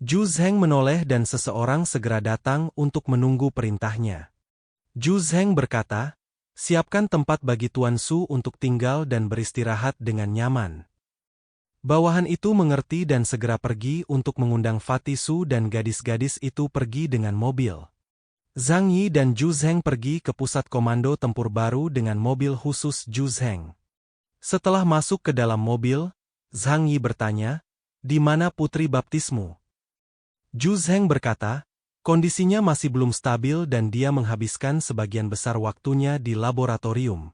Zhu Zheng menoleh dan seseorang segera datang untuk menunggu perintahnya. Zhu Zheng berkata, "Siapkan tempat bagi Tuan Su untuk tinggal dan beristirahat dengan nyaman." Bawahan itu mengerti dan segera pergi untuk mengundang Fatisu dan gadis-gadis itu pergi dengan mobil. Zhang Yi dan Zhu Zheng pergi ke pusat komando tempur baru dengan mobil khusus Zhu Zheng. Setelah masuk ke dalam mobil, Zhang Yi bertanya, "Di mana putri baptismu?" Zhu Zheng berkata, kondisinya masih belum stabil dan dia menghabiskan sebagian besar waktunya di laboratorium.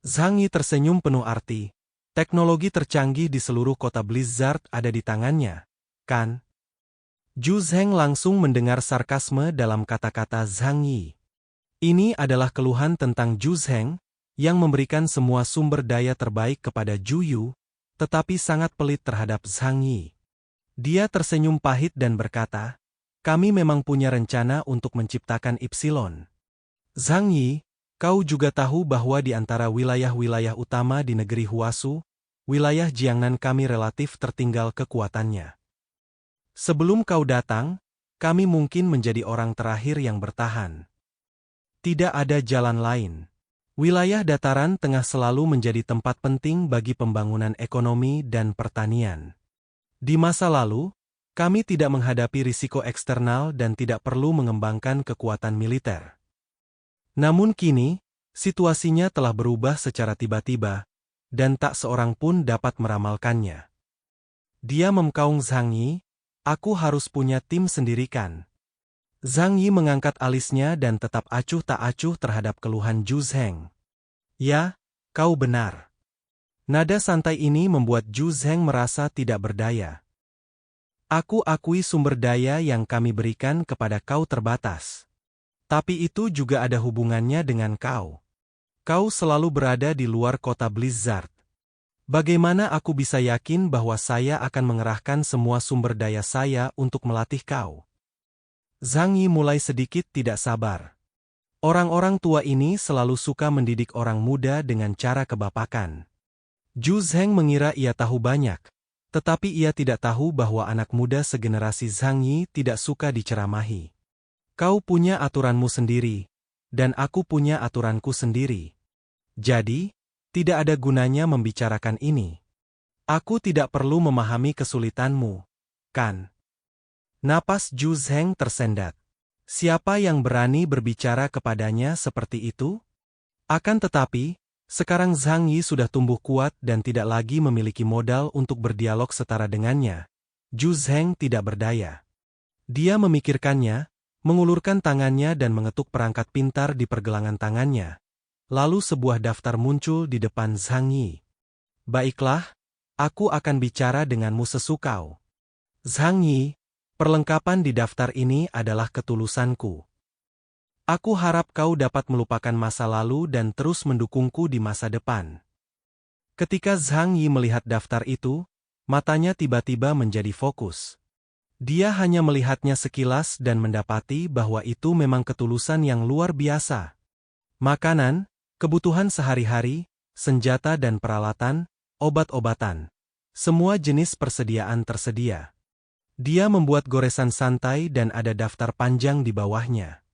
Zhang Yi tersenyum penuh arti. Teknologi tercanggih di seluruh kota Blizzard ada di tangannya, kan? Zhu Zheng langsung mendengar sarkasme dalam kata-kata Zhang Yi. Ini adalah keluhan tentang Zhu Zheng, yang memberikan semua sumber daya terbaik kepada Zhu Yu, tetapi sangat pelit terhadap Zhang Yi. Dia tersenyum pahit dan berkata, "Kami memang punya rencana untuk menciptakan Ipsilon. Zhang Yi, kau juga tahu bahwa di antara wilayah-wilayah utama di negeri Huasu, wilayah Jiangnan kami relatif tertinggal kekuatannya. Sebelum kau datang, kami mungkin menjadi orang terakhir yang bertahan. Tidak ada jalan lain. Wilayah dataran tengah selalu menjadi tempat penting bagi pembangunan ekonomi dan pertanian. Di masa lalu, kami tidak menghadapi risiko eksternal dan tidak perlu mengembangkan kekuatan militer. Namun kini, situasinya telah berubah secara tiba-tiba, dan tak seorang pun dapat meramalkannya." Dia memkaung Zhang Yi, "Aku harus punya tim sendiri kan?" Zhang Yi mengangkat alisnya dan tetap acuh tak acuh terhadap keluhan Zhu Zheng. "Ya, kau benar." Nada santai ini membuat Zhu Zheng merasa tidak berdaya. "Aku akui sumber daya yang kami berikan kepada kau terbatas. Tapi itu juga ada hubungannya dengan kau. Kau selalu berada di luar kota Blizzard. Bagaimana aku bisa yakin bahwa saya akan mengerahkan semua sumber daya saya untuk melatih kau?" Zhang Yi mulai sedikit tidak sabar. Orang-orang tua ini selalu suka mendidik orang muda dengan cara kebapakan. Zhu Zheng mengira ia tahu banyak, tetapi ia tidak tahu bahwa anak muda segenerasi Zhang Yi tidak suka diceramahi. "Kau punya aturanmu sendiri, dan aku punya aturanku sendiri. Jadi, tidak ada gunanya membicarakan ini. Aku tidak perlu memahami kesulitanmu, kan?" Napas Zhu Zheng tersendat. Siapa yang berani berbicara kepadanya seperti itu? Akan tetapi, sekarang Zhang Yi sudah tumbuh kuat dan tidak lagi memiliki modal untuk berdialog setara dengannya. Zhu Zheng tidak berdaya. Dia memikirkannya, mengulurkan tangannya dan mengetuk perangkat pintar di pergelangan tangannya. Lalu sebuah daftar muncul di depan Zhang Yi. Baiklah, aku akan bicara denganmu sesukau. Zhang Yi, perlengkapan di daftar ini adalah ketulusanku. Aku harap kau dapat melupakan masa lalu dan terus mendukungku di masa depan. Ketika Zhang Yi melihat daftar itu, matanya tiba-tiba menjadi fokus. Dia hanya melihatnya sekilas dan mendapati bahwa itu memang ketulusan yang luar biasa. Makanan, kebutuhan sehari-hari, senjata dan peralatan, obat-obatan. Semua jenis persediaan tersedia. Dia membuat goresan santai dan ada daftar panjang di bawahnya.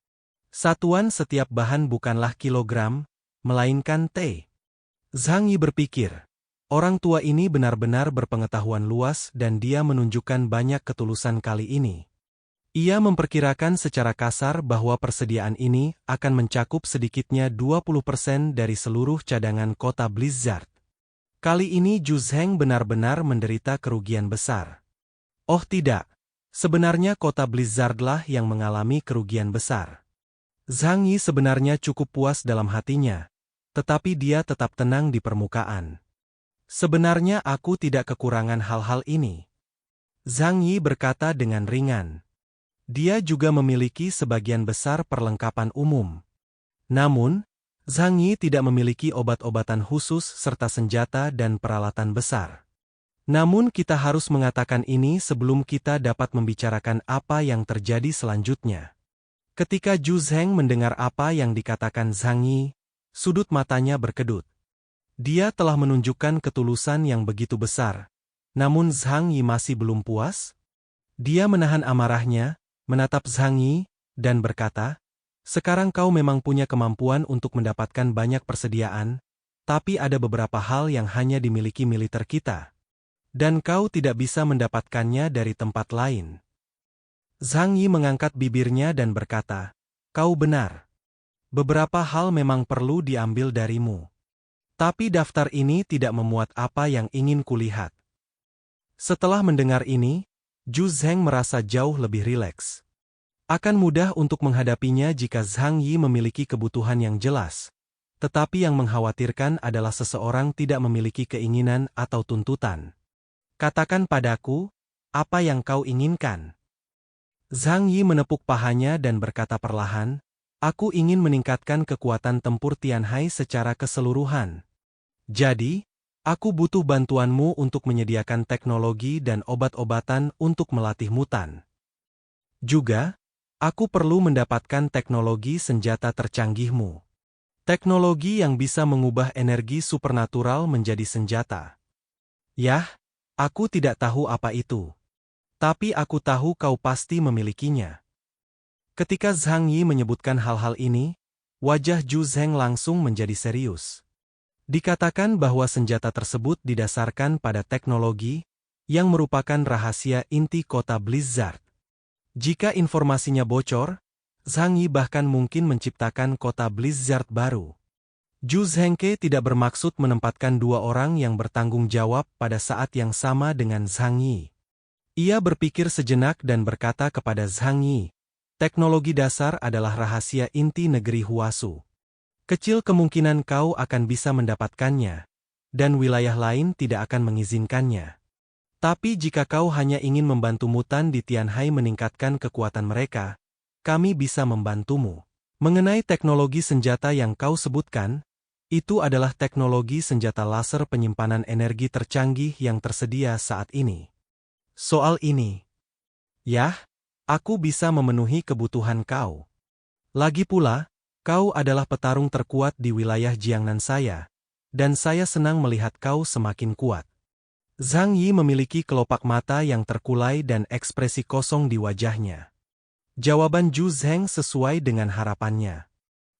Satuan setiap bahan bukanlah kilogram, melainkan T. Zhang Yi berpikir, orang tua ini benar-benar berpengetahuan luas dan dia menunjukkan banyak ketulusan kali ini. Ia memperkirakan secara kasar bahwa persediaan ini akan mencakup sedikitnya 20% dari seluruh cadangan kota Blizzard. Kali ini Zhu Zheng benar-benar menderita kerugian besar. Oh tidak, sebenarnya kota Blizzardlah yang mengalami kerugian besar. Zhang Yi sebenarnya cukup puas dalam hatinya, tetapi dia tetap tenang di permukaan. Sebenarnya aku tidak kekurangan hal-hal ini. Zhang Yi berkata dengan ringan. Dia juga memiliki sebagian besar perlengkapan umum. Namun, Zhang Yi tidak memiliki obat-obatan khusus serta senjata dan peralatan besar. Namun kita harus mengatakan ini sebelum kita dapat membicarakan apa yang terjadi selanjutnya. Ketika Zhu Zheng mendengar apa yang dikatakan Zhang Yi, sudut matanya berkedut. Dia telah menunjukkan ketulusan yang begitu besar, namun Zhang Yi masih belum puas. Dia menahan amarahnya, menatap Zhang Yi, dan berkata, sekarang kau memang punya kemampuan untuk mendapatkan banyak persediaan, tapi ada beberapa hal yang hanya dimiliki militer kita. Dan kau tidak bisa mendapatkannya dari tempat lain. Zhang Yi mengangkat bibirnya dan berkata, kau benar. Beberapa hal memang perlu diambil darimu. Tapi daftar ini tidak memuat apa yang ingin kulihat. Setelah mendengar ini, Zhu Zheng merasa jauh lebih rileks. Akan mudah untuk menghadapinya jika Zhang Yi memiliki kebutuhan yang jelas. Tetapi yang mengkhawatirkan adalah seseorang tidak memiliki keinginan atau tuntutan. Katakan padaku, apa yang kau inginkan? Zhang Yi menepuk pahanya dan berkata perlahan, aku ingin meningkatkan kekuatan tempur Tianhai secara keseluruhan. Jadi, aku butuh bantuanmu untuk menyediakan teknologi dan obat-obatan untuk melatih mutan. Juga, aku perlu mendapatkan teknologi senjata tercanggihmu. Teknologi yang bisa mengubah energi supernatural menjadi senjata. Yah, aku tidak tahu apa itu. Tapi aku tahu kau pasti memilikinya. Ketika Zhang Yi menyebutkan hal-hal ini, wajah Zhu Zheng langsung menjadi serius. Dikatakan bahwa senjata tersebut didasarkan pada teknologi yang merupakan rahasia inti kota Blizzard. Jika informasinya bocor, Zhang Yi bahkan mungkin menciptakan kota Blizzard baru. Zhu Zhengke tidak bermaksud menempatkan dua orang yang bertanggung jawab pada saat yang sama dengan Zhang Yi. Ia berpikir sejenak dan berkata kepada Zhang Yi, teknologi dasar adalah rahasia inti negeri Huasu. Kecil kemungkinan kau akan bisa mendapatkannya, dan wilayah lain tidak akan mengizinkannya. Tapi jika kau hanya ingin membantu mutan di Tianhai meningkatkan kekuatan mereka, kami bisa membantumu. Mengenai teknologi senjata yang kau sebutkan, itu adalah teknologi senjata laser penyimpanan energi tercanggih yang tersedia saat ini. Soal ini, yah, aku bisa memenuhi kebutuhan kau. Lagi pula, kau adalah petarung terkuat di wilayah Jiangnan saya, dan saya senang melihat kau semakin kuat. Zhang Yi memiliki kelopak mata yang terkulai dan ekspresi kosong di wajahnya. Jawaban Zhu Zheng sesuai dengan harapannya.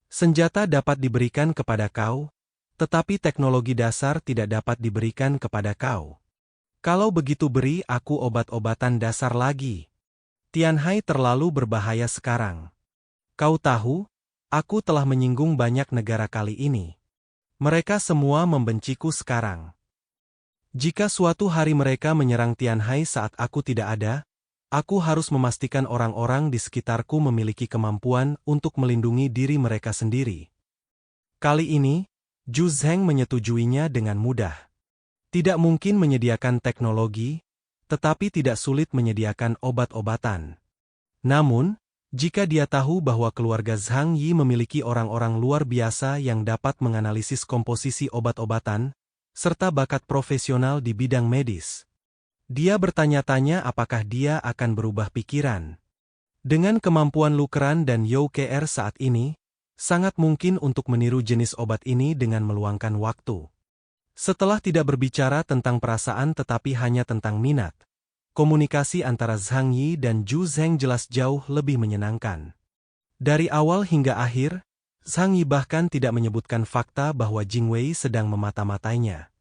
Senjata dapat diberikan kepada kau, tetapi teknologi dasar tidak dapat diberikan kepada kau. Kalau begitu beri aku obat-obatan dasar lagi. Tianhai terlalu berbahaya sekarang. Kau tahu, aku telah menyinggung banyak negara kali ini. Mereka semua membenciku sekarang. Jika suatu hari mereka menyerang Tianhai saat aku tidak ada, Aku harus memastikan orang-orang di sekitarku memiliki kemampuan untuk melindungi diri mereka sendiri. Kali ini, Zhu Zheng menyetujuinya dengan mudah. Tidak mungkin menyediakan teknologi, tetapi tidak sulit menyediakan obat-obatan. Namun, jika dia tahu bahwa keluarga Zhang Yi memiliki orang-orang luar biasa yang dapat menganalisis komposisi obat-obatan, serta bakat profesional di bidang medis, dia bertanya-tanya apakah dia akan berubah pikiran. Dengan kemampuan Lu Keran dan You Kr saat ini, sangat mungkin untuk meniru jenis obat ini dengan meluangkan waktu. Setelah tidak berbicara tentang perasaan tetapi hanya tentang minat, komunikasi antara Zhang Yi dan Zhu Zheng jelas jauh lebih menyenangkan. Dari awal hingga akhir, Zhang Yi bahkan tidak menyebutkan fakta bahwa Jing Wei sedang memata-matainya.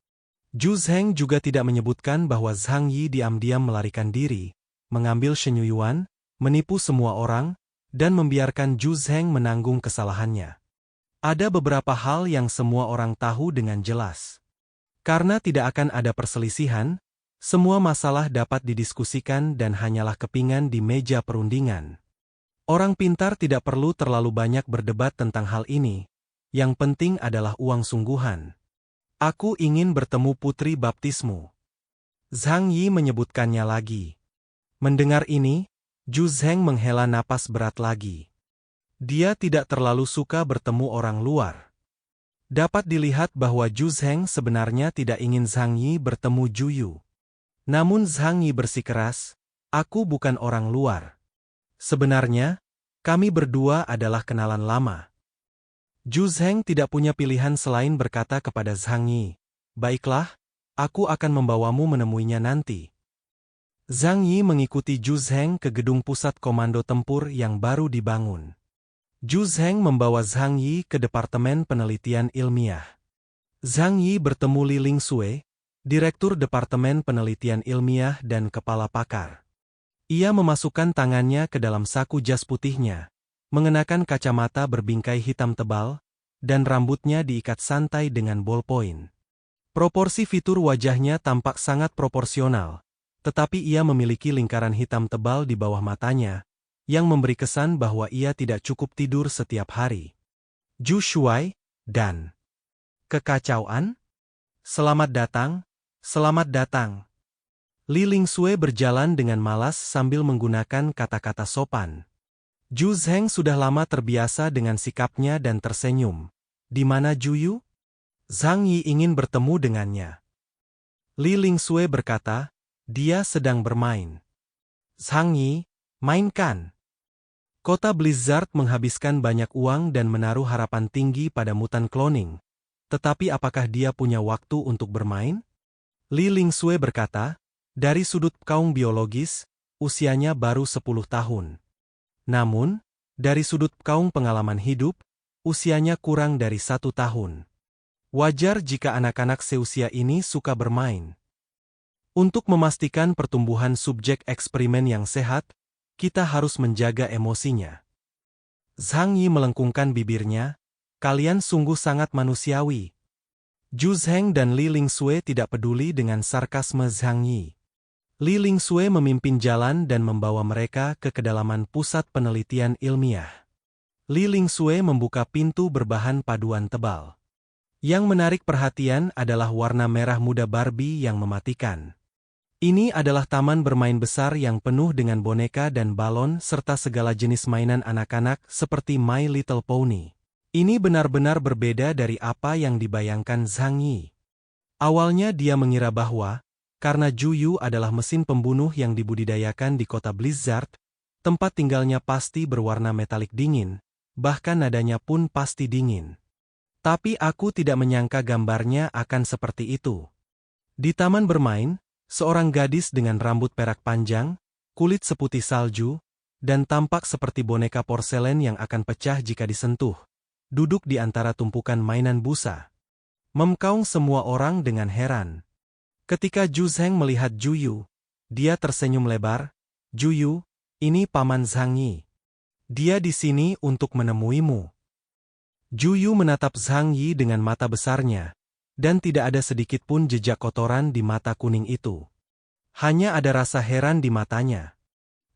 Zhu Zheng juga tidak menyebutkan bahwa Zhang Yi diam-diam melarikan diri, mengambil Shen Yuan, menipu semua orang, dan membiarkan Zhu Zheng menanggung kesalahannya. Ada beberapa hal yang semua orang tahu dengan jelas. Karena tidak akan ada perselisihan, semua masalah dapat didiskusikan dan hanyalah kepingan di meja perundingan. Orang pintar tidak perlu terlalu banyak berdebat tentang hal ini, yang penting adalah uang sungguhan. Aku ingin bertemu putri baptismu. Zhang Yi menyebutkannya lagi. Mendengar ini, Zhu Zheng menghela napas berat lagi. Dia tidak terlalu suka bertemu orang luar. Dapat dilihat bahwa Zhu Zheng sebenarnya tidak ingin Zhang Yi bertemu Zhu Yu. Namun Zhang Yi bersikeras, aku bukan orang luar. Sebenarnya, kami berdua adalah kenalan lama. Zhu Zheng tidak punya pilihan selain berkata kepada Zhang Yi, baiklah, aku akan membawamu menemuinya nanti. Zhang Yi mengikuti Zhu Zheng ke gedung pusat komando tempur yang baru dibangun. Zhu Zheng membawa Zhang Yi ke Departemen Penelitian Ilmiah. Zhang Yi bertemu Li Lingsue, Direktur Departemen Penelitian Ilmiah dan Kepala Pakar. Ia memasukkan tangannya ke dalam saku jas putihnya, mengenakan kacamata berbingkai hitam tebal, dan rambutnya diikat santai dengan ballpoint. Proporsi fitur wajahnya tampak sangat proporsional, tetapi ia memiliki lingkaran hitam tebal di bawah matanya, yang memberi kesan bahwa ia tidak cukup tidur setiap hari. Zhu Shuai, dan kekacauan? Selamat datang, selamat datang. Li Lingsue berjalan dengan malas sambil menggunakan kata-kata sopan. Zhu Zheng sudah lama terbiasa dengan sikapnya dan tersenyum. Di mana Zhu Yu? Zhang Yi ingin bertemu dengannya. Li Lingsue berkata, dia sedang bermain. Zhang Yi, mainkan. Kota Blizzard menghabiskan banyak uang dan menaruh harapan tinggi pada mutan cloning. Tetapi apakah dia punya waktu untuk bermain? Li Lingsue berkata, dari sudut kaum biologis, usianya baru 10 tahun. Namun, dari sudut kaum pengalaman hidup, usianya kurang dari 1 tahun. Wajar jika anak-anak seusia ini suka bermain. Untuk memastikan pertumbuhan subjek eksperimen yang sehat, kita harus menjaga emosinya. Zhang Yi melengkungkan bibirnya, kalian sungguh sangat manusiawi. Zhu Zheng dan Li Lingsue tidak peduli dengan sarkasme Zhang Yi. Li Lingsue memimpin jalan dan membawa mereka ke kedalaman pusat penelitian ilmiah. Li Lingsue membuka pintu berbahan paduan tebal. Yang menarik perhatian adalah warna merah muda Barbie yang mematikan. Ini adalah taman bermain besar yang penuh dengan boneka dan balon serta segala jenis mainan anak-anak seperti My Little Pony. Ini benar-benar berbeda dari apa yang dibayangkan Zhang Yi. Awalnya dia mengira bahwa, karena Zhu Yu adalah mesin pembunuh yang dibudidayakan di kota Blizzard, tempat tinggalnya pasti berwarna metalik dingin, bahkan nadanya pun pasti dingin. Tapi aku tidak menyangka gambarnya akan seperti itu. Di taman bermain, seorang gadis dengan rambut perak panjang, kulit seputih salju, dan tampak seperti boneka porselen yang akan pecah jika disentuh, duduk di antara tumpukan mainan busa. Memkaung semua orang dengan heran. Ketika Zhu Zheng melihat Zhu Yu, dia tersenyum lebar, Zhu Yu, ini Paman Zhang Yi. Dia di sini untuk menemuimu. Zhu Yu menatap Zhang Yi dengan mata besarnya, dan tidak ada sedikit pun jejak kotoran di mata kuning itu. Hanya ada rasa heran di matanya.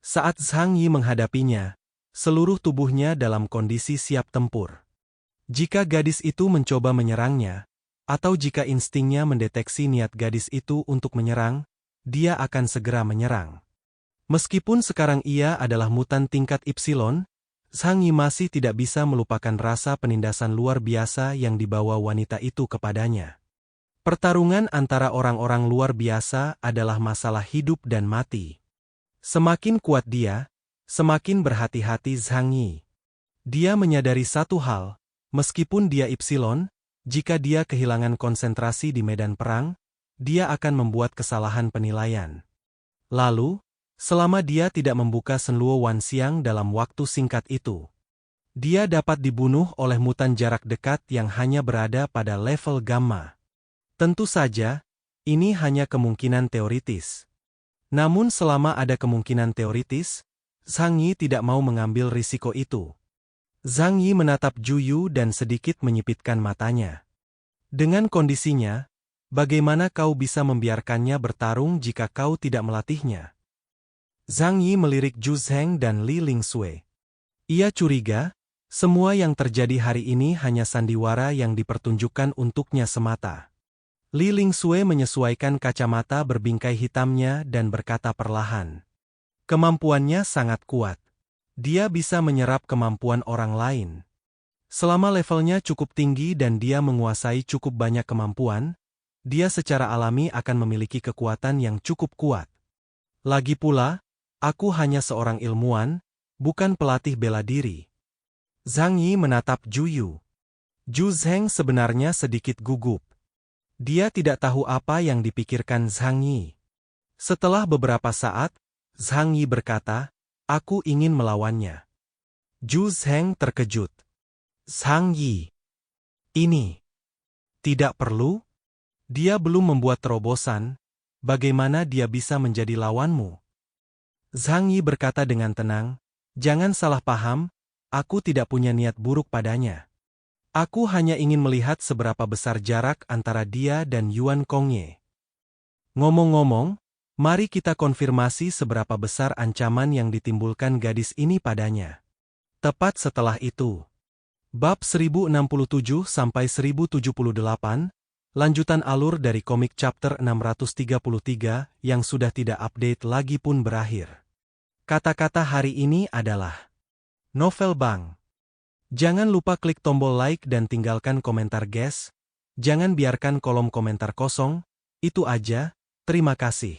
Saat Zhang Yi menghadapinya, seluruh tubuhnya dalam kondisi siap tempur. Jika gadis itu mencoba menyerangnya, atau jika instingnya mendeteksi niat gadis itu untuk menyerang, dia akan segera menyerang. Meskipun sekarang ia adalah mutan tingkat Epsilon, Zhang Yi masih tidak bisa melupakan rasa penindasan luar biasa yang dibawa wanita itu kepadanya. Pertarungan antara orang-orang luar biasa adalah masalah hidup dan mati. Semakin kuat dia, semakin berhati-hati Zhang Yi. Dia menyadari satu hal, meskipun dia Epsilon, jika dia kehilangan konsentrasi di medan perang, dia akan membuat kesalahan penilaian. Lalu, selama dia tidak membuka Senluo Wanxiang dalam waktu singkat itu, dia dapat dibunuh oleh mutan jarak dekat yang hanya berada pada level gamma. Tentu saja, ini hanya kemungkinan teoritis. Namun selama ada kemungkinan teoritis, Zhang Yi tidak mau mengambil risiko itu. Zhang Yi menatap Ju Yu dan sedikit menyipitkan matanya. Dengan kondisinya, bagaimana kau bisa membiarkannya bertarung jika kau tidak melatihnya? Zhang Yi melirik Zhu Zheng dan Li Lingsui. Ia curiga, semua yang terjadi hari ini hanya sandiwara yang dipertunjukkan untuknya semata. Li Lingsui menyesuaikan kacamata berbingkai hitamnya dan berkata perlahan. Kemampuannya sangat kuat. Dia bisa menyerap kemampuan orang lain. Selama levelnya cukup tinggi dan dia menguasai cukup banyak kemampuan, dia secara alami akan memiliki kekuatan yang cukup kuat. Lagi pula, aku hanya seorang ilmuwan, bukan pelatih bela diri. Zhang Yi menatap Ju Yu. Zhu Zheng sebenarnya sedikit gugup. Dia tidak tahu apa yang dipikirkan Zhang Yi. Setelah beberapa saat, Zhang Yi berkata, aku ingin melawannya. Zhu Zheng terkejut. Zhang Yi. Ini. Tidak perlu? Dia belum membuat terobosan, bagaimana dia bisa menjadi lawanmu? Zhang Yi berkata dengan tenang, jangan salah paham, aku tidak punya niat buruk padanya. Aku hanya ingin melihat seberapa besar jarak antara dia dan Yuan Kongye. Ngomong-ngomong, mari kita konfirmasi seberapa besar ancaman yang ditimbulkan gadis ini padanya. Tepat setelah itu. Bab 1067-1078, lanjutan alur dari komik chapter 633 yang sudah tidak update lagi pun berakhir. Kata-kata hari ini adalah Novel Bang. Jangan lupa klik tombol like dan tinggalkan komentar guys. Jangan biarkan kolom komentar kosong. Itu aja, terima kasih.